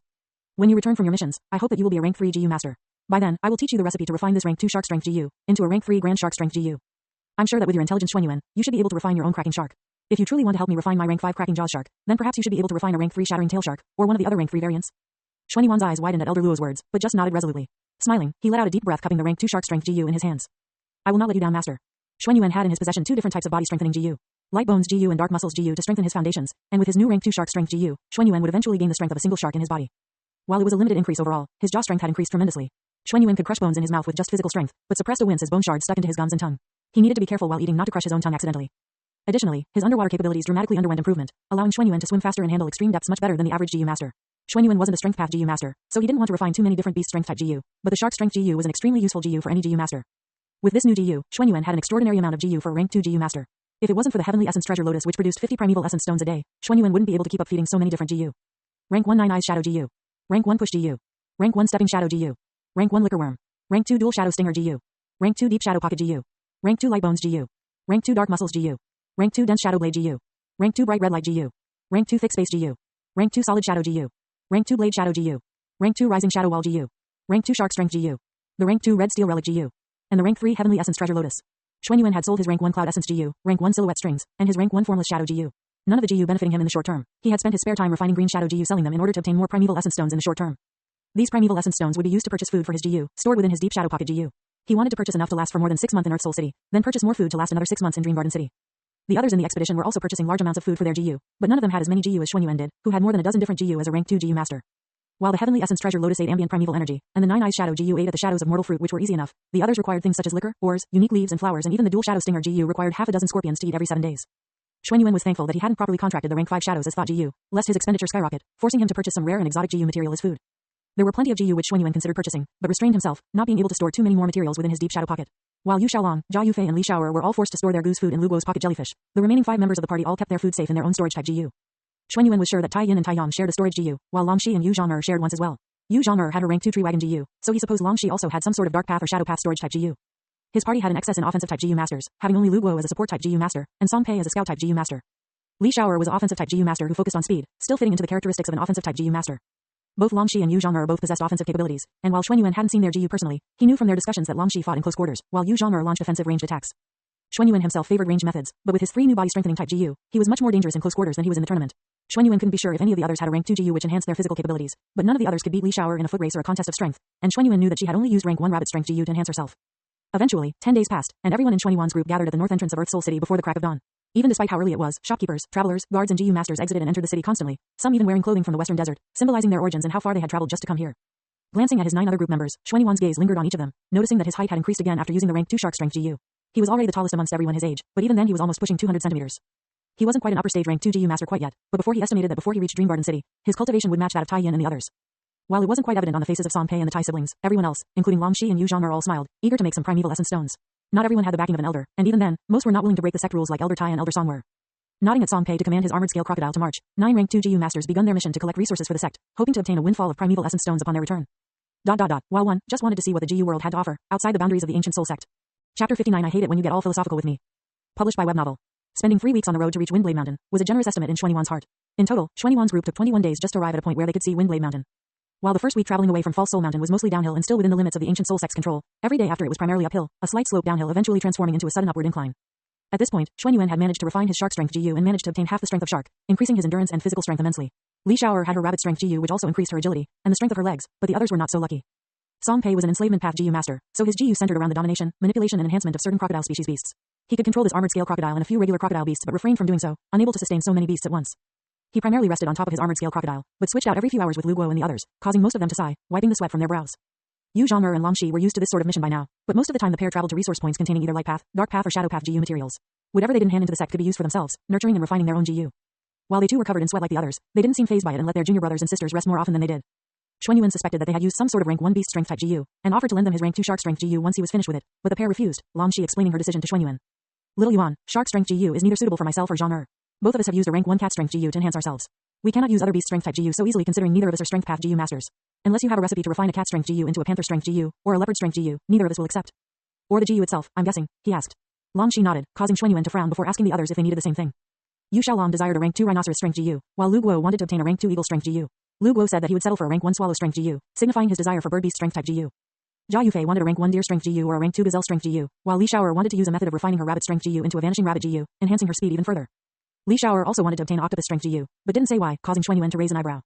When you return from your missions, I hope that you will be a rank 3 Ji Yu master. By then, I will teach you the recipe to refine this rank 2 shark strength Ji Yu into a rank 3 grand shark strength Ji Yu. I'm sure that with your intelligence Xuan Yuan, you should be able to refine your own cracking shark. If you truly want to help me refine my rank 5 cracking jaws shark, then perhaps you should be able to refine a rank 3 shattering tail shark, or one of the other rank 3 variants. Xuan Yuan's eyes widened at Elder Luo's words, but just nodded resolutely. Smiling, he let out a deep breath, cupping the rank 2 shark strength Ji Yu in his hands. I will not let you down, master. Xuan Yuan had in his possession 2 different types of body strengthening Ji Yu. Light bones Ji Yu and dark muscles Ji Yu to strengthen his foundations, and with his new rank 2 shark strength Ji Yu, Xuan Yuan would eventually gain the strength of a single shark in his body. While it was a limited increase overall, his jaw strength had increased tremendously. Xuan Yuan could crush bones in his mouth with just physical strength, but suppressed a wince as bone shards stuck into his gums and tongue. He needed to be careful while eating not to crush his own tongue accidentally. Additionally, his underwater capabilities dramatically underwent improvement, allowing Xuan Yuan to swim faster and handle extreme depths much better than the average Ji Yu master. Xuan Yuan wasn't a strength path Ji Yu master, so he didn't want to refine too many different beast strength type Ji Yu, but the shark strength Ji Yu was an extremely useful Ji Yu for any Ji Yu master. With this new Ji Yu, Xuan Yuan had an extraordinary amount of Ji Yu for a rank 2 Ji Yu master. If it wasn't for the heavenly essence treasure lotus which produced 50 primeval essence stones a day, Xuan Yuan wouldn't be able to keep up feeding so many different Ji Yu. Rank 1 9 eyes shadow Ji Yu. Rank 1 push Ji Yu. Rank 1 stepping shadow Ji Yu. Rank 1 liquor worm. Rank 2 dual shadow stinger Ji Yu. Rank 2 deep shadow pocket Ji Yu. Rank 2 light bones Ji Yu. Rank 2 dark muscles Ji Yu. Rank 2 dense shadow blade Ji Yu. Rank 2 bright red light Ji Yu. Rank 2 thick space Ji Yu. Rank 2 solid shadow Ji Yu. Rank 2 blade shadow Ji Yu. Rank 2 rising shadow wall Ji Yu. Rank 2 shark strength Ji Yu. The rank 2 red steel relic Ji Yu. And the rank 3 heavenly essence treasure lotus. Xuan Yuan had sold his rank 1 cloud essence Ji Yu, rank 1 silhouette strings, and his rank 1 formless shadow Ji Yu. None of the Ji Yu benefiting him in the short term. He had spent his spare time refining green shadow Ji Yu, selling them in order to obtain more primeval essence stones in the short term. These primeval essence stones would be used to purchase food for his Ji Yu, stored within his deep shadow pocket Ji Yu. He wanted to purchase enough to last for more than 6 months in Earth Soul City, then purchase more food to last another 6 months in Dream Garden City. The others in the expedition were also purchasing large amounts of food for their Ji Yu, but none of them had as many Ji Yu as Xuan Yuan did, who had more than a dozen different Ji Yu as a rank 2 Ji Yu master. While the heavenly essence treasure lotus ate ambient primeval energy, and the nine-eyes shadow GU ate at the shadows of mortal fruit which were easy enough, the others required things such as liquor, ores, unique leaves and flowers, and even the dual shadow stinger GU required half a dozen scorpions to eat every 7 days. Xuanyuan was thankful that he hadn't properly contracted the rank 5 shadows as thought GU, lest his expenditure skyrocket, forcing him to purchase some rare and exotic GU material as food. There were plenty of GU which Xuanyuan considered purchasing, but restrained himself, not being able to store too many more materials within his deep shadow pocket. While Yu Xiaolong, Jia Yufei and Li Xiaoer were all forced to store their goose food in Lu Guo's pocket jellyfish, the remaining 5 members of the party all kept their food safe in their own storage type GU. Xuanyuan was sure that Tai Yin and Tai Yang shared a storage GU, while Longxi and Yu Zhong'er shared once as well. Yu Zhong'er had her rank 2 tree wagon GU, so he supposed Longxi also had some sort of dark path or shadow path storage type GU. His party had an excess in offensive type GU masters, having only Lu Guo as a support type GU master, and Song Pei as a scout type GU master. Li Xiaoer was an offensive type GU master who focused on speed, still fitting into the characteristics of an offensive type GU master. Both Longxi and Yu Zhong'er both possessed offensive capabilities, and while Xuanyuan hadn't seen their GU personally, he knew from their discussions that Longxi fought in close quarters, while Yu Zhong'er launched offensive ranged attacks. Xuanyuan himself favored ranged methods, but with his 3 new body strengthening type GU, he was much more dangerous in close quarters than he was in the tournament. Xuanyuan couldn't be sure if any of the others had a rank 2 GU which enhanced their physical capabilities, but none of the others could beat Li Xiaoer in a foot race or a contest of strength, and Xuanyuan knew that she had only used rank 1 rabbit strength GU to enhance herself. Eventually, 10 days passed, and everyone in Xuanyuan's group gathered at the north entrance of Earth Soul City before the crack of dawn. Even despite how early it was, shopkeepers, travelers, guards and GU masters exited and entered the city constantly, some even wearing clothing from the western desert, symbolizing their origins and how far they had traveled just to come here. Glancing at his 9 other group members, Xuanyuan's gaze lingered on each of them, noticing that his height had increased again after using the rank 2 shark strength GU. He was already the tallest amongst everyone his age, but even then he was almost pushing 200 centimeters. He wasn't quite an upper stage rank 2 GU master quite yet, but before he estimated that before he reached Dream Garden City, his cultivation would match that of Tai Yin and the others. While it wasn't quite evident on the faces of Song Pei and the Tai siblings, everyone else, including Longxi and Yu Zhong'er all smiled, eager to make some primeval essence stones. Not everyone had the backing of an elder, and even then, most were not willing to break the sect rules like Elder Tai and Elder Song were. Nodding at Song Pei to command his armored scale crocodile to march, 9 rank 2 GU masters begun their mission to collect resources for the sect, hoping to obtain a windfall of primeval essence stones upon their return. While one just wanted to see what the GU world had to offer, outside the boundaries of the ancient soul sect. Chapter 59 I hate it when you get all philosophical with me. Published by Web Novel. Spending 3 weeks on the road to reach Windblade Mountain was a generous estimate in Xuanyuan's heart. In total, Xuanyuan's group took 21 days just to arrive at a point where they could see Windblade Mountain. While the first week traveling away from False Soul Mountain was mostly downhill and still within the limits of the ancient soul sect's control, every day after it was primarily uphill, a slight slope downhill eventually transforming into a sudden upward incline. At this point, Xuanyuan had managed to refine his shark strength GU and managed to obtain half the strength of shark, increasing his endurance and physical strength immensely. Li Xiaoer had her rabbit strength GU which also increased her agility and the strength of her legs, but the others were not so lucky. Song Pei was an enslavement path GU master, so his GU centered around the domination, manipulation and enhancement of certain crocodile species beasts. He could control this armored scale crocodile and a few regular crocodile beasts but refrained from doing so, unable to sustain so many beasts at once. He primarily rested on top of his armored scale crocodile, but switched out every few hours with Lu Guo and the others, causing most of them to sigh, wiping the sweat from their brows. Yu Zhong'er and Longxi were used to this sort of mission by now, but most of the time the pair traveled to resource points containing either light path, dark path or shadow path GU materials. Whatever they didn't hand into the sect could be used for themselves, nurturing and refining their own GU. While they too were covered in sweat like the others, they didn't seem fazed by it and let their junior brothers and sisters rest more often than they did. Xuanyuan suspected that they had used some sort of rank 1 beast strength type GU, and offered to lend them his rank 2 shark strength GU once he was finished with it, but the pair refused, Longxi explaining her decision to Xuanyuan. Little Yuan, shark strength GU is neither suitable for myself or Zhong'er. Both of us have used a rank 1 cat strength GU to enhance ourselves. We cannot use other beast strength type GU so easily considering neither of us are strength path GU masters. Unless you have a recipe to refine a cat strength GU into a panther strength GU, or a leopard strength GU, neither of us will accept. Or the GU itself, I'm guessing, he asked. Longxi nodded, causing Xuanyuan to frown before asking the others if they needed the same thing. Yu Xiaolong desired a rank 2 rhinoceros strength GU, while Lu Guo wanted to obtain a rank 2 eagle strength GU. Lu Guo said that he would settle for a rank 1 swallow strength GU, signifying his desire for bird beast strength type GU. Jia Yufei wanted a rank 1 deer strength GU or a rank 2 gazelle strength GU, while Li Xiaoer wanted to use a method of refining her rabbit strength GU into a vanishing rabbit GU, enhancing her speed even further. Li Xiaoer also wanted to obtain octopus strength GU, but didn't say why, causing Xuanyuan to raise an eyebrow.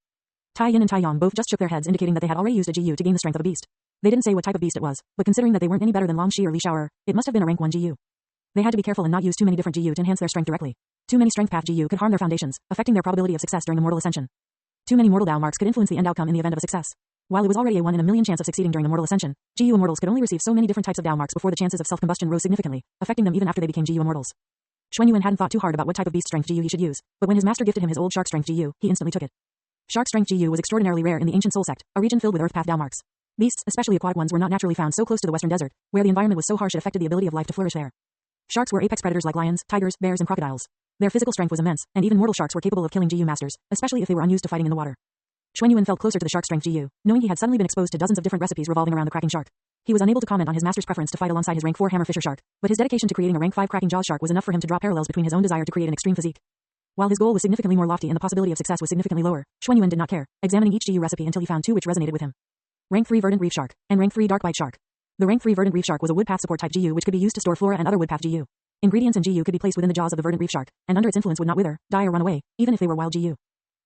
Tai Yin and Tai Yang both just shook their heads indicating that they had already used a GU to gain the strength of a beast. They didn't say what type of beast it was, but considering that they weren't any better than Longxi or Li Xiaoer, it must have been a rank 1 GU. They had to be careful and not use too many different GU to enhance their strength directly. Too many strength path GU could harm their foundations, affecting their probability of success during the mortal ascension. Too many mortal Dao marks could influence the end outcome in the event of a success. While it was already a 1 in a million chance of succeeding during the mortal ascension, GU immortals could only receive so many different types of Dao marks before the chances of self-combustion rose significantly, affecting them even after they became GU immortals. Xuanyuan hadn't thought too hard about what type of beast strength GU he should use, but when his master gifted him his old shark strength GU, he instantly took it. Shark strength GU was extraordinarily rare in the ancient soul sect, a region filled with earth path Dao marks. Beasts, especially aquatic ones, were not naturally found so close to the western desert, where the environment was so harsh it affected the ability of life to flourish there. Sharks were apex predators like lions, tigers, bears and crocodiles. Their physical strength was immense, and even mortal sharks were capable of killing GU masters, especially if they were unused to fighting in the water. Xuanyuan felt closer to the shark strength GU, knowing he had suddenly been exposed to dozens of different recipes revolving around the cracking shark. He was unable to comment on his master's preference to fight alongside his rank 4 hammerfisher shark, but his dedication to creating a rank 5 cracking jaws shark was enough for him to draw parallels between his own desire to create an extreme physique. While his goal was significantly more lofty and the possibility of success was significantly lower, Xuanyuan did not care, examining each GU recipe until he found 2 which resonated with him. Rank 3 verdant reef shark, and rank 3 dark bite shark. The rank 3 verdant reef shark was a wood path support type GU which could be used to store flora and other wood path GU. Ingredients and GU could be placed within the jaws of the verdant reef shark, and under its influence would not wither, die or run away, even if they were wild GU.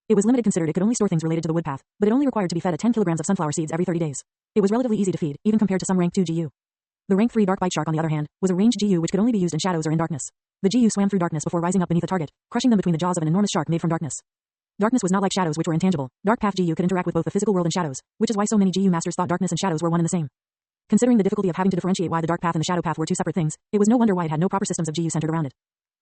It was limited considered it could only store things related to the wood path, but it only required to be fed at 10 kilograms of sunflower seeds every 30 days. It was relatively easy to feed, even compared to some rank 2 GU. The rank 3 dark bite shark on the other hand, was a ranged GU which could only be used in shadows or in darkness. The GU swam through darkness before rising up beneath a target, crushing them between the jaws of an enormous shark made from darkness. Darkness was not like shadows which were intangible. Dark path GU could interact with both the physical world and shadows, which is why so many GU masters thought darkness and shadows were one and the same. Considering the difficulty of having to differentiate why the dark path and the shadow path were two separate things, it was no wonder why it had no proper systems of GU centered around it.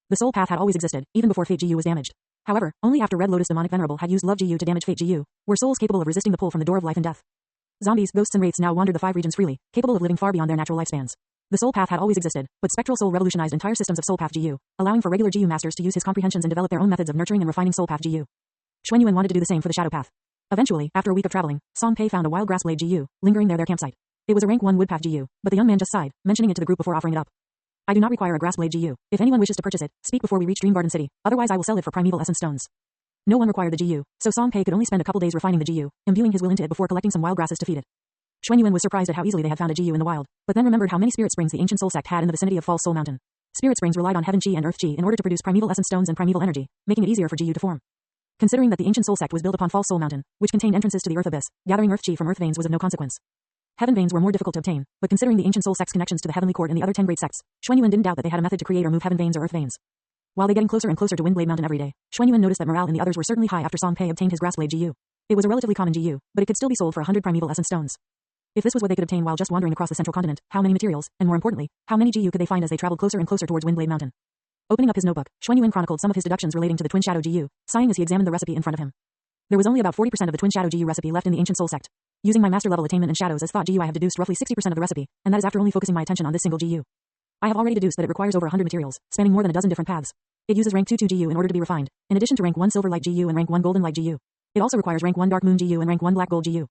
The soul path had always existed, even before Fate GU was damaged. However, only after Red Lotus Demonic Venerable had used Love GU to damage Fate GU, were souls capable of resisting the pull from the door of life and death. Zombies, ghosts and wraiths now wandered the 5 regions freely, capable of living far beyond their natural lifespans. The soul path had always existed, but Spectral Soul revolutionized entire systems of soul path GU, allowing for regular GU masters to use his comprehensions and develop their own methods of nurturing and refining soul path GU. Xuanyuan wanted to do the same for the shadow path. Eventually, after a week of traveling, Song Pei found a wild grass blade GU, lingering near their campsite. It was a rank 1 wood path GU, but the young man just sighed, mentioning it to the group before offering it up. I do not require a grass blade GU. If anyone wishes to purchase it, speak before we reach Dream Garden City, otherwise I will sell it for primeval essence stones. No one required the GU, so Song Pei could only spend a couple days refining the GU, imbuing his will into it before collecting some wild grasses to feed it. Xuanyuan was surprised at how easily they had found a GU in the wild, but then remembered how many spirit springs the ancient soul sect had in the vicinity of False Soul Mountain. Spirit springs relied on heaven chi and earth chi in order to produce primeval essence stones and primeval energy, making it easier for GU to form. Considering that the ancient soul sect was built upon False Soul Mountain, which contained entrances to the earth abyss, gathering earth chi from earth veins was of no consequence. Heaven veins were more difficult to obtain, but considering the ancient soul sect's connections to the heavenly court and the other 10 great sects, Xuanyuan didn't doubt that they had a method to create or move heaven veins or earth veins. While they getting closer and closer to Windblade Mountain every day, Xuanyuan noticed that morale in the others were certainly high after Song Pei obtained his grass blade GU. It was a relatively common GU, but it could still be sold for 100 primeval essence stones. If this was what they could obtain while just wandering across the central continent, how many materials, and more importantly, how many GU could they find as they traveled closer and closer towards Windblade Mountain? Opening up his notebook, Xuanyuan chronicled some of his deductions relating to the Twin Shadow GU, sighing as he examined the recipe in front of him. There was only about 40% of the Twin Shadow GU recipe left in the ancient soul sect. Using my master level attainment in shadows as thought GU, I have deduced roughly 60% of the recipe, and that is after only focusing my attention on this single GU. I have already deduced that it requires over 100 materials, spanning more than a dozen different paths. It uses rank 2 GU in order to be refined, in addition to rank 1 Silver Light GU and rank 1 Golden Light GU. It also requires rank 1 Dark Moon GU and rank 1 Black Gold GU.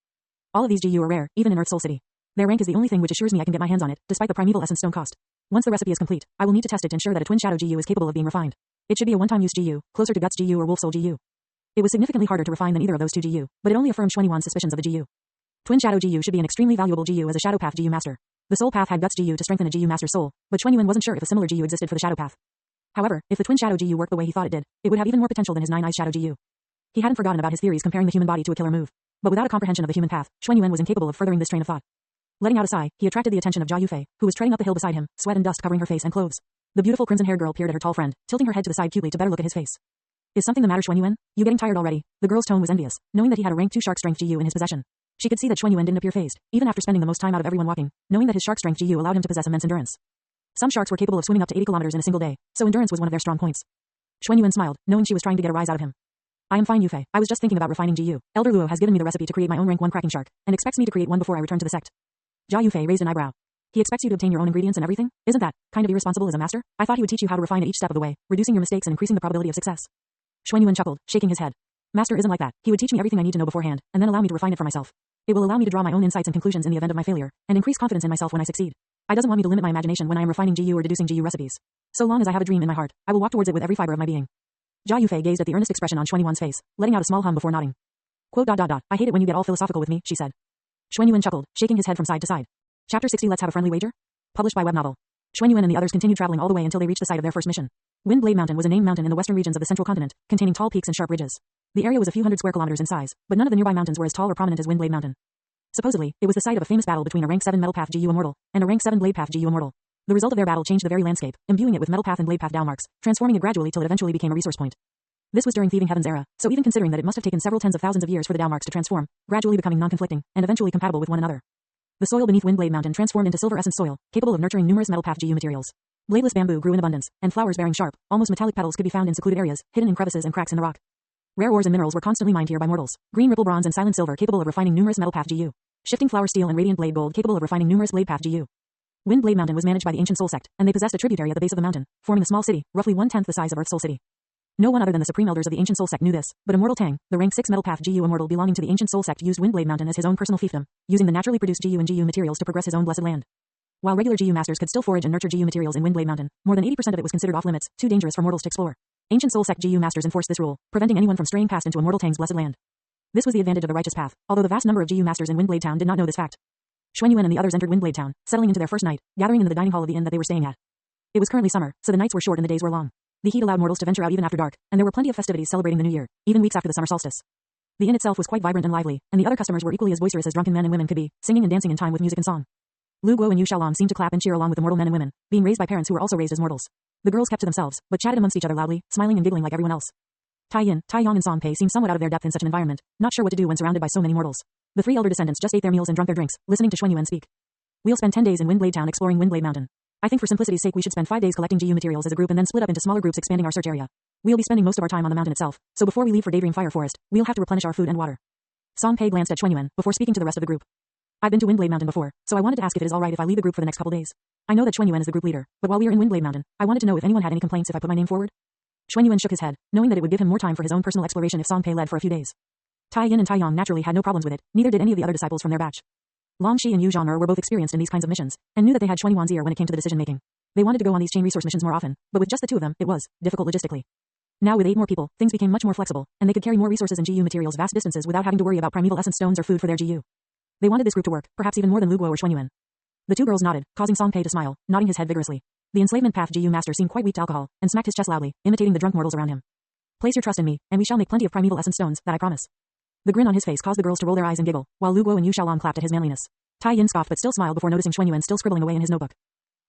All of these GU are rare, even in Earth Soul City. Their rank is the only thing which assures me I can get my hands on it, despite the primeval essence stone cost. Once the recipe is complete, I will need to test it to ensure that a Twin Shadow GU is capable of being refined. It should be a one-time use GU, closer to Guts GU or Wolf Soul GU. It was significantly harder to refine than either of those two GU, but it only affirmed Xuanyuan's suspicions of the GU. Twin Shadow GU should be an extremely valuable GU as a Shadow Path GU master. The Soul Path had Guts GU to strengthen a GU master's soul, but Xuanyuan wasn't sure if a similar GU existed for the Shadow Path. However, if the Twin Shadow GU worked the way he thought it did, it would have even more potential than his Nine Eyes Shadow GU. He hadn't forgotten about his theories comparing the human body to a killer move, but without a comprehension of the human path, Xuanyuan was incapable of furthering this train of thought. Letting out a sigh, he attracted the attention of Jia Yufei, who was treading up the hill beside him, sweat and dust covering her face and clothes. The beautiful crimson-haired girl peered at her tall friend, tilting her head to the side cutely to better look at his face. Is something the matter, Xuanyuan? You getting tired already? The girl's tone was envious, knowing that he had a rank 2 shark strength GU in his possession. She could see that Xuanyuan didn't appear phased, even after spending the most time out of everyone walking, knowing that his shark strength GU allowed him to possess immense endurance. Some sharks were capable of swimming up to 80 kilometers in a single day, so endurance was one of their strong points. Xuanyuan smiled, knowing she was trying to get a rise out of him. I am fine, Yufei. I was just thinking about refining GU. Elder Luo has given me the recipe to create my own rank 1 cracking shark, and expects me to create one before I return to the sect. Jia Yufei raised an eyebrow. He expects you to obtain your own ingredients and everything? Isn't that kind of irresponsible as a master? I thought he would teach you how to refine at each step of the way, reducing your mistakes and increasing the probability of success. Xuanyuan chuckled, shaking his head. Master isn't like that. He would teach me everything I need to know beforehand, and then allow me to refine it for myself. It will allow me to draw my own insights and conclusions in the event of my failure, and increase confidence in myself when I succeed. I doesn't want me to limit my imagination when I am refining GU or deducing GU recipes. So long as I have a dream in my heart, I will walk towards it with every fiber of my being. Jia Yufei gazed at the earnest expression on Xuanyuan's face, letting out a small hum before nodding. Quote, I hate it when you get all philosophical with me, she said. Xuanyuan chuckled, shaking his head from side to side. Chapter 60 Let's Have a Friendly Wager? Published by Web Novel. Xuanyuan and the others continued traveling all the way until they reached the site of their first mission. Windblade Mountain was a named mountain in the western regions of the central continent, containing tall peaks and sharp ridges. The area was a few hundred square kilometers in size, but none of the nearby mountains were as tall or prominent as Windblade Mountain. Supposedly, it was the site of a famous battle between a rank 7 Metal Path GU Immortal and a rank 7 Blade Path GU Immortal. The result of their battle changed the very landscape, imbuing it with Metal Path and Blade Path Dow marks, transforming it gradually till it eventually became a resource point. This was during Thieving Heaven's era, so even considering that it must have taken several tens of thousands of years for the Dow marks to transform, gradually becoming non-conflicting, and eventually compatible with one another. The soil beneath Windblade Mountain transformed into silver essence soil, capable of nurturing numerous Metal Path GU materials. Bladeless bamboo grew in abundance, and flowers bearing sharp, almost metallic petals could be found in secluded areas, hidden in crevices and cracks in the rock. Rare ores and minerals were constantly mined here by mortals. Green ripple bronze and silent silver capable of refining numerous Metal Path GU. Shifting flower steel and radiant blade gold capable of refining numerous Blade Path GU. Windblade Mountain was managed by the ancient Soul Sect, and they possessed a tributary at the base of the mountain, forming a small city, roughly 1/10 the size of Earth Soul City. No one other than the supreme elders of the ancient Soul Sect knew this, but Immortal Tang, the rank 6 Metal Path GU Immortal belonging to the ancient Soul Sect, used Windblade Mountain as his own personal fiefdom, using the naturally produced GU and GU materials to progress his own blessed land. While regular GU masters could still forage and nurture GU materials in Windblade Mountain, more than 80% of it was considered off-limits, too dangerous for mortals to explore. Ancient Soul Sect GU masters enforced this rule, preventing anyone from straying past into Immortal Tang's blessed land. This was the advantage of the righteous path, although the vast number of GU masters in Windblade Town did not know this fact. Xuanyuan and the others entered Windblade Town, settling into their first night, gathering in the dining hall of the inn that they were staying at. It was currently summer, so the nights were short and the days were long. The heat allowed mortals to venture out even after dark, and there were plenty of festivities celebrating the new year, even weeks after the summer solstice. The inn itself was quite vibrant and lively, and the other customers were equally as boisterous as drunken men and women could be, singing and dancing in time with music and song. Lu Guo and Yu Xiaolong seemed to clap and cheer along with the mortal men and women, being raised by parents who were also raised as mortals. The girls kept to themselves, but chatted amongst each other loudly, smiling and giggling like everyone else. Tai Yin, Tai Yong and Song Pei seemed somewhat out of their depth in such an environment, not sure what to do when surrounded by so many mortals. The three elder descendants just ate their meals and drunk their drinks, listening to Xuan Yuan speak. We'll spend 10 days in Windblade Town exploring Windblade Mountain. I think for simplicity's sake we should spend 5 days collecting GU materials as a group and then split up into smaller groups expanding our search area. We'll be spending most of our time on the mountain itself, so before we leave for Daydream Fire Forest, we'll have to replenish our food and water. Song Pei glanced at Xuan Yuan before speaking to the rest of the group. I've been to Windblade Mountain before, so I wanted to ask if it is alright if I lead the group for the next couple days. I know that Xuan Yuan is the group leader, but while we are in Windblade Mountain, I wanted to know if anyone had any complaints if I put my name forward. Xuan Yuan shook his head, knowing that it would give him more time for his own personal exploration if Song Pei led for a few days. Tai Yin and Tai Yong naturally had no problems with it, neither did any of the other disciples from their batch. Long Shi and Yu Zhang'er were both experienced in these kinds of missions, and knew that they had Xuan Yuan's ear when it came to the decision-making. They wanted to go on these chain resource missions more often, but with just the two of them, it was difficult logistically. Now with 8 more people, things became much more flexible, and they could carry more resources and GU materials vast distances without having to worry about primeval essence stones or food for their GU. They wanted this group to work, perhaps even more than Lu Guo or Xuan Yuan. The two girls nodded, causing Song Pei to smile, nodding his head vigorously. The enslavement path GU master seemed quite weak to alcohol, and smacked his chest loudly, imitating the drunk mortals around him. Place your trust in me, and we shall make plenty of primeval essence stones, that I promise. The grin on his face caused the girls to roll their eyes and giggle, while Lu Guo and Yu Xiaolong clapped at his manliness. Tai Yin scoffed but still smiled before noticing Xuan Yuan still scribbling away in his notebook.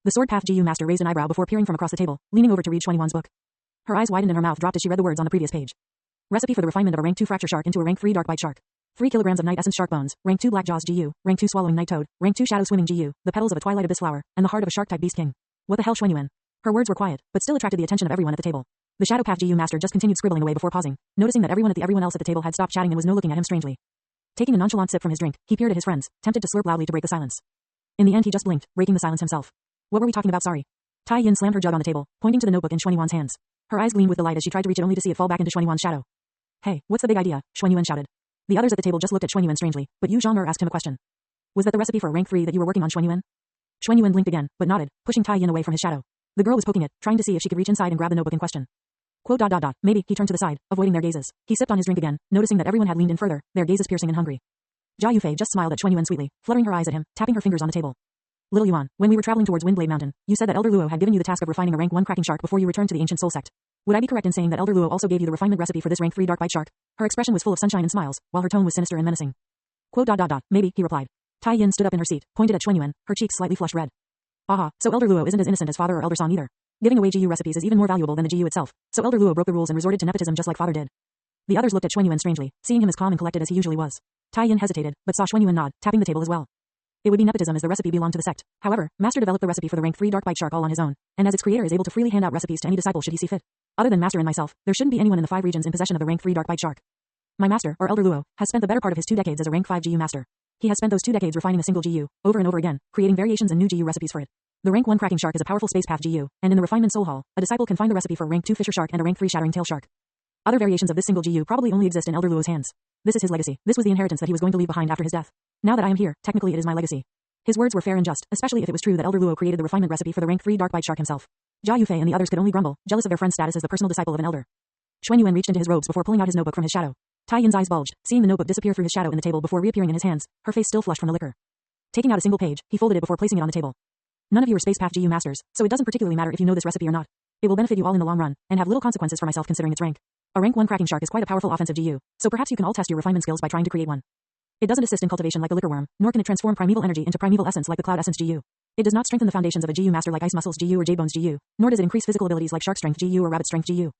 The sword path GU master raised an eyebrow before peering from across the table, leaning over to read Xuan Yuan's book. Her eyes widened and her mouth dropped as she read the words on the previous page. Recipe for the refinement of a rank 2 fracture shark into a rank 3 dark bite shark. 3 kilograms of night essence shark bones, rank 2 black jaws GU, rank 2 swallowing night toad, rank 2 shadow swimming GU, the petals of a twilight abyss flower, and the heart of a shark type beast king. What the hell, Xuan Yuan? Her words were quiet, but still attracted the attention of everyone at the table. The shadow path GU master just continued scribbling away before pausing, noticing that everyone else at the table had stopped chatting and was no looking at him strangely. Taking a nonchalant sip from his drink, he peered at his friends, tempted to slurp loudly to break the silence. In the end he just blinked, breaking the silence himself. What were we talking about, sorry? Tai Yin slammed her jug on the table, pointing to the notebook in Xuan Yuan's hands. Her eyes gleamed with delight as she tried to reach it only to see it fall back into Xuan Yuan's shadow. Hey, what's the big idea? Xuan Yuan shouted. The others at the table just looked at Xuan Yuan strangely, but Yu Zhang'er asked him a question. Was that the recipe for a rank 3 that you were working on, Xuan Yuan? Xuan Yuan blinked again, but nodded, pushing Tai Yin away from his shadow. The girl was poking it, trying to see if she could reach inside and grab the notebook in question. Quote ... Maybe, he turned to the side, avoiding their gazes. He sipped on his drink again, noticing that everyone had leaned in further, their gazes piercing and hungry. Jia Yufei just smiled at Xuan Yuan sweetly, fluttering her eyes at him, tapping her fingers on the table. Little Yuan, when we were traveling towards Windblade Mountain, you said that Elder Luo had given you the task of refining a rank 1 cracking shark before you returned to the ancient soul sect. Would I be correct in saying that Elder Luo also gave you the refinement recipe for this rank 3 dark bite shark? Her expression was full of sunshine and smiles, while her tone was sinister and menacing. Quote ... Maybe, he replied. Tai Yin stood up in her seat, pointed at Xuan Yuan, her cheeks slightly flushed red. Aha, so Elder Luo isn't as innocent as Father or Elder Song either. Giving away GU recipes is even more valuable than the GU itself, so Elder Luo broke the rules and resorted to nepotism just like Father did. The others looked at Xuan Yuan strangely, seeing him as calm and collected as he usually was. Tai Yin hesitated, but saw Xuan Yuan nod, tapping the table as well. It would be nepotism as the recipe belonged to the sect. However, Master developed the recipe for the rank 3 dark bite shark all on his own, and as its creator is able to freely hand out recipes to any disciple should he see fit. Other than Master and myself, there shouldn't be anyone in the 5 regions in possession of the rank 3 dark bite shark. My master, or Elder Luo, has spent the better part of his 2 decades as a rank 5 GU master. He has spent those 2 decades refining a single GU, over and over again, creating variations and new GU recipes for it. The rank 1 cracking shark is a powerful space path GU, and in the refinement soul hall, a disciple can find the recipe for a rank 2 fisher shark and a rank 3 shattering tail shark. Other variations of this single GU probably only exist in Elder Luo's hands. This is his legacy. This was the inheritance that he was going to leave behind after his death. Now that I am here, technically it is my legacy. His words were fair and just, especially if it was true that Elder Luo created the refinement recipe for the rank 3 dark bite shark himself. Jia Yufei and the others could only grumble, jealous of their friend's status as the personal disciple of an elder. Xuan Yuan reached into his robes before pulling out his notebook from his shadow. Tai Yin's eyes bulged, seeing the notebook disappear through his shadow in the table before reappearing in his hands, her face still flushed from the liquor. Taking out a single page, he folded it before placing it on the table. None of you are space path GU masters, so it doesn't particularly matter if you know this recipe or not. It will benefit you all in the long run, and have little consequences for myself considering its rank. A rank 1 cracking shark is quite a powerful offensive GU, so perhaps you can all test your refinement skills by trying to create one. It doesn't assist in cultivation like a liquor worm, nor can it transform primeval energy into primeval essence like the cloud essence GU. It does not strengthen the foundations of a GU master like ice muscles GU or jade bones GU, nor does it increase physical abilities like shark strength GU or rabbit strength GU.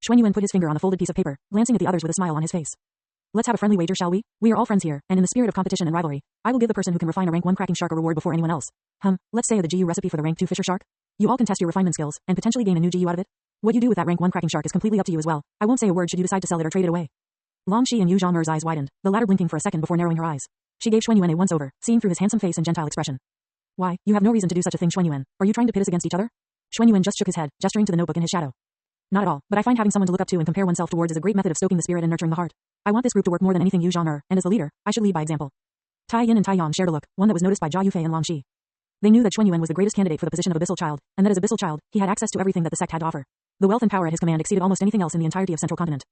Xuan Yuan put his finger on the folded piece of paper, glancing at the others with a smile on his face. Let's have a friendly wager, shall we? We are all friends here, and in the spirit of competition and rivalry, I will give the person who can refine a rank 1 cracking shark a reward before anyone else. Let's say the GU recipe for the rank 2 fisher shark. You all can test your refinement skills, and potentially gain a new GU out of it. What you do with that rank 1 cracking shark is completely up to you as well. I won't say a word should you decide to sell it or trade it away. Long Shi and Yu Zhang'er's eyes widened, the latter blinking for a second before narrowing her eyes. She gave Xuan Yuan a once-over, seeing through his handsome face and gentile expression. Why, you have no reason to do such a thing, Xuan Yuan. Are you trying to pit us against each other? Xuan Yuan just shook his head, gesturing to the notebook in his shadow. Not at all, but I find having someone to look up to and compare oneself towards is a great method of stoking the spirit and nurturing the heart. I want this group to work more than anything, Yu Zhang'er, and as the leader, I should lead by example. Tai Yin and Tai Yong shared a look, one that was noticed by Jia Yufei and Long Shi. They knew that Xuan Yuan was the greatest candidate for the position of Abyssal Child, and that as Abyssal Child, he had access to everything that the sect had to offer. The wealth and power at his command exceeded almost anything else in the entirety of Central Continent.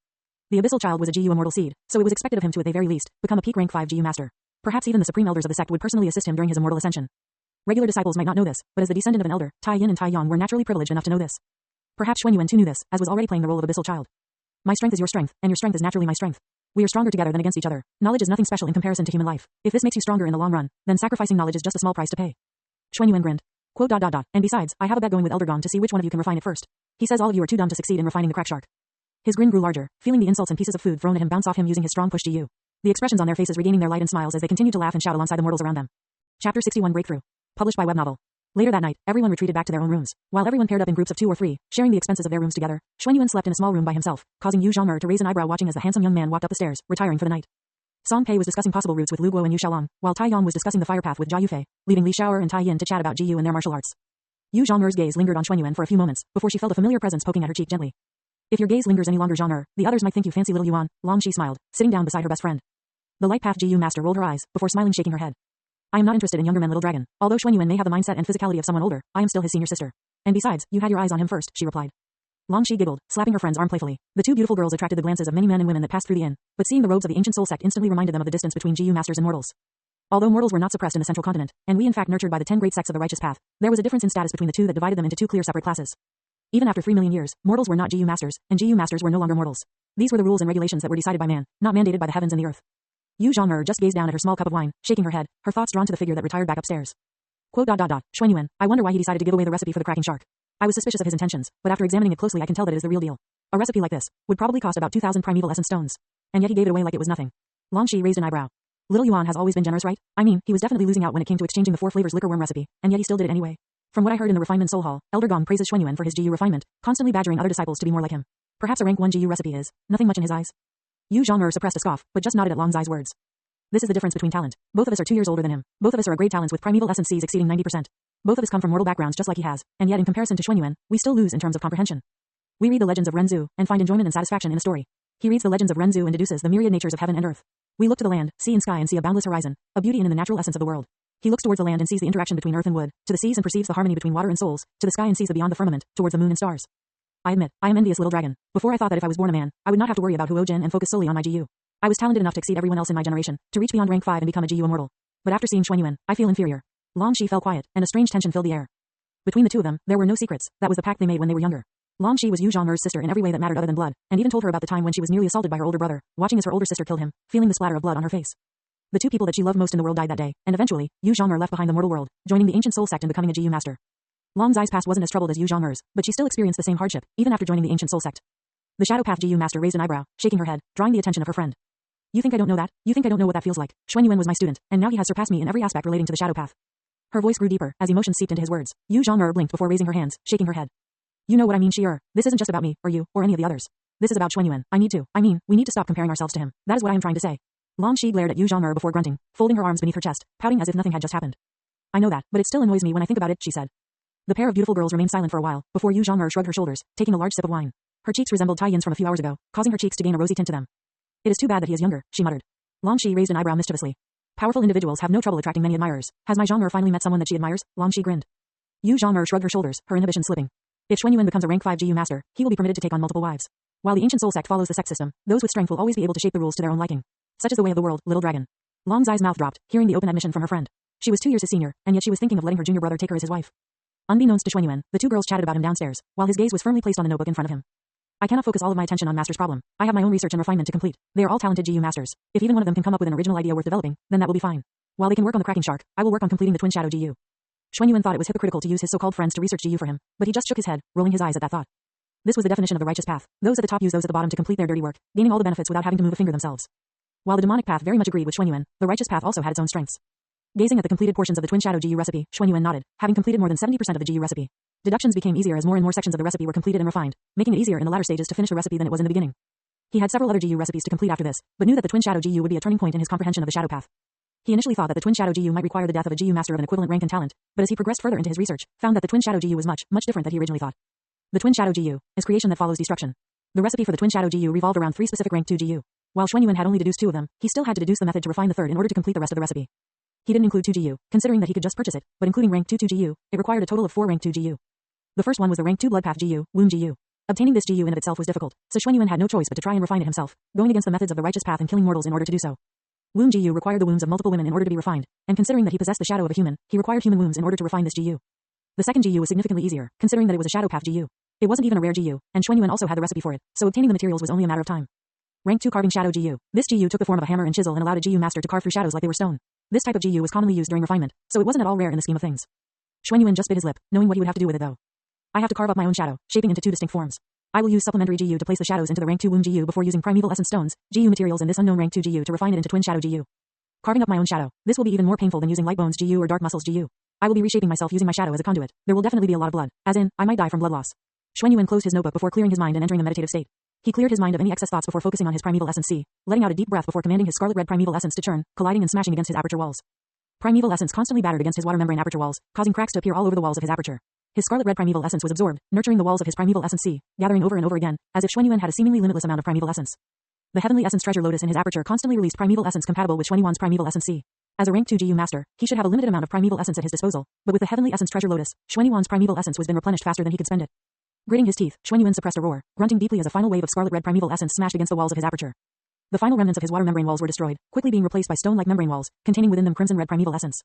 The Abyssal Child was a GU immortal seed, so it was expected of him to at the very least, become a peak rank 5 GU master. Perhaps even the supreme elders of the sect would personally assist him during his immortal ascension. Regular disciples might not know this, but as the descendant of an elder, Tai Yin and Tai Yong were naturally privileged enough to know this. Perhaps Xuan Yuan too knew this, as was already playing the role of Abyssal Child. My strength is your strength, and your strength is naturally my strength. We are stronger together than against each other. Knowledge is nothing special in comparison to human life. If this makes you stronger in the long run, then sacrificing knowledge is just a small price to pay. Xuan Yuan grinned. Quote ... And besides, I have a bet going with Elder Gong to see which one of you can refine it first. He says all of you are too dumb to succeed in refining the crack shark. His grin grew larger, feeling the insults and pieces of food thrown at him bounce off him using his strong push GU. The expressions on their faces regaining their light and smiles as they continued to laugh and shout alongside the mortals around them. Chapter 61 Breakthrough. Published by Web Novel. Later that night, everyone retreated back to their own rooms. While everyone paired up in groups of 2 or 3, sharing the expenses of their rooms together, Xuanyuan slept in a small room by himself, causing Yu Zhong'er to raise an eyebrow watching as the handsome young man walked up the stairs, retiring for the night. Song Pei was discussing possible routes with Lu Guo and Yu Xiaolong, while Tai Yong was discussing the fire path with Jia Yufei, leaving Li Xiaoer and Tai Yin to chat about GU and their martial arts. Yu Zhong'er's gaze lingered on Xuanyuan for a few moments, before she felt a familiar presence poking at her cheek gently. If your gaze lingers any longer, Zhong'er, the others might think you fancy little Yuan. Long she smiled, sitting down beside her best friend. The light path GU master rolled her eyes, before smiling shaking her head. I am not interested in younger men, little dragon. Although Xuanyuan may have the mindset and physicality of someone older, I am still his senior sister. And besides, you had your eyes on him first, she replied. Long she giggled, slapping her friend's arm playfully. The two beautiful girls attracted the glances of many men and women that passed through the inn, but seeing the robes of the ancient soul sect instantly reminded them of the distance between GU masters and mortals. Although mortals were not suppressed in the central continent, and we in fact nurtured by the 10 great sects of the righteous path, there was a difference in status between the two that divided them into 2 clear separate classes. Even after 3 million years, mortals were not GU masters, and GU masters were no longer mortals. These were the rules and regulations that were decided by man, not mandated by the heavens and the earth. Yu Zhong'er just gazed down at her small cup of wine, shaking her head, her thoughts drawn to the figure that retired back upstairs. Xuanyuan, I wonder why he decided to give away the recipe for the cracking shark. I was suspicious of his intentions, but after examining it closely I can tell that it is the real deal. A recipe like this would probably cost about 2,000 primeval essence stones. And yet he gave it away like it was nothing. Long Shi raised an eyebrow. Little Yuan has always been generous, right? I mean, he was definitely losing out when it came to exchanging the 4 flavors liquor worm recipe, and yet he still did it anyway. From what I heard in the refinement soul hall, Elder Gong praises Xuanyuan for his GU refinement, constantly badgering other disciples to be more like him. Perhaps a rank 1 GU recipe is nothing much in his eyes. Yu Zhong'er suppressed a scoff, but just nodded at Long Zai's words. This is the difference between talent. Both of us are 2 years older than him. Both of us are great talents with primeval essence Cs exceeding 90%. Both of us come from mortal backgrounds just like he has, and yet in comparison to Xuanyuan, we still lose in terms of comprehension. We read the legends of Renzu, and find enjoyment and satisfaction in a story. He reads the legends of Renzu and deduces the myriad natures of heaven and earth. We look to the land, sea and sky and see a boundless horizon, a beauty in the natural essence of the world. He looks towards the land and sees the interaction between earth and wood, to the seas and perceives the harmony between water and souls, to the sky and sees the beyond the firmament, towards the moon and stars. I admit, I am envious little dragon. Before I thought that if I was born a man, I would not have to worry about Huojin and focus solely on my GU. I was talented enough to exceed everyone else in my generation, to reach beyond rank 5 and become a GU immortal. But after seeing Xuanyuan, I feel inferior. Long Shi fell quiet, and a strange tension filled the air. Between the two of them, there were no secrets. That was the pact they made when they were younger. Long Shi was Yu Zhong'er's sister in every way that mattered other than blood, and even told her about the time when she was nearly assaulted by her older brother, watching as her older sister killed him, feeling the splatter of blood on her face. The 2 people that she loved most in the world died that day, and eventually, Yu Zhong'er left behind the mortal world, joining the ancient soul sect and becoming a GU master. Long Zai's past wasn't as troubled as Yu Zhong'er's, but she still experienced the same hardship, even after joining the ancient soul sect. The shadow path GU master raised an eyebrow, shaking her head, drawing the attention of her friend. You think I don't know that? You think I don't know what that feels like? Xuanyuan was my student, and now he has surpassed me in every aspect relating to the shadow path. Her voice grew deeper, as emotion seeped into his words. Yu Zhong'er blinked before raising her hands, shaking her head. You know what I mean, Shi-er. This isn't just about me, or you, or any of the others. This is about Xuanyuan. We need to stop comparing ourselves to him. That is what I am trying to say. Long Shi glared at Yu Zhong'er before grunting, folding her arms beneath her chest, pouting as if nothing had just happened. I know that, but it still annoys me when I think about it, she said. The pair of beautiful girls remained silent for a while, before Yu Zhong'er shrugged her shoulders, taking a large sip of wine. Her cheeks resembled Tai Yin's from a few hours ago, causing her cheeks to gain a rosy tint to them. It is too bad that he is younger, she muttered. Long Shi raised an eyebrow mischievously. Powerful individuals have no trouble attracting many admirers. Has my Zhong'er finally met someone that she admires? Long Shi grinned. Yu Zhong'er shrugged her shoulders, her inhibition slipping. If Xuanyuan becomes a rank 5 GU master, he will be permitted to take on multiple wives. While the ancient soul sect follows the sect system, those with strength will always be able to shape the rules to their own liking. Such is the way of the world, little dragon. Long Zai's mouth dropped, hearing the open admission from her friend. She was 2 years his senior, and yet she was thinking of letting her junior brother take her as his wife. Unbeknownst to Xuanyuan, the 2 girls chatted about him downstairs, while his gaze was firmly placed on the notebook in front of him. I cannot focus all of my attention on Master's problem. I have my own research and refinement to complete. They are all talented GU masters. If even one of them can come up with an original idea worth developing, then that will be fine. While they can work on the cracking shark, I will work on completing the twin shadow GU. Xuanyuan thought it was hypocritical to use his so-called friends to research GU for him, but he just shook his head, rolling his eyes at that thought. This was the definition of the righteous path. Those at the top use those at the bottom to complete their dirty work, gaining all the benefits without having to move a finger themselves. While the demonic path very much agreed with Xuanyuan, the righteous path also had its own strengths. Gazing at the completed portions of the twin shadow GU recipe, Xuanyuan nodded, having completed more than 70% of the GU recipe. Deductions became easier as more and more sections of the recipe were completed and refined, making it easier in the latter stages to finish the recipe than it was in the beginning. He had several other GU recipes to complete after this, but knew that the twin shadow GU would be a turning point in his comprehension of the shadow path. He initially thought that the twin shadow GU might require the death of a GU master of an equivalent rank and talent, but as he progressed further into his research, found that the twin shadow GU was much different than he originally thought. The twin shadow GU is creation that follows destruction. The recipe for the twin shadow GU revolved around 3 specific rank 2 GU. While Xuanyuan had only deduced 2 of them, he still had to deduce the method to refine the third in order to complete the rest of the recipe. He didn't include 2 GU, considering that he could just purchase it, but including rank 2 GU, it required a total of 4 rank 2 GU. The first one was the rank 2 blood path GU, wound GU. Obtaining this GU in of itself was difficult, so Xuanyuan had no choice but to try and refine it himself, going against the methods of the righteous path and killing mortals in order to do so. Wound GU required the wounds of multiple women in order to be refined, and considering that he possessed the shadow of a human, he required human wounds in order to refine this GU. The second GU was significantly easier, considering that it was a shadow path GU. It wasn't even a rare GU, and Xuanyuan also had the recipe for it, so obtaining the materials was only a matter of time. Rank 2 carving shadow GU. This GU took the form of a hammer and chisel and allowed a GU master to carve through shadows like they were stone. This type of GU was commonly used during refinement, so it wasn't at all rare in the scheme of things. Xuanyuan just bit his lip, knowing what he would have to do with it though. I have to carve up my own shadow, shaping into 2 distinct forms. I will use supplementary GU to place the shadows into the rank 2 womb GU before using primeval essence stones, GU materials in this unknown rank 2 GU to refine it into twin shadow GU. Carving up my own shadow. This will be even more painful than using light bones GU or dark muscles GU. I will be reshaping myself using my shadow as a conduit. There will definitely be a lot of blood. As in, I might die from blood loss. Xuanyuan closed his notebook before clearing his mind and entering a meditative state. He cleared his mind of any excess thoughts before focusing on his primeval essence C, letting out a deep breath before commanding his scarlet red primeval essence to churn, colliding and smashing against his aperture walls. Primeval essence constantly battered against his water membrane aperture walls, causing cracks to appear all over the walls of his aperture. His scarlet red primeval essence was absorbed, nurturing the walls of his primeval essence C, gathering over and over again, as if Xuanyuan had a seemingly limitless amount of primeval essence. The heavenly essence treasure lotus in his aperture constantly released primeval essence compatible with Xuanyuan's primeval essence C. As a rank 2 GU master, he should have a limited amount of primeval essence at his disposal, but with the heavenly essence treasure lotus, Xuanyuan's primeval essence was been replenished faster than he could spend it. Gritting his teeth, Xuanyuan suppressed a roar, grunting deeply as a final wave of scarlet red primeval essence smashed against the walls of his aperture. The final remnants of his water membrane walls were destroyed, quickly being replaced by stone-like membrane walls, containing within them crimson red primeval essence.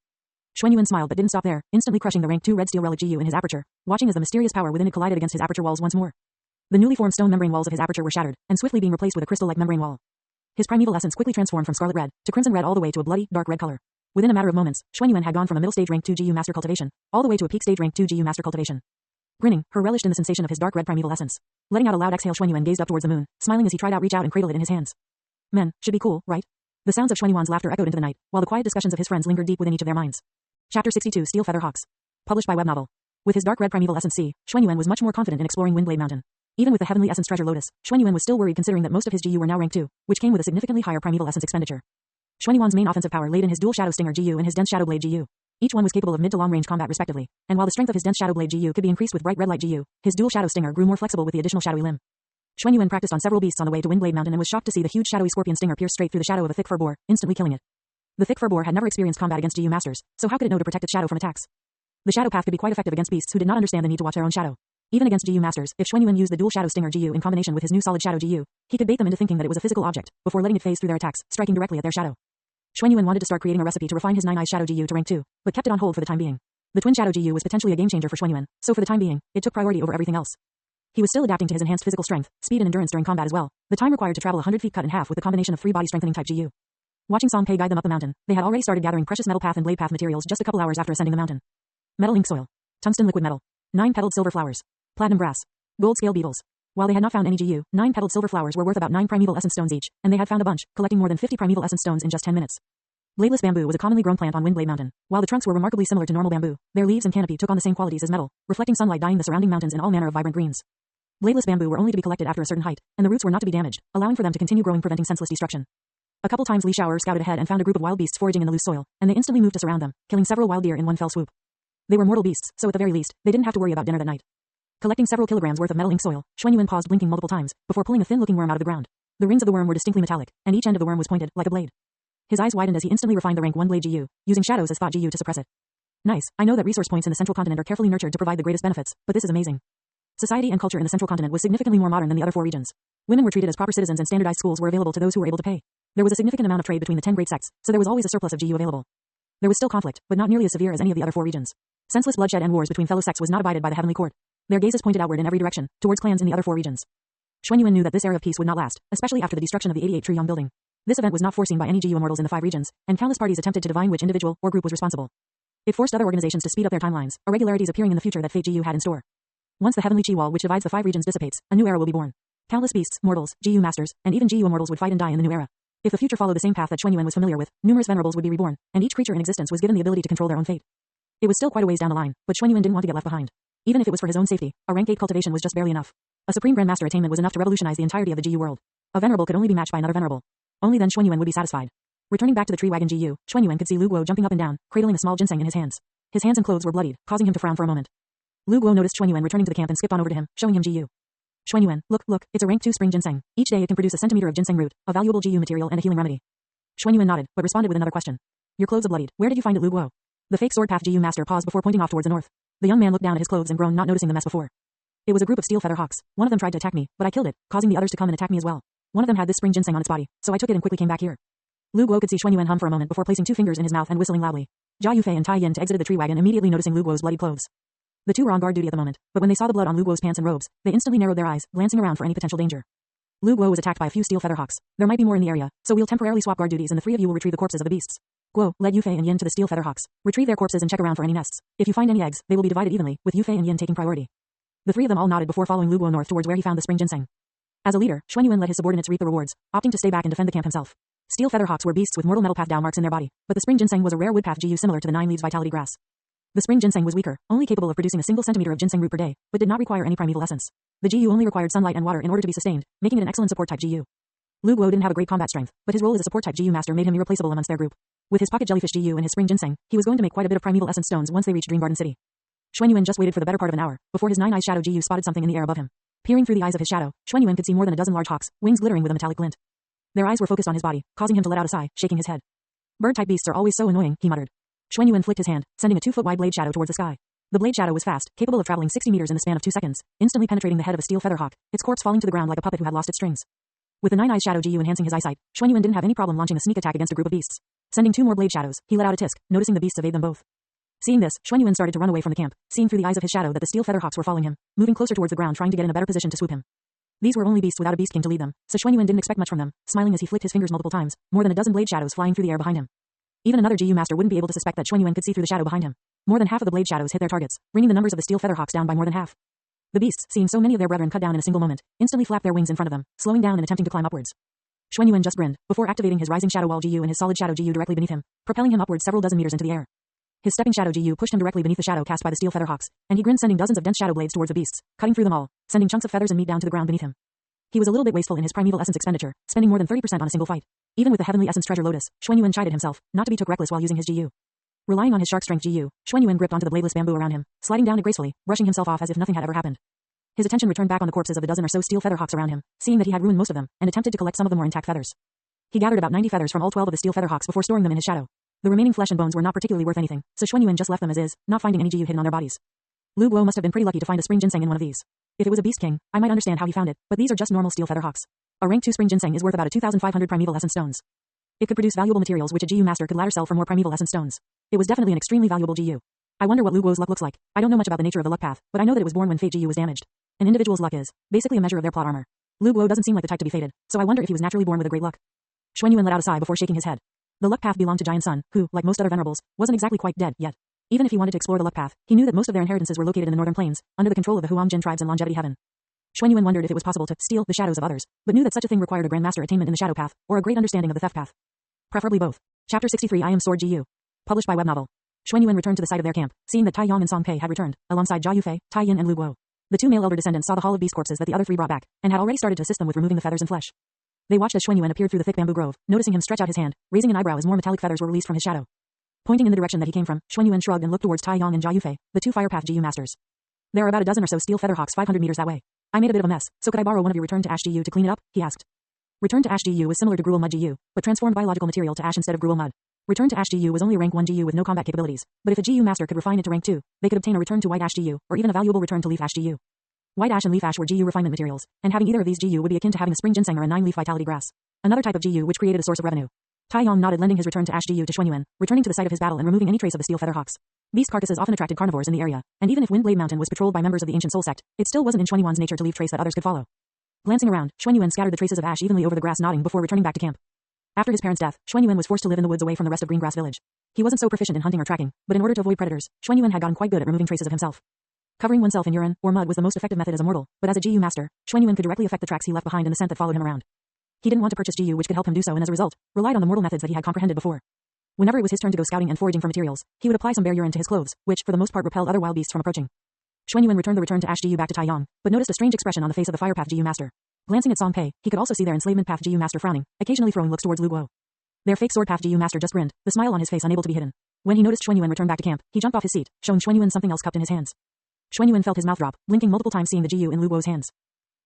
Xuanyuan smiled but didn't stop there, instantly crushing the rank 2 red steel relic GU in his aperture, watching as the mysterious power within it collided against his aperture walls once more. The newly formed stone membrane walls of his aperture were shattered, and swiftly being replaced with a crystal-like membrane wall. His primeval essence quickly transformed from scarlet red to crimson red all the way to a bloody, dark red color. Within a matter of moments, Xuanyuan had gone from a middle stage rank 2 GU master cultivation, all the way to a peak stage rank 2 GU master cultivation. Grinning, her relished in the sensation of his dark red primeval essence. Letting out a loud exhale, Xuanyuan gazed up towards the moon, smiling as he tried to reach out and cradle it in his hands. Men, should be cool, right? The sounds of Xuanyuan's laughter echoed into the night, while the quiet discussions of his friends lingered deep within each of their minds. Chapter 62 Steel Feather Hawks. Published by Web Novel. With his dark red primeval essence C, Xuanyuan was much more confident in exploring Windblade Mountain. Even with the heavenly essence treasure lotus, Xuanyuan was still worried considering that most of his GU were now rank 2, which came with a significantly higher primeval essence expenditure. Xuanyuan's main offensive power laid in his dual shadow stinger GU and his dense shadow blade GU. Each one was capable of mid to long range combat respectively, and while the strength of his dense shadow blade GU could be increased with bright red light GU, his dual shadow stinger grew more flexible with the additional shadowy limb. Xuanyuan practiced on several beasts on the way to Windblade Mountain and was shocked to see the huge shadowy scorpion stinger pierce straight through the shadow of a thick fur boar, instantly killing it. The thick fur boar had never experienced combat against GU masters, so how could it know to protect its shadow from attacks? The shadow path could be quite effective against beasts who did not understand the need to watch their own shadow. Even against GU masters, if Xuanyuan used the dual shadow stinger GU in combination with his new solid shadow GU, he could bait them into thinking that it was a physical object, before letting it phase through their attacks, striking directly at their shadow. Xuanyuan wanted to start creating a recipe to refine his 9 eyes shadow GU to rank 2, but kept it on hold for the time being. The twin shadow GU was potentially a game changer for Xuanyuan, so for the time being, it took priority over everything else. He was still adapting to his enhanced physical strength, speed and endurance during combat as well. The time required to travel 100 feet cut in half with the combination of 3 body strengthening type GU. Watching Songpei guide them up the mountain, they had already started gathering precious metal path and blade path materials just a couple hours after ascending the mountain. Metal ink soil, tungsten liquid metal, 9-petaled silver flowers, platinum brass, gold scale beetles. While they had not found any GU, 9-petaled silver flowers were worth about 9 primeval essence stones each, and they had found a bunch, collecting more than 50 primeval essence stones in just 10 minutes. Bladeless bamboo was a commonly grown plant on Windblade Mountain. While the trunks were remarkably similar to normal bamboo, their leaves and canopy took on the same qualities as metal, reflecting sunlight dyeing the surrounding mountains in all manner of vibrant greens. Bladeless bamboo were only to be collected after a certain height, and the roots were not to be damaged, allowing for them to continue growing, preventing senseless destruction. A couple times Li Xiaoer scouted ahead and found a group of wild beasts foraging in the loose soil, and they instantly moved to surround them, killing several wild deer in one fell swoop. They were mortal beasts, so at the very least, they didn't have to worry about dinner that night. Collecting several kilograms worth of metal ink soil, Xuanyuan paused, blinking multiple times, before pulling a thin-looking worm out of the ground. The rings of the worm were distinctly metallic, and each end of the worm was pointed, like a blade. His eyes widened as he instantly refined the rank 1 blade GU, using shadows as thought GU to suppress it. Nice, I know that resource points in the central continent are carefully nurtured to provide the greatest benefits, but this is amazing. Society and culture in the central continent was significantly more modern than the other 4 regions. Women were treated as proper citizens and standardized schools were available to those who were able to pay. There was a significant amount of trade between the 10 great sects, so there was always a surplus of GU available. There was still conflict, but not nearly as severe as any of the other 4 regions. Senseless bloodshed and wars between fellow sects was not abided by the heavenly court. Their gazes pointed outward in every direction, towards clans in the other 4 regions. Xuanyuan knew that this era of peace would not last, especially after the destruction of the 88 Triyong building. This event was not foreseen by any GU immortals in the 5 regions, and countless parties attempted to divine which individual or group was responsible. It forced other organizations to speed up their timelines, irregularities appearing in the future that Fate GU had in store. Once the heavenly chi wall which divides the 5 regions dissipates, a new era will be born. Countless beasts, mortals, GU masters, and even GU immortals would fight and die in the new era. If the future followed the same path that Xuanyuan was familiar with, numerous venerables would be reborn, and each creature in existence was given the ability to control their own fate. It was still quite a ways down the line, but Xuanyuan didn't want to get left behind. Even if it was for his own safety, a rank 8 cultivation was just barely enough. A supreme grandmaster attainment was enough to revolutionize the entirety of the GU world. A venerable could only be matched by another venerable. Only then Xuanyuan would be satisfied. Returning back to the tree wagon GU, Xuanyuan could see Lu Guo jumping up and down, cradling a small ginseng in his hands. His hands and clothes were bloodied, causing him to frown for a moment. Lu Guo noticed Xuanyuan returning to the camp and skipped on over to him, showing him GU. Xuanyuan, look, it's a rank 2 spring ginseng. Each day it can produce a centimeter of ginseng root, a valuable GU material and a healing remedy. Xuanyuan nodded, but responded with another question. Your clothes are bloodied. Where did you find it, Lu Guo? The fake sword path GU master paused before pointing off towards the north. The young man looked down at his clothes and groaned, not noticing the mess before. It was a group of steel feather hawks. One of them tried to attack me, but I killed it, causing the others to come and attack me as well. One of them had this spring ginseng on its body, so I took it and quickly came back here. Lu Guo could see Xuanyuan hum for a moment before placing 2 fingers in his mouth and whistling loudly. Jia Yufei and Tai Yin exited the tree wagon immediately noticing Lu Guo's bloody clothes. The 2 were on guard duty at the moment, but when they saw the blood on Lu Guo's pants and robes, they instantly narrowed their eyes, glancing around for any potential danger. Lu Guo was attacked by a few steel feather hawks. There might be more in the area, so we'll temporarily swap guard duties and the 3 of you will retrieve the corpses of the beasts. Guo led Yufei and Yin to the steel feather hawks. Retrieve their corpses and check around for any nests. If you find any eggs, they will be divided evenly, with Yufei and Yin taking priority. The three of them all nodded before following Lu Guo north towards where he found the spring ginseng. As a leader, Xuanyuan let his subordinates reap the rewards, opting to stay back and defend the camp himself. Steel featherhawks were beasts with mortal metal path Dao marks in their body, but the spring ginseng was a rare wood path GU similar to the 9 leaves vitality grass. The spring ginseng was weaker, only capable of producing a single centimeter of ginseng root per day, but did not require any primeval essence. The GU only required sunlight and water in order to be sustained, making it an excellent support type GU. Lu Guo didn't have a great combat strength, but his role as a support type GU master made him irreplaceable amongst their group. With his pocket jellyfish GU and his spring ginseng, he was going to make quite a bit of primeval essence stones once they reached Dream Garden City. Xuanyuan just waited for the better part of an hour before his 9-eyes shadow GU spotted something in the air above him. Peering through the eyes of his shadow, Xuanyuan could see more than a dozen large hawks, wings glittering with a metallic glint. Their eyes were focused on his body, causing him to let out a sigh, shaking his head. Bird-type beasts are always so annoying, he muttered. Xuanyuan flicked his hand, sending a 2-foot-wide blade shadow towards the sky. The blade shadow was fast, capable of traveling 60 meters in the span of 2 seconds, instantly penetrating the head of a steel featherhawk, its corpse falling to the ground like a puppet who had lost its strings. With the 9-eyes shadow GU enhancing his eyesight, Xuanyuan didn't have any problem launching a sneak attack against a group of beasts. Sending 2 more blade shadows, he let out a tisk, noticing the beasts evade them both. Seeing this, Xuanyuan started to run away from the camp, seeing through the eyes of his shadow that the steel featherhawks were following him, moving closer towards the ground trying to get in a better position to swoop him. These were only beasts without a beast king to lead them, so Xuanyuan didn't expect much from them, smiling as he flicked his fingers multiple times, more than a dozen blade shadows flying through the air behind him. Even another GU master wouldn't be able to suspect that Xuanyuan could see through the shadow behind him. More than half of the blade shadows hit their targets, bringing the numbers of the steel featherhawks down by more than half. The beasts, seeing so many of their brethren cut down in a single moment, instantly flapped their wings in front of them, slowing down and attempting to climb upwards. Xuanyuan just grinned, before activating his rising shadow wall GU and his solid shadow GU directly beneath him, propelling him upwards several dozen meters into the air. His stepping shadow GU pushed him directly beneath the shadow cast by the steel featherhawks, and he grinned, sending dozens of dense shadow blades towards the beasts, cutting through them all, sending chunks of feathers and meat down to the ground beneath him. He was a little bit wasteful in his primeval essence expenditure, spending more than 30% on a single fight. Even with the heavenly essence treasure lotus, Xuanyuan chided himself not to be too reckless while using his GU. Relying on his shark strength GU, Xuanyuan gripped onto the bladeless bamboo around him, sliding down it gracefully, brushing himself off as if nothing had ever happened. His attention returned back on the corpses of the dozen or so steel featherhawks around him, seeing that he had ruined most of them, and attempted to collect some of the more intact feathers. He gathered about 90 feathers from all 12 of the steel featherhawks before storing them in his shadow. The remaining flesh and bones were not particularly worth anything, so Xuanyuan just left them as is, not finding any GU hidden on their bodies. Lu Guo must have been pretty lucky to find a spring ginseng in one of these. If it was a beast king, I might understand how he found it, but these are just normal steel featherhawks. A rank 2 spring ginseng is worth about 2,500 primeval essence stones. It could produce valuable materials which a GU master could later sell for more primeval essence stones. It was definitely an extremely valuable GU. I wonder what Lu Guo's luck looks like. I don't know much about the nature of the luck path, but I know that it was born when fate GU was damaged. An individual's luck is basically a measure of their plot armor. Lu Guo doesn't seem like the type to be fated, so I wonder if he was naturally born with a great luck. Xuanyuan let out a sigh before shaking his head. The luck path belonged to Giant Sun, who, like most other venerables, wasn't exactly quite dead yet. Even if he wanted to explore the luck path, he knew that most of their inheritances were located in the northern plains, under the control of the Huang Jin tribes and Longevity Heaven. Xuanyuan wondered if it was possible to steal the shadows of others, but knew that such a thing required a grandmaster attainment in the shadow path, or a great understanding of the theft path. Preferably both. Chapter 63 I Am Sword GU. Published by Web Novel. Xuanyuan returned to the site of their camp, seeing that Tai Yong and Song Pei had returned, alongside Jia Yufei, Tai Yin and Lu Guo. The 2 male elder descendants saw the Hall of Beast corpses that the other 3 brought back, and had already started to assist them with removing the feathers and flesh. They watched as Xuanyuan appeared through the thick bamboo grove, noticing him stretch out his hand, raising an eyebrow as more metallic feathers were released from his shadow. Pointing in the direction that he came from, Xuanyuan shrugged and looked towards Tai Yong and Jia Yufei, the 2 fire path GU masters. There are about a dozen or so steel featherhawks 500 meters that way. I made a bit of a mess, so could I borrow one of your Return to Ash GU to clean it up? He asked. Return to Ash GU was similar to Gruel Mud GU, but transformed biological material to ash instead of Gruel Mud. Return to Ash GU was only a rank 1 GU with no combat capabilities, but if a GU master could refine it to rank 2, they could obtain a Return to White Ash GU, or even a valuable Return to Leaf Ash GU. White ash and leaf ash were GU refinement materials, and having either of these GU would be akin to having a spring ginseng or a 9-leaf vitality grass. Another type of GU which created a source of revenue. Tai Yong nodded, lending his Return to Ash GU to Xuanyuan, returning to the site of his battle and removing any trace of the steel featherhawks. Beast carcasses often attracted carnivores in the area, and even if Windblade Mountain was patrolled by members of the ancient soul sect, it still wasn't in Xuanyuan's nature to leave trace that others could follow. Glancing around, Xuanyuan scattered the traces of ash evenly over the grass, nodding before returning back to camp. After his parents' death, Xuanyuan was forced to live in the woods away from the rest of Green Grass Village. He wasn't so proficient in hunting or tracking, but in order to avoid predators, Xuanyuan had gotten quite good at removing traces of himself. Covering oneself in urine or mud was the most effective method as a mortal, but as a GU master, Xuanyuan could directly affect the tracks he left behind and the scent that followed him around. He didn't want to purchase GU which could help him do so, and as a result, relied on the mortal methods that he had comprehended before. Whenever it was his turn to go scouting and foraging for materials, he would apply some bear urine to his clothes, which for the most part repelled other wild beasts from approaching. Xuanyuan returned the Return to Ash GU back to Tai Yong, but noticed a strange expression on the face of the Fire Path GU master. Glancing at Song Pei, he could also see their Enslavement Path GU master frowning, occasionally throwing looks towards Lu Guo. Their Fake Sword Path GU master just grinned, the smile on his face unable to be hidden. When he noticed Xuanyuan return back to camp, he jumped off his seat, showing Xuanyuan something else cupped in his hands. Xuanyuan felt his mouth drop, blinking multiple times, seeing the GU in Lu Guo's hands.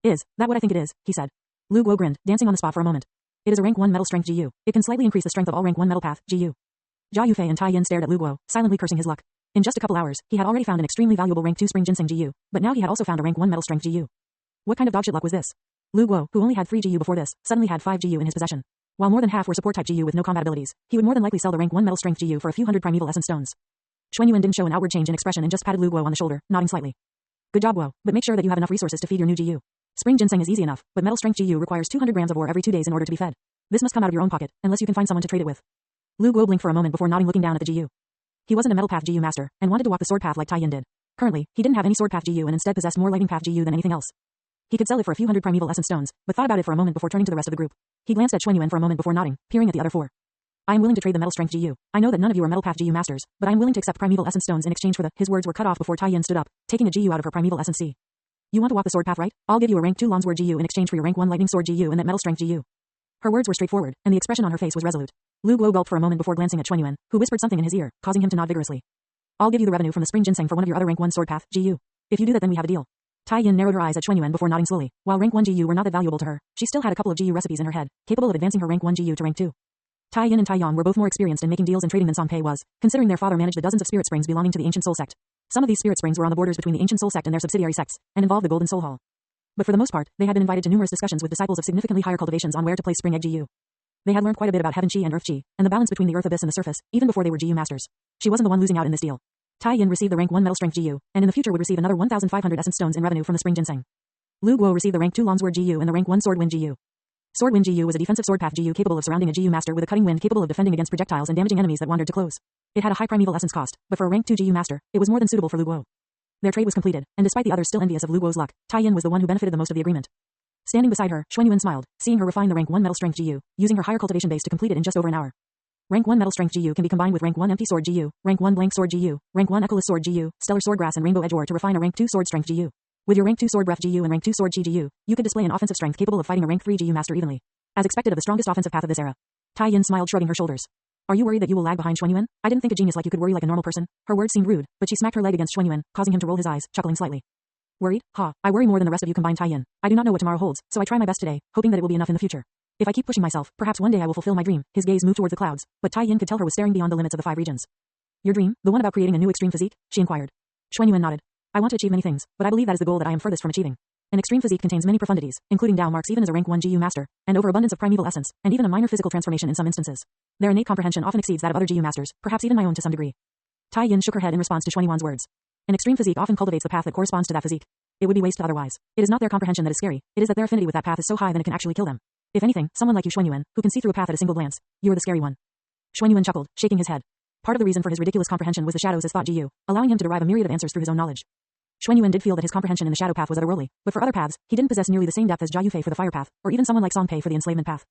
Is that what I think it is? He said. Lu Guo grinned, dancing on the spot for a moment. It is a rank 1 metal strength GU. It can slightly increase the strength of all rank 1 metal path GU. Jia Yufei and Tai Yin stared at Lu Guo, silently cursing his luck. In just a couple hours, he had already found an extremely valuable rank 2 spring ginseng GU, but now he had also found a rank 1 metal strength GU. What kind of dogshit luck was this? Lu Guo, who only had 3 GU before this, suddenly had 5 GU in his possession. While more than half were support type GU with no combat abilities, he would more than likely sell the rank 1 metal strength GU for a few hundred primeval essence stones. Xuanyuan didn't show an outward change in expression and just patted Lu Guo on the shoulder, nodding slightly. Good job, Guo, but make sure that you have enough resources to feed your new GU. Spring ginseng is easy enough, but metal strength GU requires 200 grams of ore every 2 days in order to be fed. This must come out of your own pocket, unless you can find someone to trade it with. Lu Guo blinked for a moment before nodding, looking down at the GU. He wasn't a metal path GU master, and wanted to walk the sword path like Tai Yin did. Currently, he didn't have any sword path GU and instead possessed more lightning path GU than anything else. He could sell it for a few hundred primeval essence stones, but thought about it for a moment before turning to the rest of the group. He glanced at Xuanyuan for a moment before nodding, peering at the other four. I am willing to trade the metal strength GU. I know that none of you are metal path GU masters, but I am willing to accept primeval essence stones in exchange for the. His words were cut off before Tai Yin stood up, taking a GU out of her primeval essence C. You want to walk the sword path, right? I'll give you a rank 2 Longsword GU in exchange for your rank 1 lightning sword GU and that metal strength GU. Her words were straightforward, and the expression on her face was resolute. Lu Guo gulped for a moment before glancing at Xuanyuan, who whispered something in his ear, causing him to nod vigorously. I'll give you the revenue from the spring ginseng for one of your other rank 1 sword path GU. If you do that, then we have a deal. Tai Yin narrowed her eyes at Xuanyuan before nodding slowly. While rank 1 GU were not that valuable to her, she still had a couple of GU recipes in her head, capable of advancing her rank 1 GU to rank 2. Tai Yin and Tai Yang were both more experienced in making deals and trading than Song Pei was, considering their father managed the dozens of spirit springs belonging to the ancient soul sect. Some of these spirit springs were on the borders between the ancient soul sect and their subsidiary sects, and involved the Golden Soul Hall. But for the most part, they had been invited to numerous discussions with disciples of significantly higher cultivations on where to place spring egg GU. They had learned quite a bit about heaven chi and earth chi, and the balance between the earth abyss and the surface, even before they were GU masters. She wasn't the one losing out in this deal. Tai Yin received the rank 1 metal strength GU, and in the future would receive another 1,500 essence stones in revenue from the spring ginseng. Lu Guo received the rank 2 Longsword GU and the rank 1 Sword Wind GU. Sword Wind GU was a defensive sword path GU capable of surrounding a GU master with a cutting wind capable of defending against projectiles and damaging enemies that wandered too close. It had a high primeval essence cost, but for a rank 2 GU master, it was more than suitable for Lu Guo. Their trade was completed, and despite the others still envious of Lu Guo's luck, Tai Yin was the one who benefited the most of the agreement. Standing beside her, Xuanyuan smiled, seeing her refine the rank 1 metal strength GU, using her higher cultivation base to complete it in just over an hour. Rank 1 metal strength GU can be combined with rank 1 empty sword GU, rank 1 blank sword GU, rank 1 echoless sword GU, stellar sword grass and rainbow edge war to refine a rank 2 sword strength GU. With your rank 2 sword breath GU and rank 2 sword chi GU, you could display an offensive strength capable of fighting a rank 3 GU master evenly. As expected of the strongest offensive path of this era. Tai Yin smiled, shrugging her shoulders. Are you worried that you will lag behind Xuanyuan? I didn't think a genius like you could worry like a normal person. Her words seemed rude, but she smacked her leg against Xuanyuan, causing him to roll his eyes, chuckling slightly. Worried? Ha, I worry more than the rest of you combined, Tai Yin. I do not know what tomorrow holds, so I try my best today, hoping that it will be enough in the future. If I keep pushing myself, perhaps one day I will fulfill my dream. His gaze moved towards the clouds, but Tai Yin could tell her was staring beyond the limits of the 5 regions. Your dream? The one about creating a new extreme physique? She inquired. Xuanyuan nodded. I want to achieve many things, but I believe that is the goal that I am furthest from achieving. An extreme physique contains many profundities, including Dao marks even as a rank 1 GU master, and overabundance of primeval essence, and even a minor physical transformation in some instances. Their innate comprehension often exceeds that of other GU masters, perhaps even my own to some degree. Tai Yin shook her head in response to Xuanyuan's words. An extreme physique often cultivates the path that corresponds to that physique. It would be waste otherwise. It is not their comprehension that is scary, it is that their affinity with that path is so high that it can actually kill them. If anything, someone like you Xuanyuan, who can see through a path at a single glance, you are the scary one. Xuanyuan chuckled, shaking his head. Part of the reason for his ridiculous comprehension was the shadows as thought GU, allowing him to derive a myriad of answers through his own knowledge. Xuanyuan did feel that his comprehension in the shadow path was otherworldly, but for other paths, he didn't possess nearly the same depth as Jia Yufei for the fire path, or even someone like Song Pei for the enslavement path.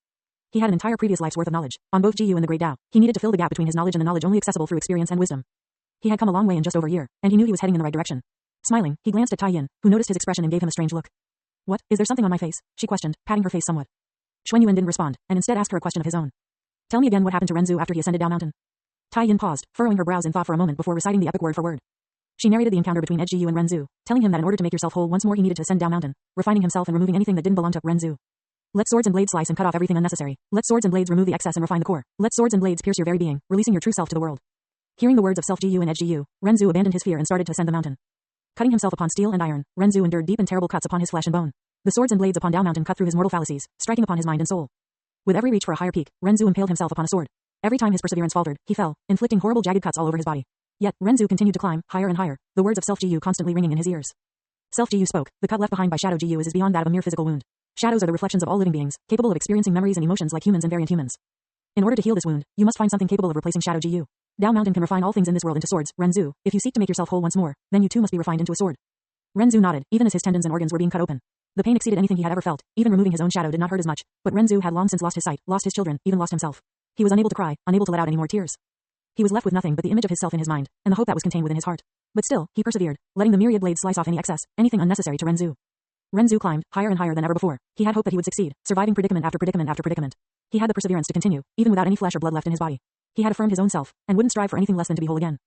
He had an entire previous life's worth of knowledge, on both GU and the Great Dao. He needed to fill the gap between his knowledge and the knowledge only accessible through experience and wisdom. He had come a long way in just over a year, and he knew he was heading in the right direction. Smiling, he glanced at Tai Yin, who noticed his expression and gave him a strange look. What, is there something on my face? She questioned, patting her face somewhat. Xuanyuan didn't respond, and instead asked her a question of his own. Tell me again what happened to Renzu after he ascended Dao Mountain. Tai Yin paused, furrowing her brows in thought for a moment before reciting the epic word for word. She narrated the encounter between Edge GU and Renzu, telling him that in order to make yourself whole once more he needed to ascend Dao Mountain, refining himself and removing anything that didn't belong to Renzu. Let swords and blades slice and cut off everything unnecessary. Let swords and blades remove the excess and refine the core. Let swords and blades pierce your very being, releasing your true self to the world. Hearing the words of self GU and Edge GU, Renzu abandoned his fear and started to ascend the mountain. Cutting himself upon steel and iron, Renzu endured deep and terrible cuts upon his flesh and bone. The swords and blades upon Dao Mountain cut through his mortal fallacies, striking upon his mind and soul. With every reach for a higher peak, Renzu impaled himself upon a sword. Every time his perseverance faltered, he fell, inflicting horrible jagged cuts all over his body. Yet, Renzu continued to climb, higher and higher, the words of Self GU constantly ringing in his ears. Self GU spoke, the cut left behind by Shadow GU is beyond that of a mere physical wound. Shadows are the reflections of all living beings, capable of experiencing memories and emotions like humans and variant humans. In order to heal this wound, you must find something capable of replacing Shadow GU. Dao Mountain can refine all things in this world into swords, Renzu. If you seek to make yourself whole once more, then you too must be refined into a sword. Renzu nodded, even as his tendons and organs were being cut open. The pain exceeded anything he had ever felt, even removing his own shadow did not hurt as much, but Renzu had long since lost his sight, lost his children, even lost himself. He was unable to cry, unable to let out any more tears. He was left with nothing but the image of his self in his mind, and the hope that was contained within his heart. But still, he persevered, letting the myriad blades slice off any excess, anything unnecessary to Renzu. Renzu climbed, higher and higher than ever before. He had hope that he would succeed, surviving predicament after predicament after predicament. He had the perseverance to continue, even without any flesh or blood left in his body. He had affirmed his own self, and wouldn't strive for anything less than to be whole again.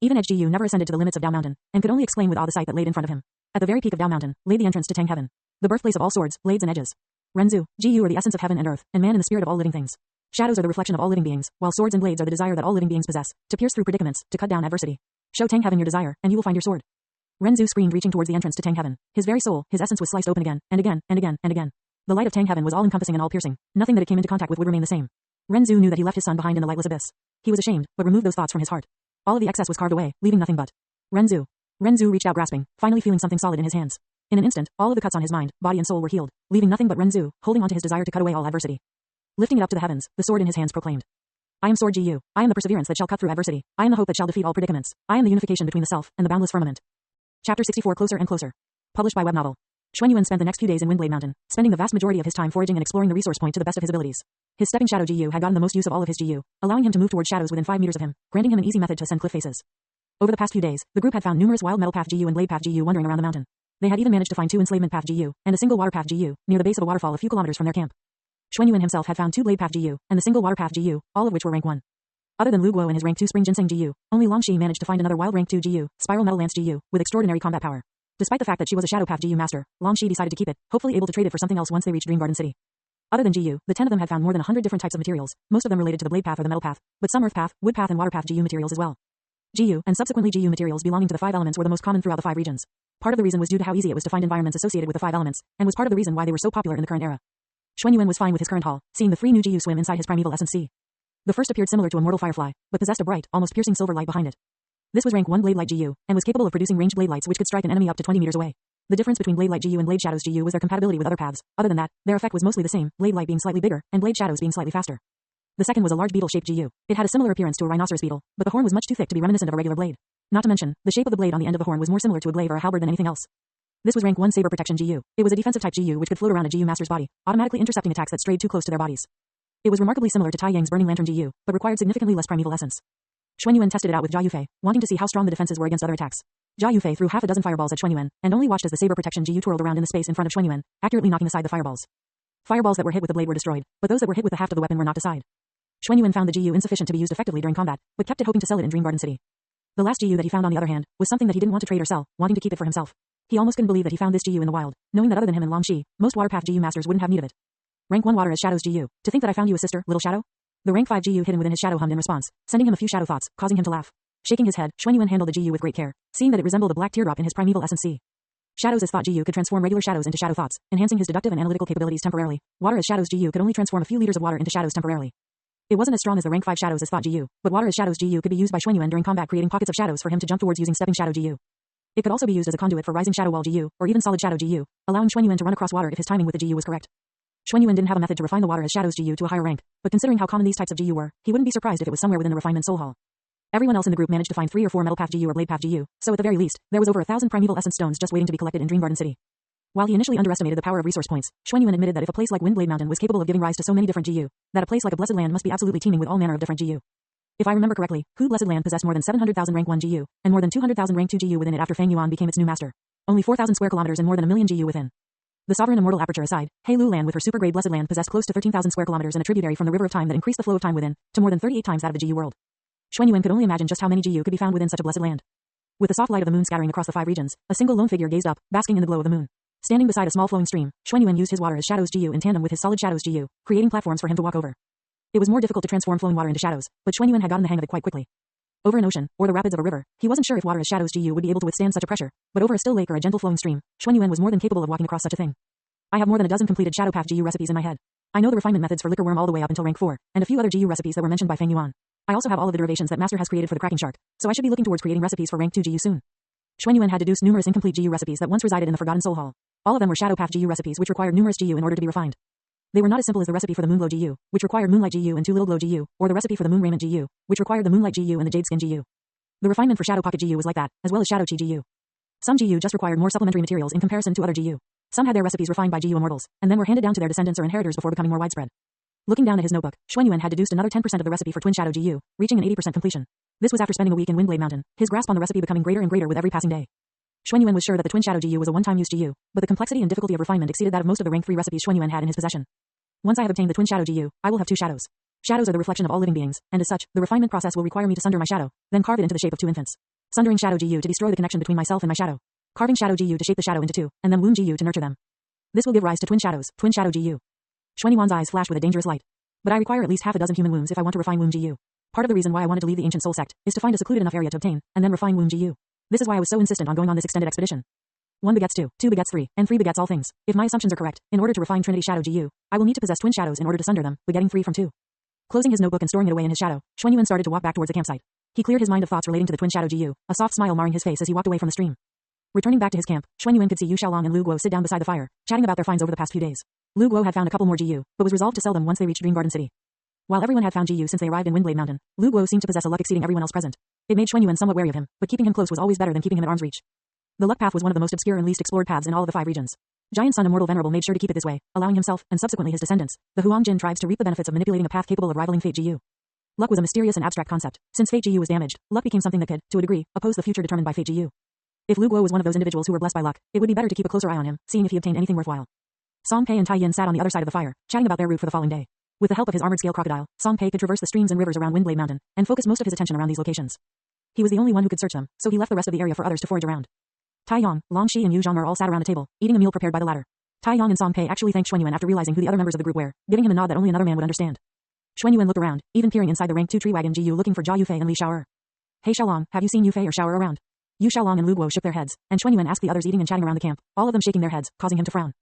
Even Edge GU never ascended to the limits of Dao Mountain, and could only exclaim with awe the sight that laid in front of him. At the very peak of Dao Mountain, lay the entrance to Tang Heaven, the birthplace of all swords, blades and edges. Renzu, GU are the essence of heaven and earth, and man in the spirit of all living things. Shadows are the reflection of all living beings, while swords and blades are the desire that all living beings possess, to pierce through predicaments, to cut down adversity. Show Tang Heaven your desire, and you will find your sword. Renzu screamed, reaching towards the entrance to Tang Heaven. His very soul, his essence was sliced open again, and again, and again, and again. The light of Tang Heaven was all-encompassing and all-piercing. Nothing that it came into contact with would remain the same. Renzu knew that he left his son behind in the lightless abyss. He was ashamed, but removed those thoughts from his heart. All of the excess was carved away, leaving nothing but Renzu. Renzu reached out grasping, finally feeling something solid in his hands. In an instant, all of the cuts on his mind, body and soul were healed, leaving nothing but Renzu, holding on to his desire to cut away all adversity. Lifting it up to the heavens, the sword in his hands proclaimed. I am Sword GU. I am the perseverance that shall cut through adversity. I am the hope that shall defeat all predicaments. I am the unification between the self and the boundless firmament. Chapter 64 Closer and Closer. Published by Web Novel. Xuanyuan spent the next few days in Windblade Mountain, spending the vast majority of his time foraging and exploring the resource point to the best of his abilities. His stepping shadow GU had gotten the most use of all of his GU, allowing him to move towards shadows within 5 meters of him, granting him an easy method to ascend cliff faces. Over the past few days, the group had found numerous wild metal path GU and blade path GU wandering around the mountain. They had even managed to find 2 enslavement path GU and a single water path GU near the base of a waterfall a few kilometers from their camp. Xuanyuan himself had found 2 blade path GU and the single water path GU, all of which were rank 1. Other than Lu Guo and his rank 2 spring ginseng GU, only Long Shi managed to find another wild rank 2 GU, spiral metal lance GU, with extraordinary combat power. Despite the fact that she was a shadow path GU master, Long Shi decided to keep it, hopefully able to trade it for something else once they reached Dream Garden City. Other than GU, the 10 of them had found more than 100 different types of materials, most of them related to the blade path or the metal path, but some earth path, wood path and water path GU materials as well. GU, and subsequently GU materials belonging to the 5 elements were the most common throughout the 5 regions. Part of the reason was due to how easy it was to find environments associated with the 5 elements, and was part of the reason why they were so popular in the current era. Xuanyuan was fine with his current haul, seeing the 3 new GU swim inside his primeval essence sea. The first appeared similar to a mortal firefly, but possessed a bright, almost piercing silver light behind it. This was rank 1 blade light GU, and was capable of producing ranged blade lights which could strike an enemy up to 20 meters away. The difference between blade light GU and blade shadows GU was their compatibility with other paths. Other than that, their effect was mostly the same, blade light being slightly bigger, and blade shadows being slightly faster. The second was a large beetle-shaped GU. It had a similar appearance to a rhinoceros beetle, but the horn was much too thick to be reminiscent of a regular blade. Not to mention, the shape of the blade on the end of the horn was more similar to a glaive or a halberd than anything else. This was rank 1 saber protection GU. It was a defensive type GU which could float around a GU master's body, automatically intercepting attacks that strayed too close to their bodies. It was remarkably similar to Tai Yang's burning lantern GU, but required significantly less primeval essence. Xuanyuan tested it out with Jia Yufei, wanting to see how strong the defenses were against other attacks. Jia Yufei threw half a dozen fireballs at Xuanyuan, and only watched as the saber protection GU twirled around in the space in front of Xuanyuan, accurately knocking aside the fireballs. Fireballs that were hit with the blade were destroyed, but those that were hit with the haft of the weapon were knocked aside. Xuanyuan found the GU insufficient to be used effectively during combat, but kept it hoping to sell it in Dream Garden City. The last GU that he found on the other hand, was something that he didn't want to trade or sell, wanting to keep it for himself. He almost couldn't believe that he found this GU in the wild, knowing that other than him and Long Shi, most water path GU masters wouldn't have need of it. Rank 1 water as shadows GU. To think that I found you a sister, little shadow? The rank 5 GU hidden within his shadow hummed in response, sending him a few shadow thoughts, causing him to laugh. Shaking his head, Xuanyuan handled the GU with great care, seeing that it resembled a black teardrop in his primeval essence sea. Shadows as thought GU could transform regular shadows into shadow thoughts, enhancing his deductive and analytical capabilities temporarily. Water as shadows GU could only transform a few liters of water into shadows temporarily. It wasn't as strong as the rank 5 shadows as thought GU, but water as shadows GU could be used by Xuanyuan during combat, creating pockets of shadows for him to jump towards using stepping shadow GU. It could also be used as a conduit for rising shadow wall GU, or even solid shadow GU, allowing Xuanyuan to run across water if his timing with the GU was correct. Xuanyuan didn't have a method to refine the water as shadows GU to a higher rank, but considering how common these types of GU were, he wouldn't be surprised if it was somewhere within the refinement soul hall. Everyone else in the group managed to find 3 or 4 metal path GU or blade path GU, so at the very least, there was over 1,000 primeval essence stones just waiting to be collected in Dream Garden City. While he initially underestimated the power of resource points, Xuanyuan admitted that if a place like Windblade Mountain was capable of giving rise to so many different GU, that a place like a blessed land must be absolutely teeming with all manner of different GU. If I remember correctly, Hu Blessed Land possessed more than 700,000 rank 1 GU, and more than 200,000 rank 2 GU within it after Fang Yuan became its new master. Only 4,000 square kilometers and more than a million GU within. The sovereign immortal aperture aside, He Lu Land with her super grade Blessed Land possessed close to 13,000 square kilometers and a tributary from the river of time that increased the flow of time within, to more than 38 times that of the GU world. Xuanyuan could only imagine just how many GU could be found within such a blessed land. With the soft light of the moon scattering across the 5 regions, a single lone figure gazed up, basking in the glow of the moon. Standing beside a small flowing stream, Xuanyuan used his water as shadows GU in tandem with his solid shadows GU, creating platforms for him to walk over. It was more difficult to transform flowing water into shadows, but Xuanyuan had gotten the hang of it quite quickly. Over an ocean, or the rapids of a river, he wasn't sure if water as shadows GU would be able to withstand such a pressure, but over a still lake or a gentle flowing stream, Xuanyuan was more than capable of walking across such a thing. I have more than a dozen completed shadow path GU recipes in my head. I know the refinement methods for liquor worm all the way up until rank 4, and a few other GU recipes that were mentioned by Fang Yuan. I also have all of the derivations that Master has created for the cracking shark, so I should be looking towards creating recipes for rank 2 GU soon. Xuanyuan had deduced numerous incomplete GU recipes that once resided in the Forgotten Soul Hall. All of them were shadow path GU recipes which required numerous GU in order to be refined. They were not as simple as the recipe for the Moonglow GU, which required Moonlight GU and 2 Little Glow GU, or the recipe for the Moon Raiment GU, which required the Moonlight GU and the Jade Skin GU. The refinement for Shadow Pocket GU was like that, as well as Shadow Chi GU. Some GU just required more supplementary materials in comparison to other GU. Some had their recipes refined by GU immortals, and then were handed down to their descendants or inheritors before becoming more widespread. Looking down at his notebook, Xuanyuan had deduced another 10% of the recipe for Twin Shadow GU, reaching an 80% completion. This was after spending a week in Windblade Mountain, his grasp on the recipe becoming greater and greater with every passing day. Xuanyuan was sure that the Twin Shadow GU was a one-time use GU, but the complexity and difficulty of refinement exceeded that of most of the rank 3 recipes Xuanyuan had in his possession. Once I have obtained the Twin Shadow GU, I will have 2 shadows. Shadows are the reflection of all living beings, and as such, the refinement process will require me to sunder my shadow, then carve it into the shape of 2 infants. Sundering Shadow GU to destroy the connection between myself and my shadow. Carving Shadow GU to shape the shadow into 2, and then Womb GU to nurture them. This will give rise to twin shadows, Twin Shadow GU. Xuanyuan's eyes flashed with a dangerous light. But I require at least half a dozen human wombs if I want to refine Womb GU. Part of the reason why I wanted to leave the Ancient Soul Sect is to find a secluded enough area to obtain, and then refine Womb GU. This is why I was so insistent on going on this extended expedition. 1 begets 2, 2 begets 3, and 3 begets all things. If my assumptions are correct, in order to refine Trinity Shadow GU, I will need to possess twin shadows in order to sunder them, begetting 3 from 2. Closing his notebook and storing it away in his shadow, Xuanyuan started to walk back towards the campsite. He cleared his mind of thoughts relating to the Twin Shadow GU, a soft smile marring his face as he walked away from the stream. Returning back to his camp, Xuanyuan could see Yu Xiaolong and Lu Guo sit down beside the fire, chatting about their finds over the past few days. Lu Guo had found a couple more GU, but was resolved to sell them once they reached Dream Garden City. While everyone had found GU since they arrived in Windblade Mountain, Lu Guo seemed to possess a luck exceeding everyone else present. It made Xuanyuan somewhat wary of him, but keeping him close was always better than keeping him at arm's reach. The luck path was one of the most obscure and least explored paths in all of the 5 regions. Giant Sun Immortal Venerable made sure to keep it this way, allowing himself, and subsequently his descendants, the Huangjin tribes to reap the benefits of manipulating a path capable of rivaling Fate GU. Luck was a mysterious and abstract concept. Since Fate GU was damaged, luck became something that could, to a degree, oppose the future determined by Fate GU. If Lu Guo was one of those individuals who were blessed by luck, it would be better to keep a closer eye on him, seeing if he obtained anything worthwhile. Song Pei and Tai Yin sat on the other side of the fire, chatting about their route for the following day. With the help of his armored scale crocodile, Song Pei could traverse the streams and rivers around Windblade Mountain, and focus most of his attention around these locations. He was the only one who could search them, so he left the rest of the area for others to forage around. Tai Yong, Long Shi and Yu Zhong'er all sat around the table, eating a meal prepared by the latter. Tai Yong and Song Pei actually thanked Xuan Yuan after realizing who the other members of the group were, giving him a nod that only another man would understand. Xuan Yuan looked around, even peering inside the rank 2 tree wagon GU looking for Jia Yufei and Li Xiao'er. Hey Xiaolong, have you seen Yufei or Xiao'er around? Yu Xiaolong and Lu Guo shook their heads, and Xuan Yuan asked the others eating and chatting around the camp, all of them shaking their heads, causing him to frown.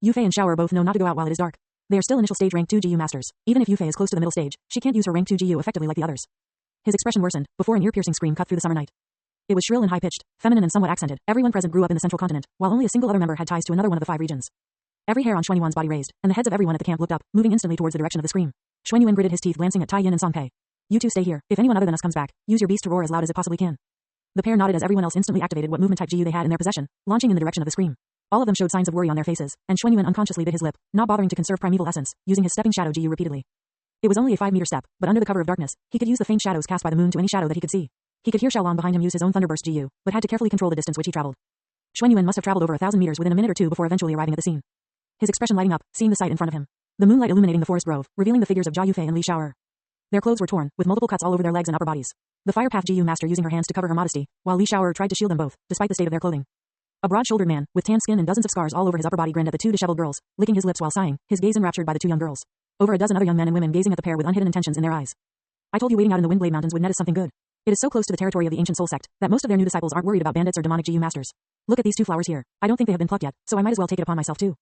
Yufei and Xiao'er both know not to go out while it is dark. They are still initial stage rank 2 GU masters. Even if Yufei is close to the middle stage, she can't use her rank 2 GU effectively like the others. His expression worsened, before an ear-piercing scream cut through the summer night. It was shrill and high-pitched, feminine and somewhat accented. Everyone present grew up in the central continent, while only a single other member had ties to another one of the 5 regions. Every hair on Xuan Yuan's body raised, and the heads of everyone at the camp looked up, moving instantly towards the direction of the scream. Xuan Yuan gritted his teeth, glancing at Tai Yin and Song Pei. You two stay here. If anyone other than us comes back, use your beast to roar as loud as it possibly can. The pair nodded as everyone else instantly activated what movement type GU they had in their possession, launching in the direction of the scream. All of them showed signs of worry on their faces, and Xuan Yuan unconsciously bit his lip, not bothering to conserve primeval essence, using his stepping shadow GU repeatedly. It was only a 5-meter step, but under the cover of darkness, he could use the faint shadows cast by the moon to any shadow that he could see. He could hear Xiaolong behind him use his own thunderburst GU, but had to carefully control the distance which he traveled. Xuan Yuan must have traveled over 1,000 meters within a minute or two before eventually arriving at the scene. His expression lighting up, seeing the sight in front of him. The moonlight illuminating the forest grove, revealing the figures of Jia Yufei and Li Xiao'er. Their clothes were torn, with multiple cuts all over their legs and upper bodies. The fire path GU master using her hands to cover her modesty, while Li Xiao'er tried to shield them both, despite the state of their clothing. A broad-shouldered man, with tan skin and dozens of scars all over his upper body grinned at the 2 disheveled girls, licking his lips while sighing, his gaze enraptured by the 2 young girls. Over a dozen other young men and women gazing at the pair with unhidden intentions in their eyes. I told you waiting out in the Windblade Mountains would net us something good. It is so close to the territory of the ancient soul sect, that most of their new disciples aren't worried about bandits or demonic GU masters. Look at these 2 flowers here. I don't think they have been plucked yet, so I might as well take it upon myself too.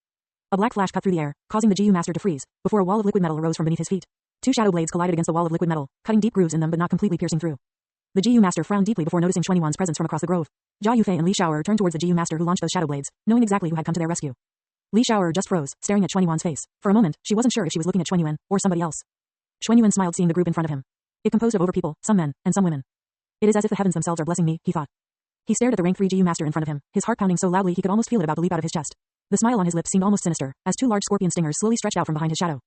A black flash cut through the air, causing the GU master to freeze, before a wall of liquid metal arose from beneath his feet. 2 shadow blades collided against the wall of liquid metal, cutting deep grooves in them but not completely piercing through. The GU master frowned deeply before noticing Xuan Yuan's presence from across the grove. Jia Yufei and Li Xiao'er turned towards the GU master who launched those shadow blades, knowing exactly who had come to their rescue. Li Xiao'er just froze, staring at Xuan Yuan's face. For a moment, she wasn't sure if she was looking at Xuan Yuan, or somebody else. Xuan Yuan smiled seeing the group in front of him. It composed of over people, some men, and some women. It is as if the heavens themselves are blessing me, he thought. He stared at the rank 3 GU master in front of him, his heart pounding so loudly he could almost feel it about to leap out of his chest. The smile on his lips seemed almost sinister, as 2 large scorpion stingers slowly stretched out from behind his shadow.